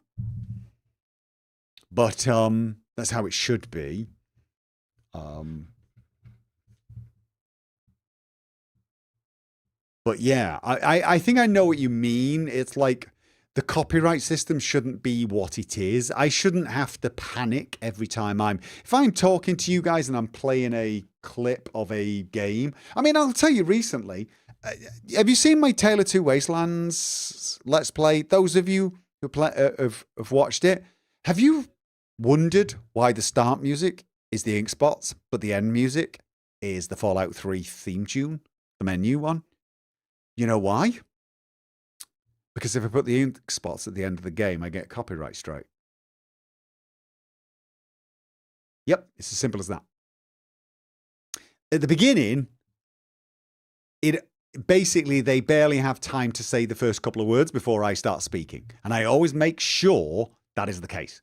but that's how it should be. But yeah, I think I know what you mean. It's like the copyright system shouldn't be what it is. I shouldn't have to panic every time if I'm talking to you guys and I'm playing a clip of a game. I mean, I'll tell you recently, have you seen my Tale of Two Wastelands Let's Play? Those of you who have watched it, have you wondered why the start music is the Ink Spots, but the end music is the Fallout 3 theme tune, the menu one? You know why? Because if I put the Ink Spots at the end of the game, I get copyright strike. Yep, it's as simple as that. At the beginning, basically they barely have time to say the first couple of words before I start speaking. And I always make sure that is the case.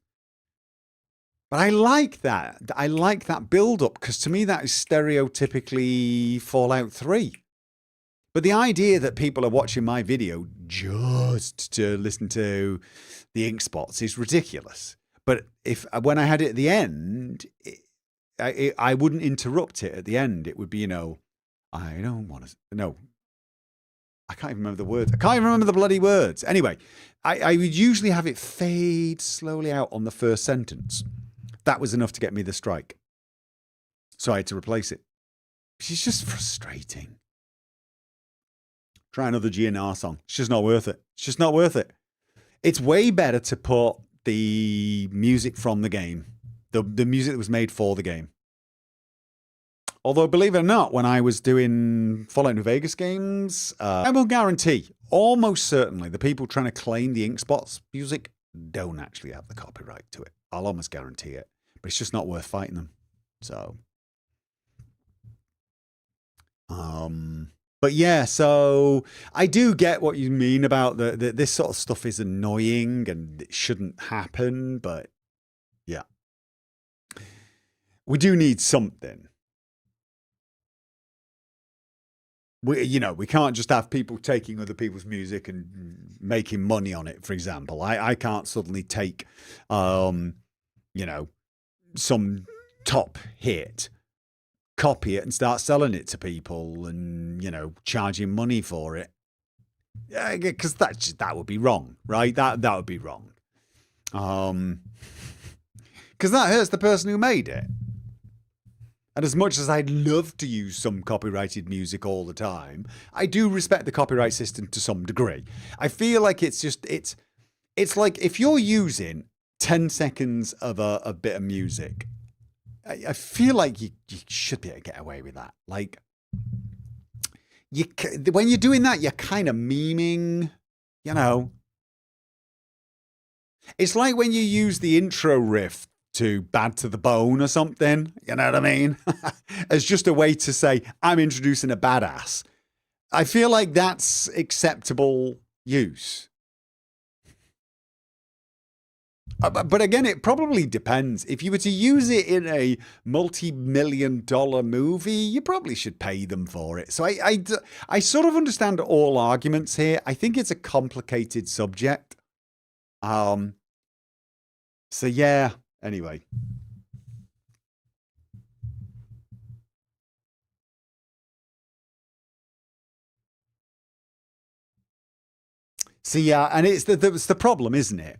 But I like that. I like that build-up, because to me that is stereotypically Fallout 3. But the idea that people are watching my video just to listen to the ink spots is ridiculous. But when I had it at the end, I wouldn't interrupt it at the end. It would be, I don't want to. No, I can't even remember the words. I can't even remember the bloody words. Anyway, I would usually have it fade slowly out on the first sentence. That was enough to get me the strike. So I had to replace it. It's just frustrating. Try another GNR song. It's just not worth it. It's just not worth it. It's way better to put the music from the game. The music that was made for the game. Although, believe it or not, when I was doing Fallout New Vegas games, I will guarantee, almost certainly, the people trying to claim the ink spots music don't actually have the copyright to it. I'll almost guarantee it. But it's just not worth fighting them. So, but yeah, so I do get what you mean about this sort of stuff is annoying and it shouldn't happen, but yeah. We do need something. We can't just have people taking other people's music and making money on it, for example. I can't suddenly take, some top hit, copy it and start selling it to people and, charging money for it. Because that would be wrong, right? That would be wrong. Because that hurts the person who made it. And as much as I'd love to use some copyrighted music all the time, I do respect the copyright system to some degree. I feel like it's like if you're using 10 seconds of a bit of music, I feel like you should be able to get away with that. Like, when you're doing that, you're kind of memeing, It's like when you use the intro riff to Bad to the Bone or something, you know what I mean? As just a way to say, I'm introducing a badass. I feel like that's acceptable use. But again, it probably depends. If you were to use it in a multi-million-dollar movie, you probably should pay them for it. So I sort of understand all arguments here. I think it's a complicated subject. So yeah. Anyway. So yeah, and it's the problem, isn't it?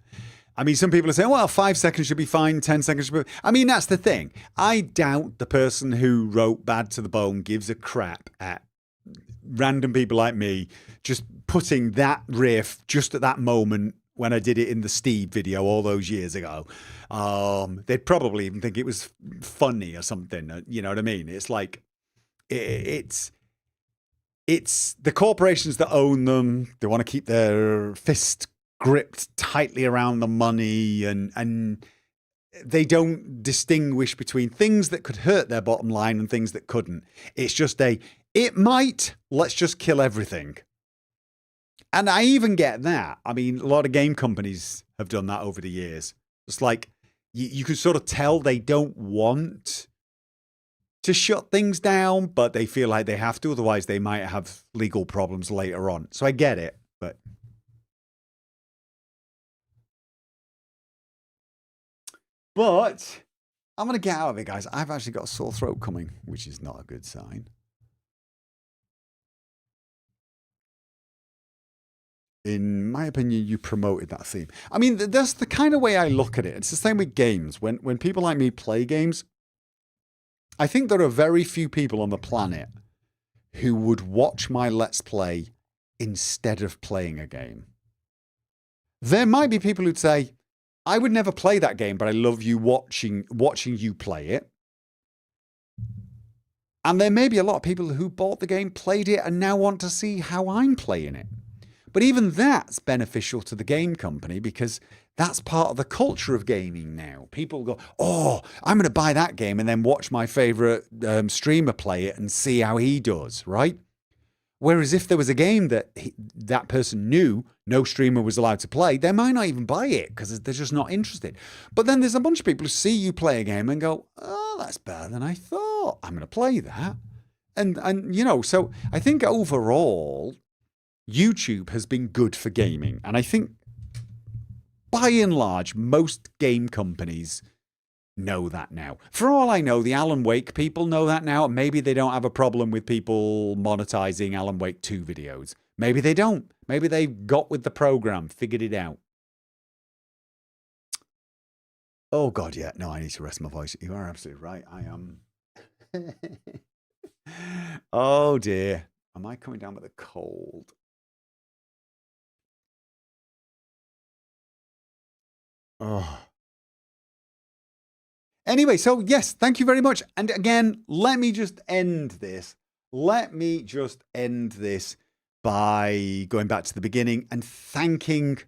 I mean, some people are saying, well, 5 seconds should be fine, 10 seconds should be... I mean, that's the thing. I doubt the person who wrote Bad to the Bone gives a crap at random people like me just putting that riff just at that moment when I did it in the Steve video all those years ago. They'd probably even think it was funny or something. You know what I mean? It's like, it's the corporations that own them. They want to keep their fist gripped tightly around the money, and they don't distinguish between things that could hurt their bottom line and things that couldn't. It's just let's just kill everything. And I even get that. I mean, a lot of game companies have done that over the years. It's like you could sort of tell they don't want to shut things down, but they feel like they have to. Otherwise, they might have legal problems later on. So I get it, but I'm going to get out of it, guys. I've actually got a sore throat coming, which is not a good sign. In my opinion, you promoted that theme. I mean, that's the kind of way I look at it. It's the same with games. When people like me play games, I think there are very few people on the planet who would watch my Let's Play instead of playing a game. There might be people who'd say, I would never play that game, but I love you watching you play it. And there may be a lot of people who bought the game, played it, and now want to see how I'm playing it. But even that's beneficial to the game company because That's part of the culture of gaming now. People go, oh, I'm going to buy that game and then watch my favorite streamer play it and see how he does, right? Whereas if there was a game that that person knew no streamer was allowed to play, they might not even buy it because they're just not interested. But then there's a bunch of people who see you play a game and go, oh, that's better than I thought. I'm going to play that. And you know, so I think overall, YouTube has been good for gaming. And I think by and large, most game companies know that now. For all I know, the Alan Wake people know that now. Maybe they don't have a problem with people monetizing Alan Wake 2 videos. Maybe they don't. Maybe they got with the program, figured it out. Oh, God, yeah. No, I need to rest my voice. You are absolutely right. I am. Oh, dear. Am I coming down with a cold? Oh. Anyway, so yes, thank you very much. And again, let me just end this. Let me just end this by going back to the beginning and thanking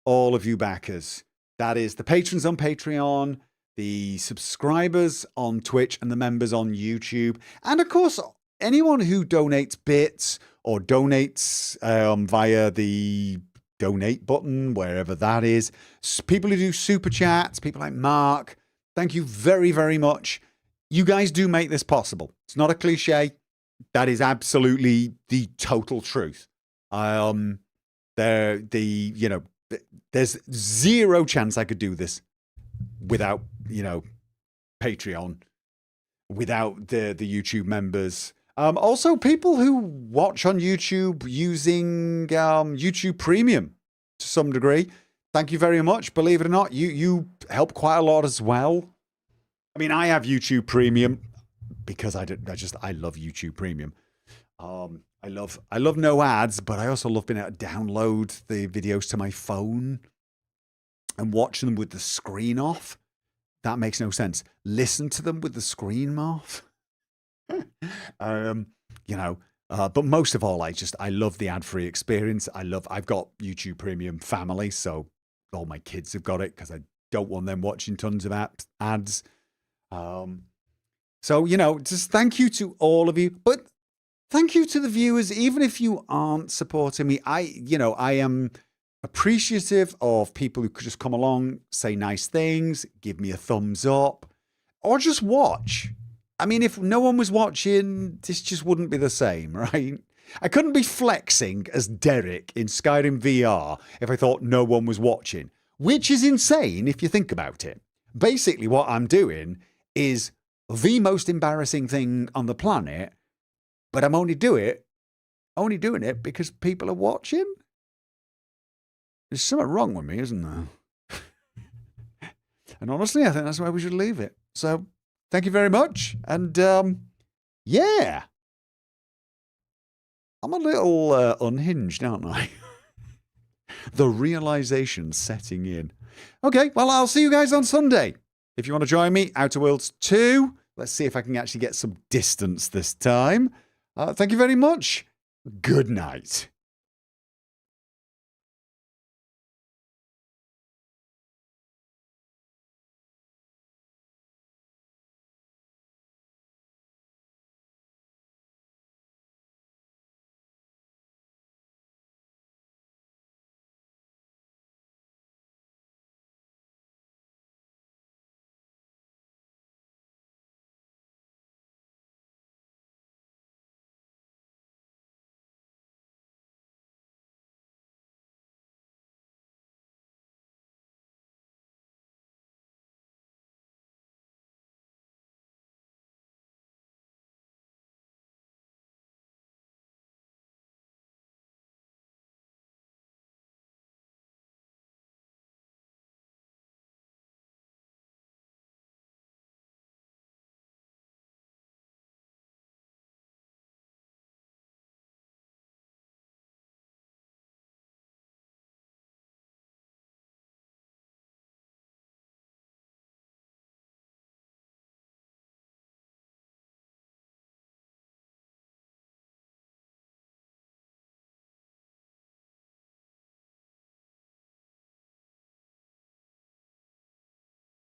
all of you backers. That is the patrons on Patreon, the subscribers on Twitch, and the members on YouTube. And of course, anyone who donates bits or donates via the donate button, wherever that is. People who do super chats, people like Mark. Thank you very, very much. You guys do make this possible. It's not a cliche. That is absolutely the total truth. There's zero chance I could do this without, Patreon, without the YouTube members. Also, people who watch on YouTube using YouTube Premium to some degree. Thank you very much. Believe it or not, you help quite a lot as well. I mean, I have YouTube Premium because I love YouTube Premium. I love no ads, but I also love being able to download the videos to my phone and watch them with the screen off. That makes no sense. Listen to them with the screen off. But most of all, I love the ad-free experience. I've got YouTube Premium Family, so all my kids have got it because I don't want them watching tons of ads. Just thank you to all of you, but thank you to the viewers, even if you aren't supporting me. I am appreciative of people who could just come along, say nice things, give me a thumbs up, or just watch. I mean, if no one was watching, this just wouldn't be the same, right? I couldn't be flexing as Derek in Skyrim VR if I thought no one was watching, which is insane if you think about it. Basically, what I'm doing is the most embarrassing thing on the planet, but I'm only doing it because people are watching. There's something wrong with me, isn't there? And honestly, I think that's why we should leave it. So, thank you very much. And, yeah. I'm a little unhinged, aren't I? The realization setting in. Okay, well, I'll see you guys on Sunday. If you want to join me, Outer Worlds 2. Let's see if I can actually get some distance this time. Thank you very much. Good night.